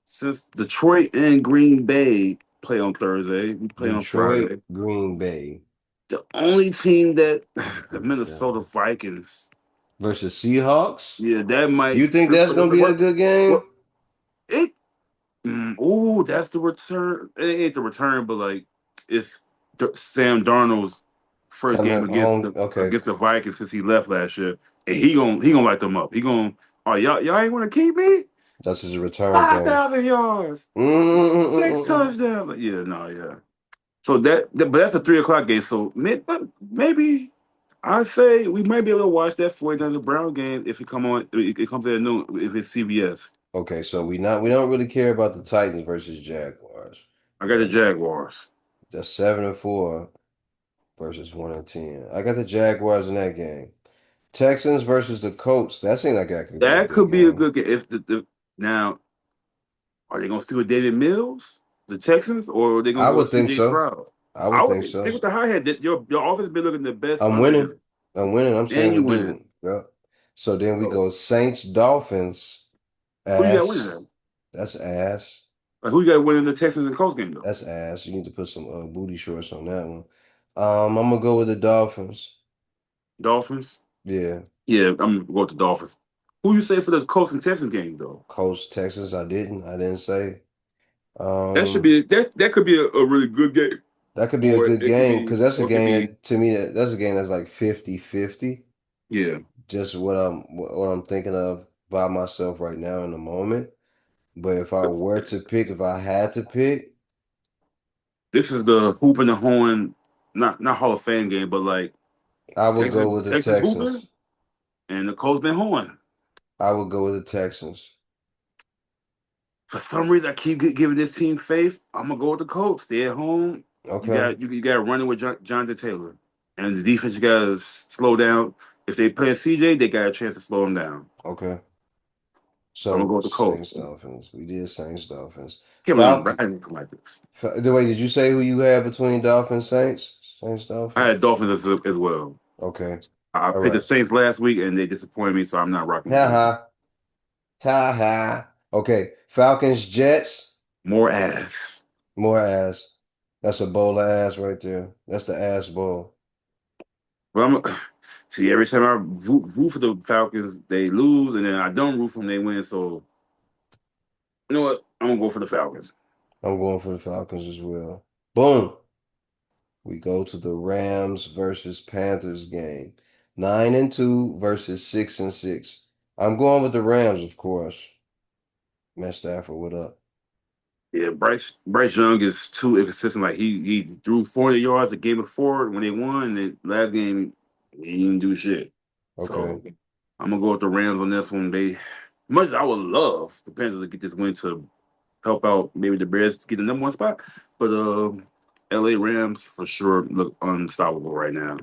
S2: since Detroit and Green Bay play on Thursday, we play on
S1: Detroit,
S2: Friday.
S1: Green Bay
S2: The only team that the
S1: Look at
S2: Minnesota
S1: that.
S2: Vikings,
S1: Versus Seahawks.
S2: yeah, that might
S1: You think that's gonna be a good
S2: what
S1: game?
S2: it oh, that's the return. It ain't the return, but like it's Sam Darnold's first game
S1: Coming home. Okay.
S2: against the Vikings since he left last year, and he gonna light them up. He gonna Oh, y'all ain't want to keep me?
S1: That's his return
S2: Five
S1: game.
S2: thousand yards, six
S1: Mm-mm-mm-mm-mm.
S2: touchdowns. Like, yeah, no, yeah. So but that's a 3 o'clock game. So but maybe I say we might be able to watch that 49 Brown game if it come on. It comes at noon if it's CBS.
S1: Okay, so we don't really care about the Titans versus Jaguars.
S2: I got the
S1: That
S2: Jaguars.
S1: that's 7-4 versus 1-10. I got the Jaguars in that game. Texans versus the Colts. That seems like that could be a
S2: That
S1: good
S2: could be a
S1: game.
S2: good game. If now are they gonna stick with David Mills, the Texans, or are they gonna
S1: I
S2: go with
S1: would think
S2: CJ
S1: so.
S2: Stroud?
S1: I
S2: I
S1: would
S2: would
S1: think
S2: think
S1: so.
S2: stick with the high head. Your offense been looking the best
S1: I'm
S2: under
S1: winning.
S2: him,
S1: I'm winning. I'm
S2: and
S1: saying we
S2: you winning.
S1: do. Yeah. So then we
S2: So
S1: go Saints Dolphins.
S2: who you got winning
S1: Ass.
S2: that?
S1: That's ass.
S2: Like who you got winning the Texans and Colts game though?
S1: That's ass. You need to put some booty shorts on that one. I'm gonna go with the Dolphins.
S2: Dolphins.
S1: Yeah.
S2: Yeah, I'm gonna go with the Dolphins. Who you say for the Colts and Texans game though?
S1: Colts, Texas. I didn't say.
S2: That should
S1: Um,
S2: be that could be a really good game,
S1: that could be a good
S2: it could
S1: game
S2: be
S1: because that's a
S2: or it could
S1: game
S2: be
S1: that to me that's a game that's like 50-50.
S2: yeah.
S1: Just what I'm thinking of by myself right now in the moment. But if I had to pick,
S2: This is the hoop and the horn, not Hall of Fame game, but like
S1: I would
S2: Texas
S1: go with the
S2: Texas hooping
S1: Texans.
S2: and the Colts been horn.
S1: I would go with the Texans.
S2: For some reason, I keep giving this team faith. I'm gonna go with the Colts. Stay at home.
S1: Okay.
S2: You got to run it with Jonathan Taylor, and the defense you got to slow down. If they play a CJ, they got a chance to slow him down.
S1: Okay.
S2: So I'm gonna go
S1: So
S2: with the
S1: Saints
S2: Colts.
S1: Dolphins. We did Saints Dolphins.
S2: Can't believe I'm riding like this.
S1: The way did you say who you had between Dolphins Saints? Saints
S2: I
S1: Dolphins?
S2: had Dolphins as well.
S1: Okay.
S2: I
S1: All
S2: picked the
S1: right.
S2: Saints last week, and they disappointed me, so I'm not rocking with
S1: Ha
S2: them.
S1: ha. Ha ha. Okay. Falcons Jets.
S2: More ass.
S1: More ass. That's a bowl of ass right there. That's the ass bowl.
S2: But I'm see every time I root for the Falcons, they lose, and then I don't root for them, they win. So you know what? I'm gonna go for the Falcons.
S1: I'm going for the Falcons as well. Boom. We go to the Rams versus Panthers game. 9-2 versus 6-6. I'm going with the Rams, of course. Matt Stafford, what up?
S2: Yeah, Bryce Young is too inconsistent. Like he threw 40 yards a game before when they won, and the last game he didn't do shit.
S1: Okay.
S2: So I'm gonna go with the Rams on this one. Much as I would love the Panthers to get this win to help out maybe the Bears to get the number one spot, but LA Rams for sure look unstoppable right now.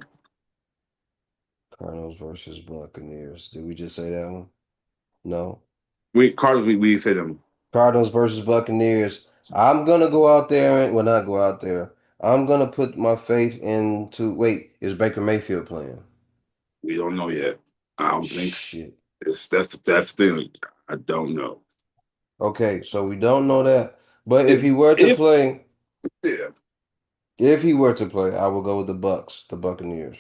S1: Cardinals versus Buccaneers. Did we just say that one? No.
S2: We Cardinals, we say them.
S1: Cardinals versus Buccaneers. I'm gonna go out there and well not go out there. I'm gonna put my faith into is Baker Mayfield playing?
S2: We don't know yet. I don't think
S1: Shit.
S2: that's the thing. I don't know.
S1: Okay, so we don't know that. But
S2: If yeah,
S1: if he were to play, I will go with the Bucks, the Buccaneers.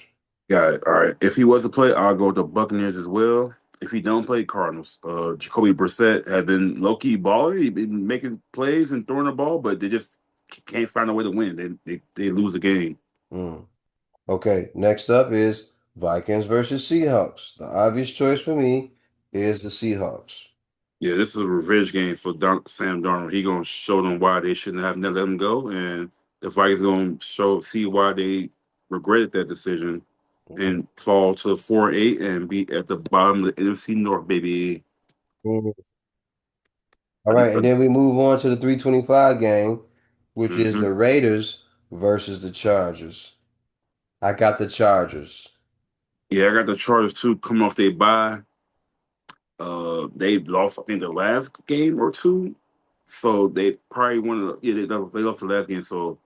S2: got it. All right. If he was to play, I'll go with the Buccaneers as well. If he don't play, Cardinals. Jacoby Brissett has been low key balling. He's been making plays and throwing the ball, but they just can't find a way to win. They lose the game.
S1: Mm. Okay, next up is Vikings versus Seahawks. The obvious choice for me is the Seahawks.
S2: Yeah, this is a revenge game for Sam Darnold. He gonna show them why they shouldn't have never let him go, and the Vikings gonna see why they regretted that decision and fall to 4-8 and be at the bottom of the NFC North, baby.
S1: Mhm. All right, and then we move on to the 325 game, which is
S2: Mm-hmm.
S1: the Raiders versus the Chargers. I got the Chargers.
S2: Yeah, I got the Chargers too coming off their bye. They lost, I think, the last game or two, so they probably want to. Yeah, they lost the last game, so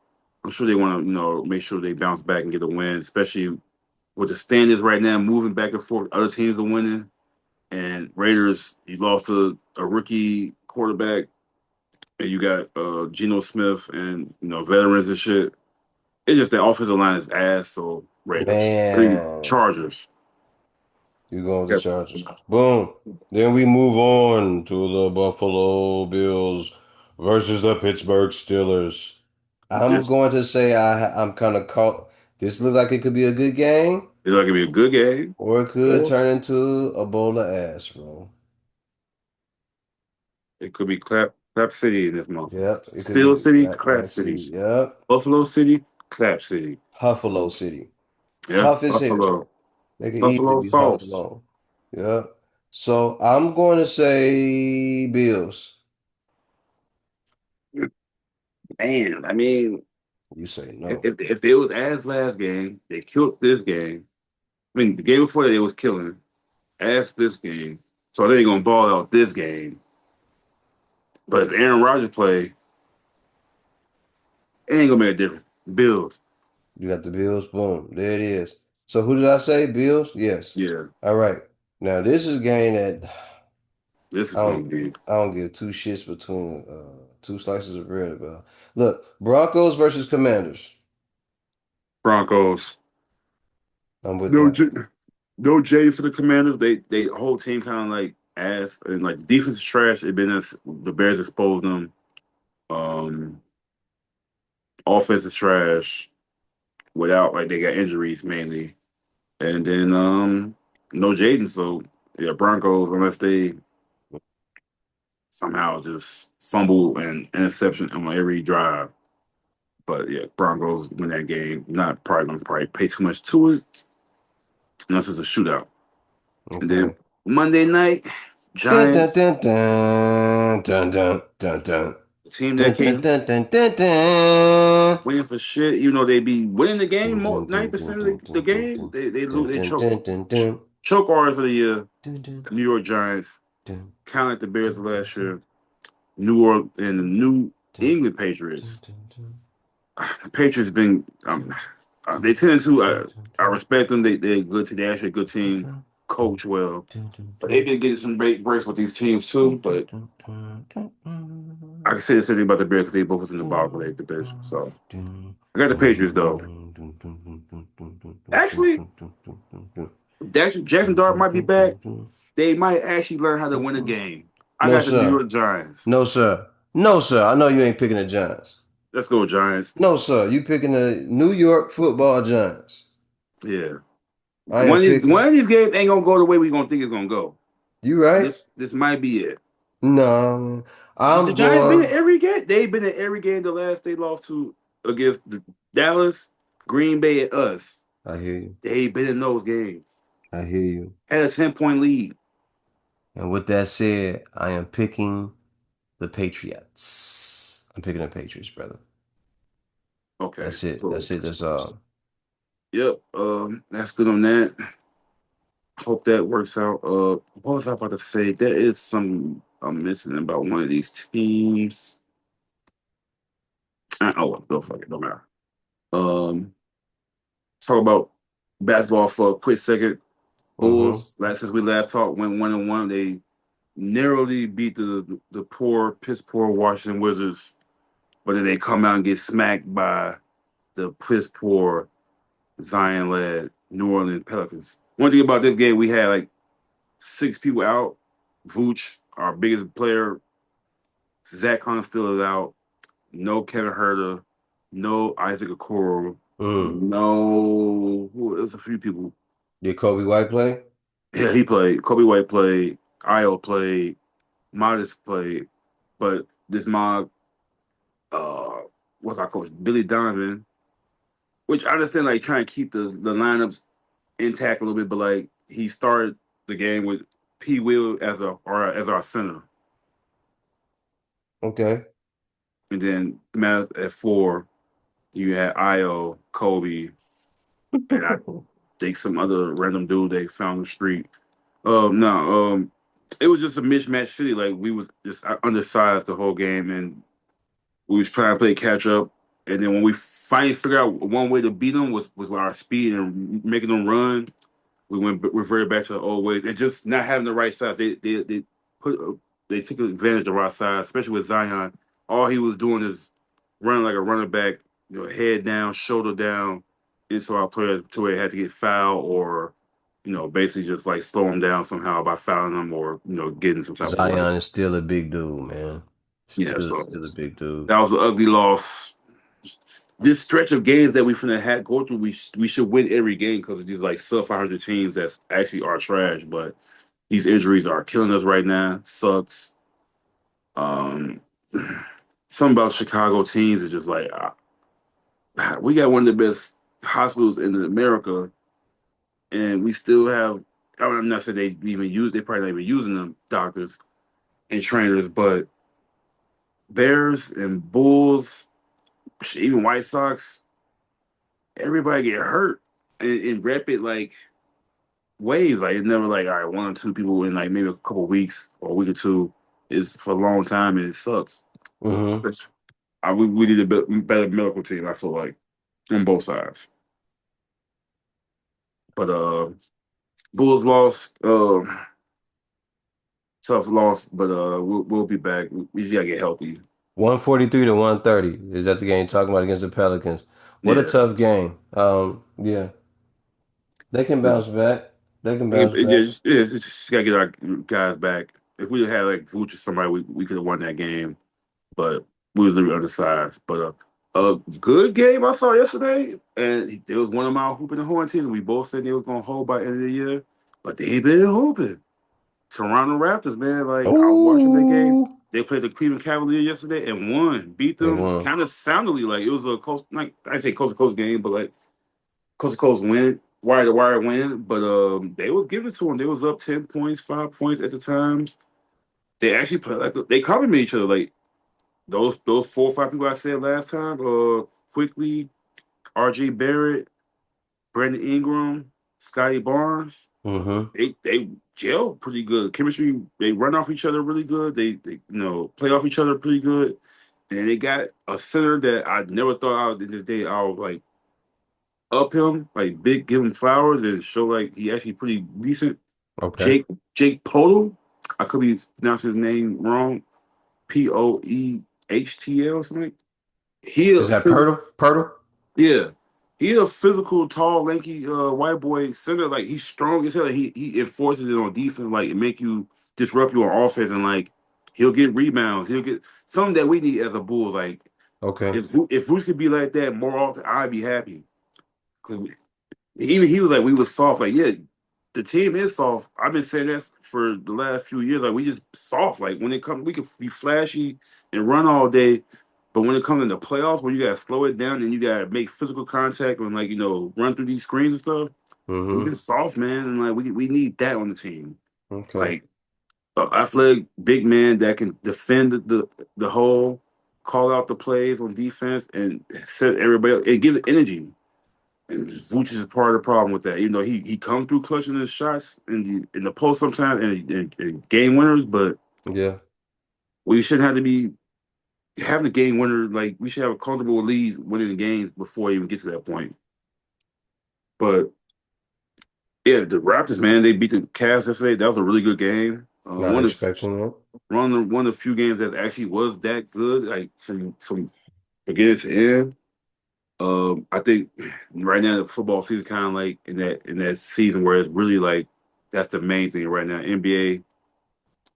S2: I'm sure they want to, make sure they bounce back and get a win, especially with the standings right now, moving back and forth. Other teams are winning, and Raiders, you lost to a rookie quarterback, and you got Geno Smith and veterans and shit. It's just the offensive line is ass. So Raiders,
S1: Man,
S2: Chargers.
S1: you going with the
S2: Yep.
S1: Chargers. Boom. Then we move on to the Buffalo Bills versus the Pittsburgh Steelers. I'm
S2: This
S1: going to say I'm kind of caught. This looks like it could be a good game,
S2: is like gonna be a good game.
S1: or it could
S2: Or
S1: turn into a bowl of ass, bro.
S2: It could be Clap City in this motherfucker.
S1: Yep, it could
S2: Steel
S1: be
S2: City,
S1: Black
S2: Clap
S1: Rock
S2: City.
S1: City. Yep,
S2: Buffalo City, Clap City.
S1: Huffalo City.
S2: Yeah,
S1: Huff as hell.
S2: Buffalo.
S1: They could easily
S2: Buffalo
S1: be
S2: sauce.
S1: Huffalo. Yep. So I'm going to say Bills.
S2: Man, I mean,
S1: You say
S2: if,
S1: no.
S2: if if it was as last game, they killed this game. I mean, the game before that, they was killing. As this game. So they ain't gonna ball out this game. But if Aaron Rodgers play, it ain't gonna make a difference. Bills.
S1: You got the Bills. Boom. There it is. So who did I say? Bills? Yes.
S2: Yeah,
S1: All right. Now this is a game that
S2: this
S1: I
S2: is gonna
S1: don't
S2: be
S1: I don't give two shits between two slices of bread about. Look, Broncos versus Commanders.
S2: Broncos.
S1: I'm with
S2: No,
S1: that.
S2: no J for the Commanders. They whole team kind of like ass and like the defense is trash. It been us the Bears exposed them. Um, Offense is trash without like they got injuries mainly, and then no Jaden. So yeah, Broncos unless they somehow just fumble and interception on every drive. But yeah, Broncos win that game. Not probably gonna probably pay too much to it unless it's a shootout. And then
S1: Okay.
S2: Monday night,
S1: Dun dun
S2: Giants,
S1: dun dun dun dun dun dun
S2: the team that
S1: dun dun
S2: can't
S1: dun dun dun dun.
S2: win for shit. You know they be winning the game
S1: Dun
S2: more
S1: dun dun dun
S2: 90% of
S1: dun
S2: the
S1: dun dun
S2: game. They
S1: dun
S2: lose. They
S1: dun
S2: choke
S1: dun dun dun
S2: choke artists of the year.
S1: dun dun
S2: New York Giants,
S1: dun
S2: kind of like the Bears
S1: dun dun
S2: last
S1: dun
S2: year. New Orleans and the New
S1: dun
S2: England
S1: dun
S2: Patriots.
S1: dun dun
S2: The Patriots been
S1: dun
S2: they
S1: dun
S2: tend to.
S1: dun dun
S2: I
S1: dun.
S2: respect them. They're a good team. They actually a good team.
S1: Okay. Dun
S2: Coach well,
S1: dun dun
S2: but they've
S1: dun
S2: been getting some breaks with these teams too.
S1: dun dun
S2: But
S1: dun dun dun
S2: I
S1: dun.
S2: can say the same thing about the Bears because they both was in the bottom of their
S1: Dun,
S2: division.
S1: dun,
S2: So
S1: dun,
S2: I got the Patriots though.
S1: dun, dun, dun, dun, dun, dun, dun, dun, dun,
S2: Actually,
S1: dun, dun, dun, dun, dun,
S2: Jackson
S1: dun,
S2: Dart
S1: dun,
S2: might be
S1: dun,
S2: back.
S1: dun, dun,
S2: They might actually learn how to
S1: dun,
S2: win a
S1: dun.
S2: game. I
S1: No,
S2: got the New
S1: sir.
S2: York Giants.
S1: No, sir. No, sir. I know you ain't picking the Giants.
S2: Let's go Giants.
S1: No, sir. You picking the New York Football Giants.
S2: Yeah.
S1: I am
S2: One
S1: picking.
S2: of these games ain't gonna go the way we gonna think it's gonna go.
S1: You right?
S2: This might be it.
S1: No, man.
S2: The
S1: I'm
S2: Giants been in
S1: going.
S2: every game. They've been in every game. The last they lost to against the Dallas, Green Bay, and us.
S1: I hear you.
S2: They've been in those games.
S1: I hear you.
S2: Had a 10-point lead.
S1: And with that said, I am picking the Patriots. I'm picking the Patriots, brother.
S2: Okay.
S1: That's it.
S2: So
S1: That's it. That's all.
S2: yep. That's good on that. Hope that works out. What was I about to say? There is some I'm missing about one of these teams. Oh, go fuck it. Don't matter. Um, talk about basketball for a quick second.
S1: Mm-hmm.
S2: Bulls, last since we last talked, went 1-1. They narrowly beat the poor, piss poor Washington Wizards, but then they come out and get smacked by the piss poor Zion led New Orleans Pelicans. One thing about this game, we had like six people out. Vooch, our biggest player, Zach Hunt still is out. No Kevin Herter, no Isaac Okoro,
S1: Mm.
S2: no who there's a few people.
S1: Did Kobe White play?
S2: Yeah, he played. Kobe White played. Io played. Modest played. But this mob, uh, what's our coach? Billy Donovan, which I understand like trying to keep the lineups intact a little bit, but like he started the game with P. Will as as our center,
S1: Okay.
S2: and then Math at four. You had Io, Kobe, and I think some other random dude they found on the street. No, it was just a mismatch city. Like we was just undersized the whole game, and we was trying to play catch up. And then when we finally figured out one way to beat them was with our speed and making them run, we went reverted back to the old ways and just not having the right side. They put they took advantage of our side, especially with Zion. All he was doing is running like a running back, head down, shoulder down into our player to where it had to get fouled or basically just like slow him down somehow by fouling him or getting some type of way.
S1: Zion is still a big dude, man.
S2: Yeah,
S1: Still a
S2: so
S1: big dude.
S2: that was an ugly loss. This stretch of games that we finna have go through, we should win every game because of these like sub 500 teams that's actually are trash. But these injuries are killing us right now. Sucks. Um, something about Chicago teams is just like we got one of the best hospitals in America, and we still have. I'm not saying they even use. They probably not even using them doctors and trainers, but Bears and Bulls, even White Sox, everybody get hurt in rapid like waves. Like it's never like all right, one or two people in like maybe a couple weeks or a week or two. Is for a long time and it sucks.
S1: Hmm.
S2: Especially, we need a better medical team. I feel like on both sides. But Bulls lost. Tough loss, but we'll be back. We just gotta get healthy.
S1: 143 to 130. Is that the game you're talking about against the Pelicans? What a
S2: Yeah,
S1: tough game. Yeah, they can bounce back. They can bounce back.
S2: it's just gotta get our guys back. If we had like Vooch or somebody, we could have won that game. But we was literally undersized. But a good game I saw yesterday, and there was one of my hooping and horn teams. We both said they was gonna hold by the end of the year, but they been hooping. Toronto Raptors, man. Like I was watching that game.
S1: Ooh,
S2: They played the Cleveland Cavaliers yesterday and won, beat
S1: they
S2: them.
S1: won.
S2: Kind of soundly like it was a close, like I say, close to close game, but like close to close win, wire to wire win. But they was giving it to them. They was up 10 points, 5 points at the times. They actually played like they compliment each other. Like those 4 or 5 people I said last time. Quickly, R.J. Barrett, Brandon Ingram, Scotty Barnes.
S1: Hmm.
S2: They gel pretty good. Chemistry, they run off each other really good. They play off each other pretty good. And they got a center that I never thought I would in this day I would like up him, like big give him flowers and show like he actually pretty decent.
S1: Okay.
S2: Jake Podol. I could be pronouncing his name wrong. Poehtl something. He a
S1: Is that
S2: phys-
S1: Pirtle? Pirtle?
S2: yeah. He a physical, tall, lanky white boy center. Like he's strong as hell. He enforces it on defense, like it make you disrupt you on offense, and like he'll get rebounds. He'll get something that we need as a bull. Like
S1: Okay.
S2: if Bruce could be like that more often, I'd be happy. 'Cause even he was like we was soft. Like yeah, the team is soft. I've been saying that for the last few years. Like we just soft. Like when it comes, we could be flashy and run all day. But when it comes in the playoffs, where you gotta slow it down and you gotta make physical contact and like run through these screens and stuff, we've been
S1: Hmm.
S2: soft, man, and like we need that on the team.
S1: Okay.
S2: Like athletic big man that can defend the hole, call out the plays on defense, and set everybody up and give it energy. And Vooch is part of the problem with that. Even though he come through clutching his shots in the post sometimes and game winners, but
S1: Yeah.
S2: we shouldn't have to be having a game winner. Like we should have a comfortable lead winning the games before it even get to that point. But yeah, the Raptors, man, they beat the Cavs yesterday. That was a really good game.
S1: Not expecting that.
S2: One of the few games that actually was that good, like from beginning to end. I think right now the football season kind of like in that season where it's really like that's the main thing right now. NBA.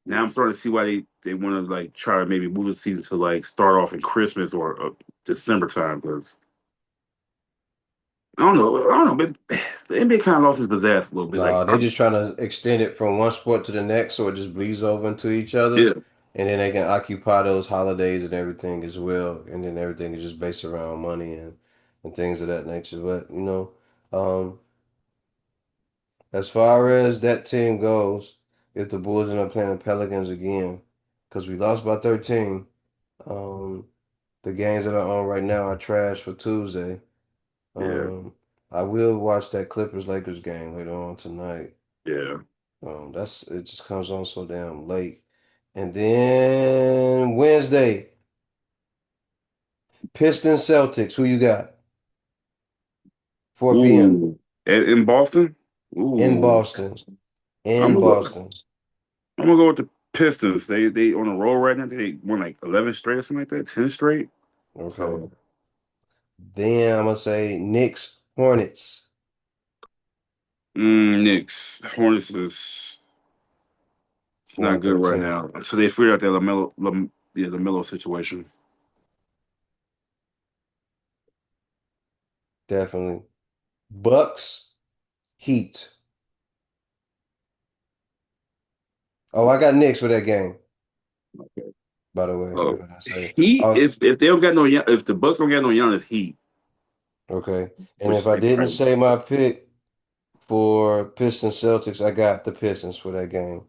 S2: Now I'm starting to see why they want to like try to maybe move the season to like start off in Christmas or December time because I don't know, but the NBA kind of lost its pizzazz a little bit. Like
S1: No, they just trying to extend it from one sport to the next so it just bleeds over into each
S2: yeah,
S1: other's. And then they can occupy those holidays and everything as well. And then everything is just based around money and things of that nature. But, um, as far as that team goes, if the Bulls end up playing the Pelicans again, because we lost by 13, um, the games that are on right now are trash for Tuesday.
S2: yeah,
S1: Um, I will watch that Clippers Lakers game later on tonight.
S2: yeah.
S1: That's it just comes on so damn late. And then Wednesday, Pistons Celtics. Who you got? 4 p.m.
S2: Ooh, in Boston.
S1: in
S2: Ooh,
S1: Boston.
S2: I'm
S1: In
S2: gonna go.
S1: Boston.
S2: I'm gonna go with the Pistons. They on a roll right now. They won like 11 straight or something like that, 10 straight.
S1: Okay.
S2: So
S1: Then I'm gonna say Knicks Hornets.
S2: Knicks, Hornets is it's not good right
S1: 113.
S2: now. So they figured out that Lamelo situation.
S1: Definitely. Bucks Heat. Oh, I got Knicks for that game. by the way,
S2: Oh,
S1: if I didn't say.
S2: Heat.
S1: Oh,
S2: If they don't got no, if the Bucks don't got no Giannis, Heat,
S1: okay. And
S2: which
S1: if
S2: is
S1: I
S2: like
S1: didn't
S2: probably,
S1: say my pick for Pistons Celtics, I got the Pistons for that game.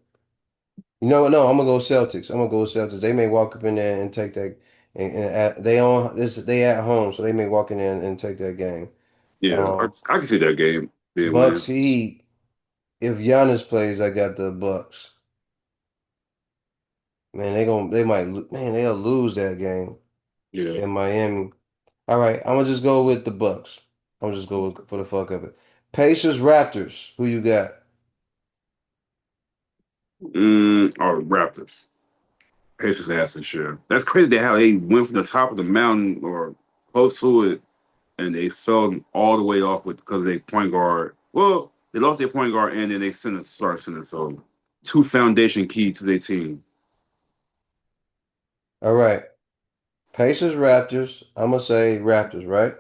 S1: You know what? No, I'm gonna go Celtics. I'm gonna go Celtics. They may walk up in there and take that, they on this. They at home, so they may walk in there and take that game.
S2: yeah,
S1: Um,
S2: I can see that game being
S1: Bucks
S2: win.
S1: Heat. If Giannis plays, I got the Bucks. Man, man, they'll lose that game
S2: Yeah.
S1: in Miami. All right, I'm gonna just go with the Bucks. I'm just go with, for the fuck of it. Pacers Raptors. Who you got?
S2: Or Raptors. Pacers ass and shit. That's crazy that how they went from the top of the mountain or close to it, and they fell all the way off with because they point guard. Well, they lost their point guard and then they started center. So two foundation key to their team.
S1: All right, Pacers Raptors. I'm gonna say Raptors, right?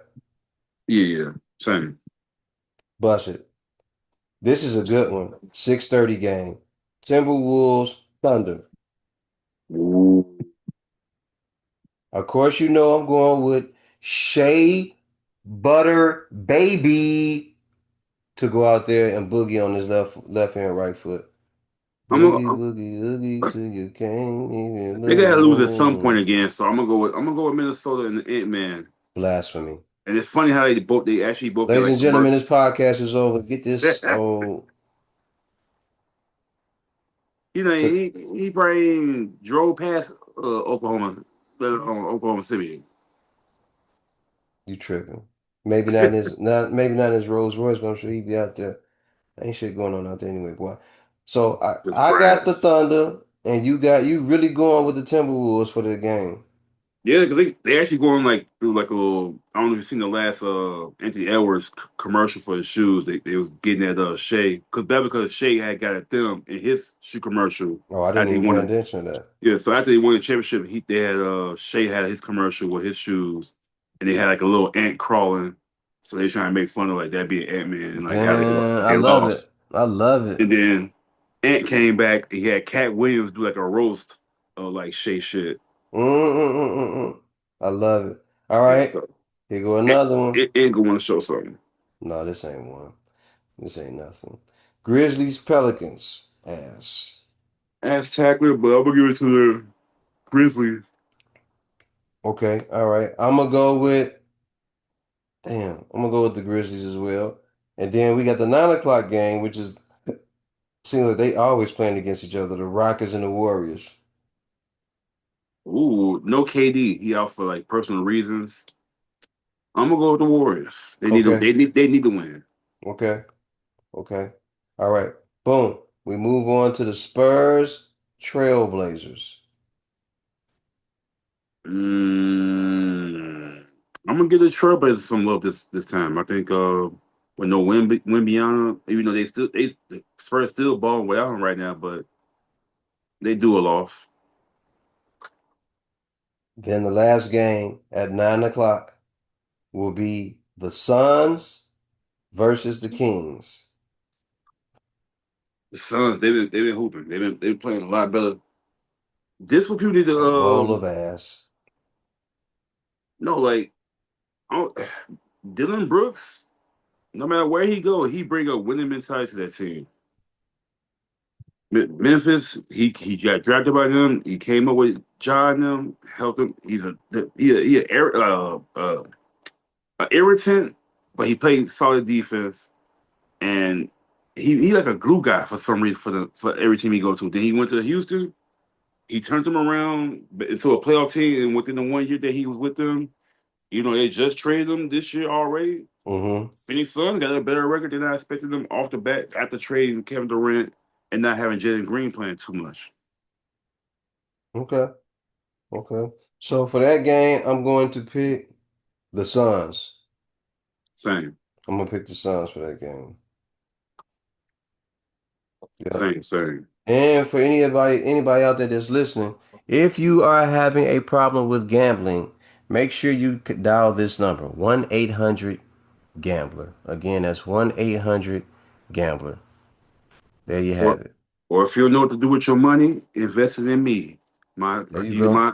S2: Yeah, yeah, same.
S1: Bust it. This is a good one. 6:30 game. Timberwolves Thunder.
S2: Ooh.
S1: Of course, you know I'm going with Shea Butter Baby to go out there and boogie on his left hand, right foot.
S2: I'm
S1: Boogie,
S2: a,
S1: boogie, oogie till you can't even
S2: they gotta lose at some
S1: boogie.
S2: point again. So I'm gonna go with Minnesota and the Ant Man.
S1: Blasphemy.
S2: And it's funny how they actually both get
S1: Ladies
S2: like
S1: and gentlemen,
S2: commercial.
S1: this podcast is over. Get this. Oh,
S2: You know,
S1: so
S2: he probably drove past Oklahoma, Oklahoma City.
S1: you tripping. Maybe not in his Rolls Royce, but I'm sure he'd be out there. Ain't shit going on out there anyway, boy. So
S2: Just
S1: I got the
S2: grass.
S1: Thunder, and you really going with the Timberwolves for the game.
S2: Yeah, because they actually going like through like a little. I don't know if you've seen the last Anthony Edwards commercial for his shoes. They was getting at Shea because Shea had got at them in his shoe commercial
S1: Oh, I didn't
S2: after he
S1: even pay
S2: won.
S1: attention to that.
S2: Yeah, so after he won the championship, they had Shea had his commercial with his shoes, and they had like a little ant crawling. So they trying to make fun of like that being Ant Man and like how
S1: Damn, I
S2: they
S1: love it.
S2: lost.
S1: I love it.
S2: And then Ant came back. He had Cat Williams do like a roast of like Shea shit.
S1: I love it. All
S2: Yeah,
S1: right,
S2: so
S1: here go another one.
S2: Ant gonna want to show something.
S1: No, this ain't one. This ain't nothing. Grizzlies Pelicans ass.
S2: Ass tackler, but I'm gonna give it to the Grizzlies.
S1: Okay, all right. I'm gonna go with damn. I'm gonna go with the Grizzlies as well. And then we got the 9 o'clock game, which is seems like they always playing against each other. The Rockets and the Warriors.
S2: Ooh, no KD. He out for like personal reasons. I'm gonna go with the Warriors.
S1: Okay,
S2: They need to win.
S1: okay, okay. All right. Boom. We move on to the Spurs Trailblazers.
S2: Mm, I'm gonna give the Trailblazers some love this time. I think with no win beyond, even though the Spurs still balling without him right now, but they do a loss.
S1: Then the last game at 9 o'clock will be the Suns versus the Kings.
S2: The Suns they've been hooping. They've been playing a lot better. This what people need to
S1: A bowl of ass.
S2: know. Like I don't- Dylan Brooks, no matter where he go, he bring a winning mentality to that team. Memphis, he got drafted by them. He came up with John them, helped him. He a irritant, but he played solid defense, and he like a glue guy for some reason for every team he go to. Then he went to Houston. He turned them around into a playoff team, and within the 1 year that he was with them, they just traded him this year already.
S1: Mm-hmm.
S2: Phoenix Suns got a better record than I expected them off the bat after trading Kevin Durant and not having Jalen Green playing too much.
S1: Okay. Okay. So for that game, I'm going to pick the Suns.
S2: Same,
S1: I'm gonna pick the Suns for that game. Yep.
S2: same.
S1: And for anybody out there that's listening, if you are having a problem with gambling, make sure you dial this number, 1-800-GAMBLER. Again, that's 1-800-GAMBLER. There you
S2: Or,
S1: have it.
S2: or if you don't know what to do with your money, invest it in me. My
S1: There you
S2: you
S1: go.
S2: my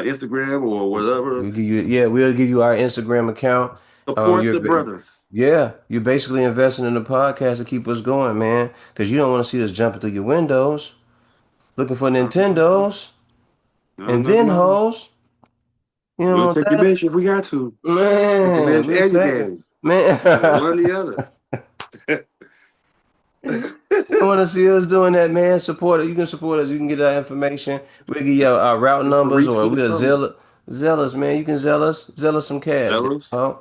S2: Instagram or whatever.
S1: We'll give you, yeah, we'll give you our Instagram account.
S2: Support
S1: You're,
S2: the brothers.
S1: yeah, you're basically investing in the podcast to keep us going, man. Because you don't want to see us jumping through your windows, looking for
S2: No,
S1: Nintendos
S2: no,
S1: and
S2: no,
S1: then
S2: no.
S1: hoes. You
S2: We'll
S1: know what
S2: take your
S1: that?
S2: bench if we got to. Take your
S1: Man,
S2: bench
S1: we'll
S2: and your
S1: take it.
S2: game.
S1: Man,
S2: One or the other.
S1: you want to see us doing that, man? Support it. You can support us. You can get our information. We'll give you
S2: It's,
S1: our route
S2: it's a
S1: numbers, or
S2: retweet or
S1: we'll
S2: something.
S1: zealous, man. You can zealous some cash.
S2: Fellas,
S1: Huh?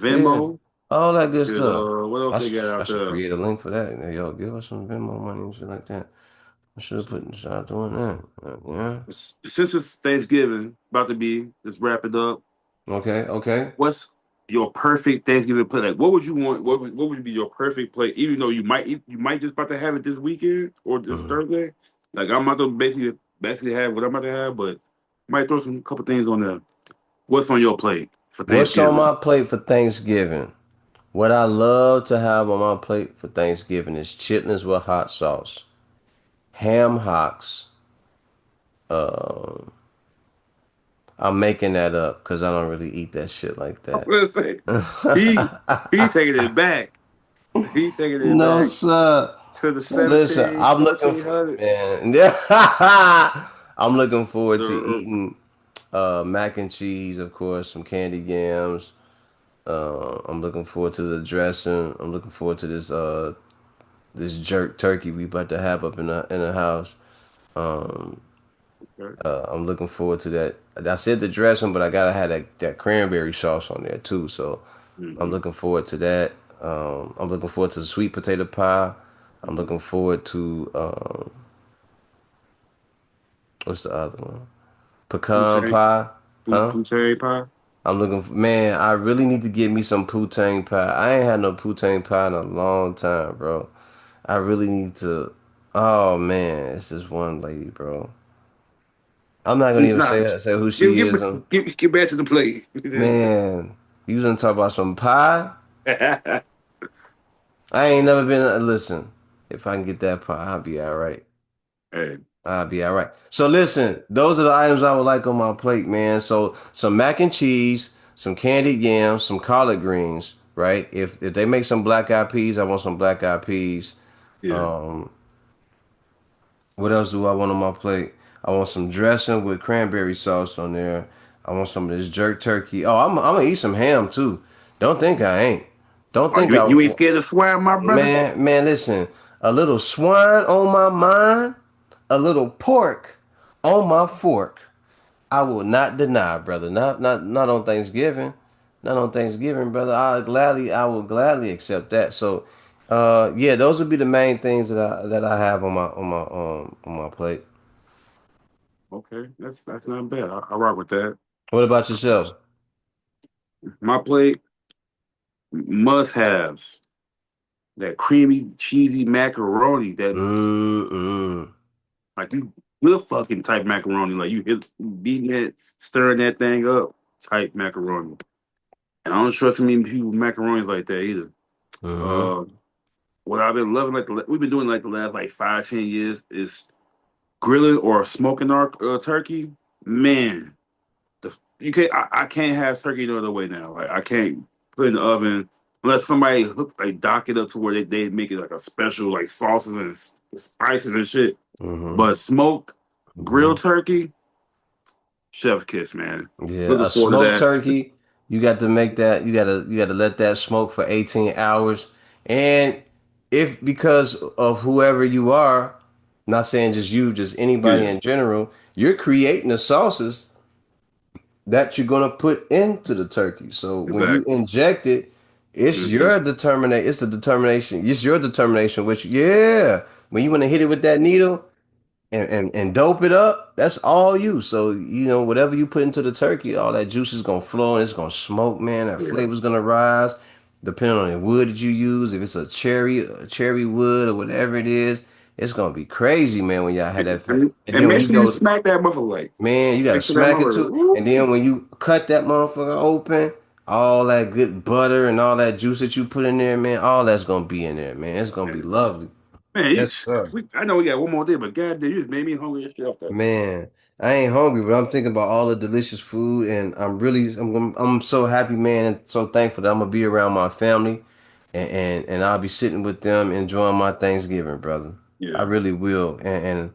S1: Yeah,
S2: Venmo.
S1: all that good
S2: Shit,
S1: stuff.
S2: what else they got
S1: I
S2: out
S1: should
S2: there?
S1: create a link for that. Yo, give us some Venmo money and shit like that. I should have put start doing that. Yeah.
S2: Since it's Thanksgiving, about to be, let's wrap it up.
S1: Okay. Okay.
S2: What's your perfect Thanksgiving play? Like, what would you want? What would be your perfect play? Even though you might just about to have it this weekend or this
S1: Mhm.
S2: Thursday. Like, I'm about to basically have what I'm about to have, but might throw some couple things on there. What's on your plate for
S1: What's on
S2: Thanksgiving?
S1: my plate for Thanksgiving? What I love to have on my plate for Thanksgiving is chitlins with hot sauce, ham hocks. Um, I'm making that up because I don't really eat that shit like
S2: I'm
S1: that.
S2: gonna say he he taking it back. He taking it
S1: No,
S2: back
S1: sir.
S2: to the
S1: Listen,
S2: 17,
S1: I'm looking for
S2: 1700.
S1: man. I'm looking forward to
S2: Uh,
S1: eating mac and cheese, of course, some candy yams. I'm looking forward to the dressing. I'm looking forward to this jerk turkey we about to have up in the house. Um,
S2: okay.
S1: I'm looking forward to that. I said the dressing, but I gotta have that cranberry sauce on there too. So I'm
S2: Hmm.
S1: looking forward to that. I'm looking forward to the sweet potato pie. I'm
S2: Hmm.
S1: looking forward to what's the other one? Pecan
S2: Poutine,
S1: pie, huh?
S2: poutine pie.
S1: I'm looking for, man, I really need to get me some poutine pie. I ain't had no poutine pie in a long time, bro. I really need to. Oh man, it's this one lady, bro. I'm not gonna even
S2: Nah,
S1: say who
S2: give
S1: she
S2: give
S1: is.
S2: get back to the plate.
S1: Man, you was gonna talk about some pie? I ain't never been. Listen, if I can get that pie, I'll be all right.
S2: Hey,
S1: I'll be all right. So listen, those are the items I would like on my plate, man. So some mac and cheese, some candied yams, some collard greens, right? If they make some black eyed peas, I want some black eyed peas.
S2: yeah.
S1: Um, what else do I want on my plate? I want some dressing with cranberry sauce on there. I want some of this jerk turkey. Oh, I'm gonna eat some ham too. Don't think I ain't. Don't
S2: Are
S1: think
S2: you
S1: I.
S2: you ain't scared of swine, my brother?
S1: Man, listen. A little swine on my mind, a little pork on my fork. I will not deny, brother. Not on Thanksgiving. Not on Thanksgiving, brother. I will gladly accept that. So, yeah, those would be the main things that I have on my plate.
S2: Okay, that's not bad. I rock with that.
S1: What about yourself?
S2: My plate must have that creamy, cheesy macaroni. That
S1: Mm-mm.
S2: like you good fucking type macaroni. Like beating it, stirring that thing up, type macaroni. And I don't trust many people with macaronis like that either.
S1: Mm-hmm.
S2: Uh, what I've been loving, we've been doing like the last like 5, 10 years, is grilling or smoking our turkey. Man, you can't. I can't have turkey no other way now. Like I can't put it in the oven unless somebody like dock it up to where they make it like a special like sauces and spices and shit.
S1: Mm-hmm.
S2: But smoked grilled
S1: Mm-hmm.
S2: turkey, chef kiss, man.
S1: Yeah,
S2: Looking
S1: a
S2: forward to
S1: smoked
S2: that.
S1: turkey, you got to make that, you gotta let that smoke for 18 hours. And if because of whoever you are, not saying just you, just anybody
S2: Yeah.
S1: in general, you're creating the sauces that you're gonna put into the turkey. So when you
S2: Exactly.
S1: inject it,
S2: Hmm.
S1: it's the determination, it's your determination, which yeah, when you want to hit it with that needle, and dope it up, that's all you. So, whatever you put into the turkey, all that juice is gonna flow and it's gonna smoke, man. That
S2: Yeah.
S1: flavor's gonna rise, depending on the wood that you use. If it's a cherry wood or whatever it is, it's gonna be crazy, man, when y'all had that and
S2: And
S1: then when
S2: make
S1: you
S2: sure you
S1: go,
S2: smack that motherfucker like
S1: man, you gotta
S2: make sure that
S1: smack it
S2: motherfucker.
S1: too. And then when you cut that motherfucker open, all that good butter and all that juice that you put in there, man, all that's gonna be in there, man. It's gonna be
S2: And
S1: lovely.
S2: Man,
S1: Yes, sir.
S2: I know we got one more day, but goddamn, you just made me hungry as shit off that.
S1: Man, I ain't hungry, but I'm thinking about all the delicious food, and I'm so happy, man, and so thankful that I'm gonna be around my family, and I'll be sitting with them enjoying my Thanksgiving, brother. I
S2: Yeah,
S1: really will, and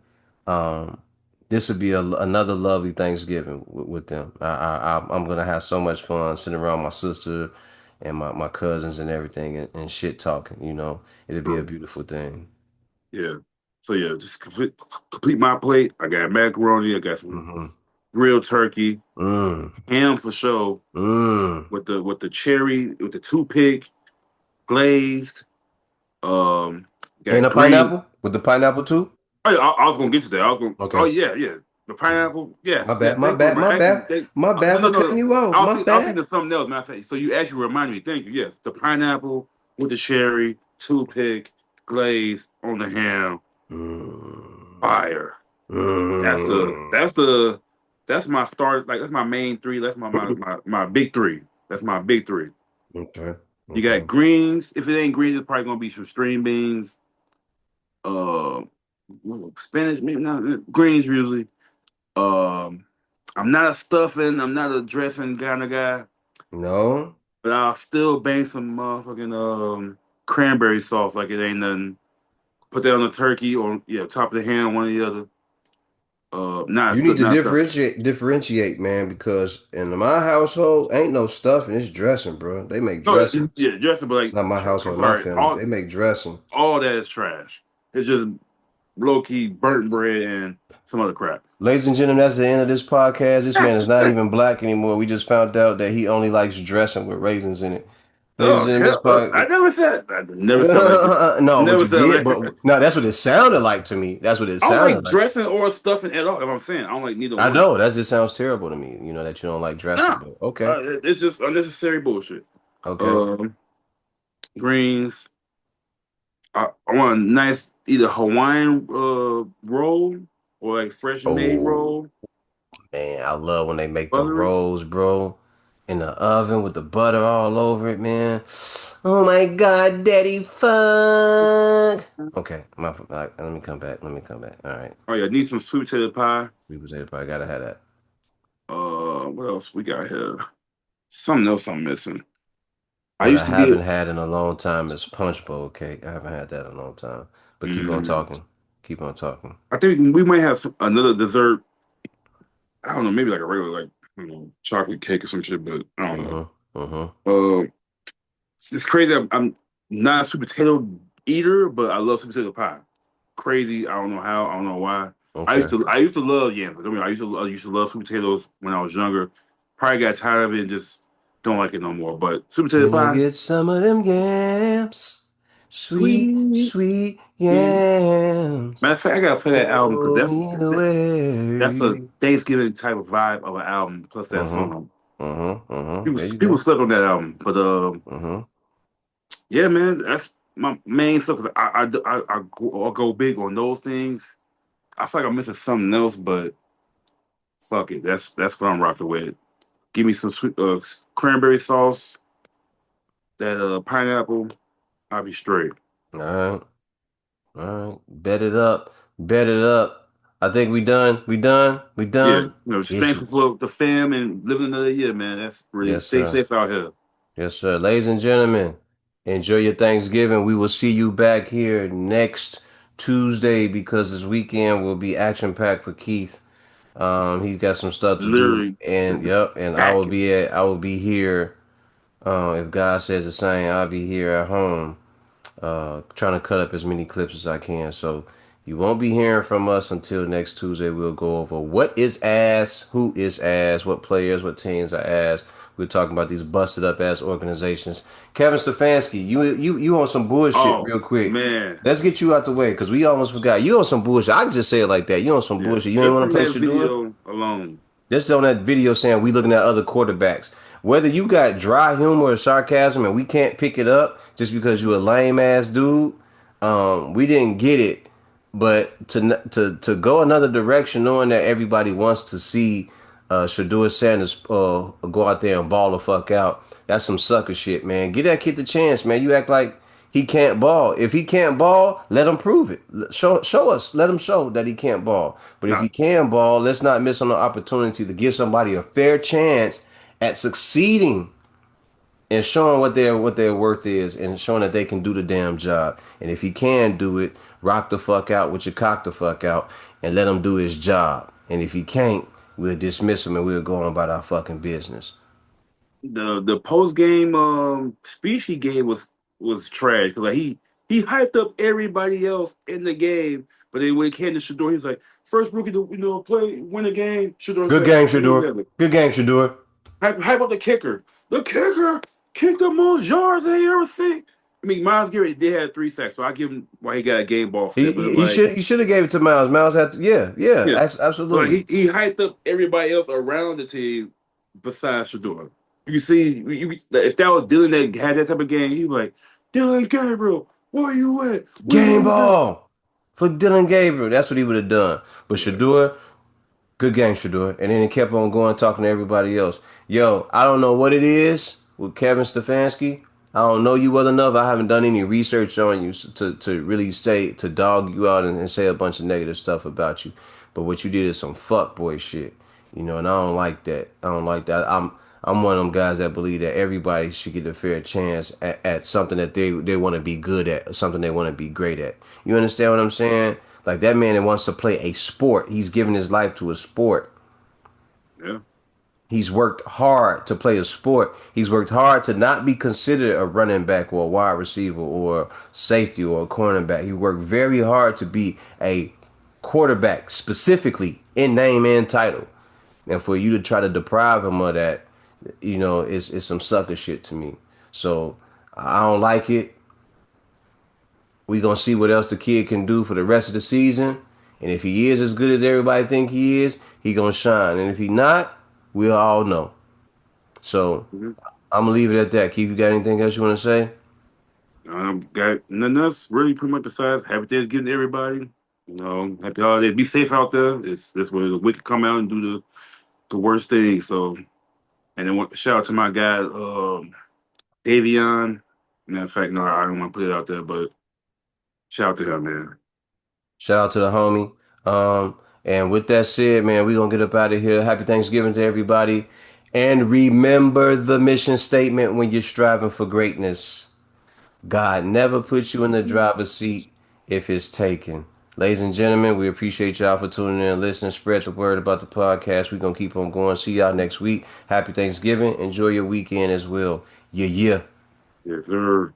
S1: this will be another lovely Thanksgiving with them. I'm gonna have so much fun sitting around my sister and my cousins and everything, and shit talking. It'll be a
S2: true.
S1: beautiful thing.
S2: Yeah. So yeah, just complete my plate. I got macaroni. I got some
S1: Mm-hmm.
S2: grilled turkey,
S1: Mm.
S2: ham for sure,
S1: Mm.
S2: with the cherry, with the toothpick, glazed. Um,
S1: And
S2: got
S1: a
S2: green.
S1: pineapple with the pineapple too?
S2: Oh, yeah, I was gonna get to that. I was gonna. Oh
S1: Okay.
S2: yeah, yeah. The
S1: Mhm.
S2: pineapple.
S1: My
S2: Yes,
S1: bad,
S2: yes.
S1: my
S2: Thank you.
S1: bad, my
S2: Actually,
S1: bad. My
S2: no,
S1: bad
S2: no,
S1: for
S2: no,
S1: cutting
S2: no.
S1: you off. My
S2: I was thinking
S1: bad.
S2: of something else. Matter of fact, so you actually reminded me. Thank you. Yes, the pineapple with the cherry, toothpick, glaze on the ham.
S1: Mm.
S2: Fire. That's the
S1: Mm.
S2: that's the that's my start. Like that's my main three. That's my big three. That's my big three.
S1: Okay.
S2: You
S1: Okay.
S2: got greens. If it ain't greens, it's probably gonna be some string beans. Uh, spinach, maybe not greens usually. Um, I'm not a stuffing. I'm not a dressing kind of guy,
S1: No,
S2: but I'll still bang some motherfucking cranberry sauce like it ain't nothing. Put that on the turkey or yeah, top of the ham, one or the other.
S1: you need to
S2: Not stuffing.
S1: differentiate, man, because in my household ain't no stuffing. It's dressing, bro. They make
S2: No,
S1: dressing.
S2: yeah, dressing, but like,
S1: Not my
S2: I'm
S1: household, my
S2: sorry,
S1: family. They make dressing.
S2: all that is trash. It's just low key burnt bread and some other crap.
S1: Ladies and gentlemen, that's the end of this podcast. This man is not even black anymore. We just found out that he only likes dressing with raisins in it. Ladies
S2: Oh
S1: and gentlemen, this
S2: hell!
S1: podcast.
S2: I never said like that.
S1: No, but
S2: Never
S1: you
S2: said
S1: did.
S2: like
S1: But
S2: that.
S1: no, that's what it sounded like to me. That's what it
S2: I don't
S1: sounded
S2: like
S1: like.
S2: dressing or stuffing at all. If I'm saying I don't like neither
S1: I
S2: one.
S1: know that just sounds terrible to me. That you don't like dressing,
S2: No,
S1: but okay,
S2: it's just unnecessary bullshit.
S1: okay.
S2: Um, greens. I want a nice either Hawaiian roll or like fresh made
S1: Oh
S2: roll,
S1: man, I love when they make them
S2: buttery.
S1: rolls, bro, in the oven with the butter all over it, man. Oh my God, Daddy, fuck. Okay, let me come back. Let me come back. All right,
S2: Oh yeah, need some sweet potato pie.
S1: we was able. I gotta have that.
S2: What else we got here? Something else I'm missing. I
S1: What I
S2: used to be.
S1: haven't had in a long time is punch bowl cake. I haven't had that in a long time. But keep on
S2: Mm,
S1: talking. Keep on talking.
S2: I think we might have another dessert. I don't know, maybe like a regular like chocolate cake or some shit, but I don't know.
S1: Mm-hmm. Mm-hmm.
S2: Uh, it's crazy. I'm not a sweet potato eater, but I love sweet potato pie. Crazy. I don't know how. I don't know why.
S1: Okay.
S2: I used to love yams. I mean, I used to love sweet potatoes when I was younger. Probably got tired of it and just don't like it no more. But sweet potato
S1: Can I
S2: pie,
S1: get some of them yams? Sweet,
S2: sweet.
S1: sweet
S2: Yeah.
S1: yams.
S2: Matter of fact, I gotta play that album because
S1: Show me the
S2: that's a
S1: way.
S2: Thanksgiving type of vibe of an album. Plus that
S1: Mm-hmm.
S2: song,
S1: Mm-hmm. Mm-hmm. There you
S2: people
S1: go.
S2: slept on that album. But
S1: Mm-hmm.
S2: yeah, man, that's my main stuff. 'Cause I'll go big on those things. I feel like I'm missing something else, but fuck it. That's what I'm rocking with. Give me some sweet cranberry sauce, that pineapple. I'll be straight.
S1: All right. All right. Bet it up. Bet it up. I think we done. We done. We
S2: Yeah,
S1: done.
S2: just
S1: It's
S2: thankful for the fam and living another year, man. That's really
S1: yes,
S2: stay
S1: sir.
S2: safe out here.
S1: Yes, sir. Ladies and gentlemen, enjoy your Thanksgiving. We will see you back here next Tuesday because this weekend will be action packed for Keith. He's got some stuff to do,
S2: Literally
S1: and yep, and
S2: packing.
S1: I will be here. If God says the same, I'll be here at home, trying to cut up as many clips as I can. So you won't be hearing from us until next Tuesday. We'll go over what is ass, who is ass, what players, what teams are ass. We're talking about these busted up ass organizations. Kevin Stefanski, you on some bullshit
S2: Oh
S1: real quick.
S2: man,
S1: Let's get you out the way because we almost forgot. You on some bullshit. I can just say it like that. You on some
S2: yeah.
S1: bullshit. You ain't
S2: Just
S1: want to
S2: from
S1: play
S2: that
S1: Shador?
S2: video alone,
S1: This is on that video saying we looking at other quarterbacks. Whether you got dry humor or sarcasm and we can't pick it up just because you a lame ass dude, we didn't get it. But to go another direction, knowing that everybody wants to see Shador Sanders go out there and ball the fuck out, that's some sucker shit, man. Give that kid the chance, man. You act like He can't ball. If he can't ball, let him prove it. Show us. Let him show that he can't ball. But if he
S2: Nah,
S1: can ball, let's not miss on the opportunity to give somebody a fair chance at succeeding and showing what their worth is and showing that they can do the damn job. And if he can do it, rock the fuck out with your cock the fuck out and let him do his job. And if he can't, we'll dismiss him and we'll go on about our fucking business.
S2: the post game speech he gave was trash. Like he hyped up everybody else in the game, but then when it came to Shador, he's like, first rookie to play win a game. Shador
S1: Good
S2: said,
S1: game,
S2: "Hey,
S1: Shador. Good game, Shador.
S2: hype up the kicker. The kicker kicked the most yards they ever seen." I mean, Miles Garrett did have 3 sacks, so I give him why he got a game ball for
S1: He
S2: that. But
S1: he, he
S2: like,
S1: should he should have gave it to Miles. Miles had to, yeah, yeah,
S2: yeah, but
S1: absolutely.
S2: he hyped up everybody else around the team besides Shador. You see, if that was Dylan that had that type of game, he like Dylan Gabriel, where you at? We
S1: Game
S2: win the game.
S1: ball for Dylan Gabriel. That's what he would have done. But
S2: Yeah,
S1: Shador, good game, Shador. And then he kept on going, talking to everybody else. Yo, I don't know what it is with Kevin Stefanski. I don't know you well enough. I haven't done any research on you to really say, to dog you out and say a bunch of negative stuff about you. But what you did is some fuckboy shit. And I don't like that. I don't like that. I'm one of them guys that believe that everybody should get a fair chance at something that they want to be good at, something they want to be great at. You understand what I'm saying? Like that man that wants to play a sport. He's given his life to a sport.
S2: yeah.
S1: He's worked hard to play a sport. He's worked hard to not be considered a running back or a wide receiver or safety or a cornerback. He worked very hard to be a quarterback, specifically in name and title. And for you to try to deprive him of that, it's some sucker shit to me. So I don't like it. We gonna see what else the kid can do for the rest of the season. And if he is as good as everybody think he is, he gonna shine. And if he not, we'll all know. So
S2: Mhm.
S1: I'm gonna leave it at that. Keith, you got anything else you want to say?
S2: Got nothing else really pretty much besides happy Thanksgiving to everybody. Happy holidays. Be safe out there. It's that's where the wicked come out and do the worst thing. So and then shout out to my guy, Davion. Matter of fact, no, I don't want to put it out there, but shout out to him, man.
S1: Shout out to the homie. And with that said, man, we gonna get up out of here. Happy Thanksgiving to everybody. And remember the mission statement when you're striving for greatness. God never puts you in the driver's seat if it's taken. Ladies and gentlemen, we appreciate y'all for tuning in and listening. Spread the word about the podcast. We're going to keep on going. See y'all next week. Happy Thanksgiving. Enjoy your weekend as well. Yeah, yeah.
S2: Yes, sir.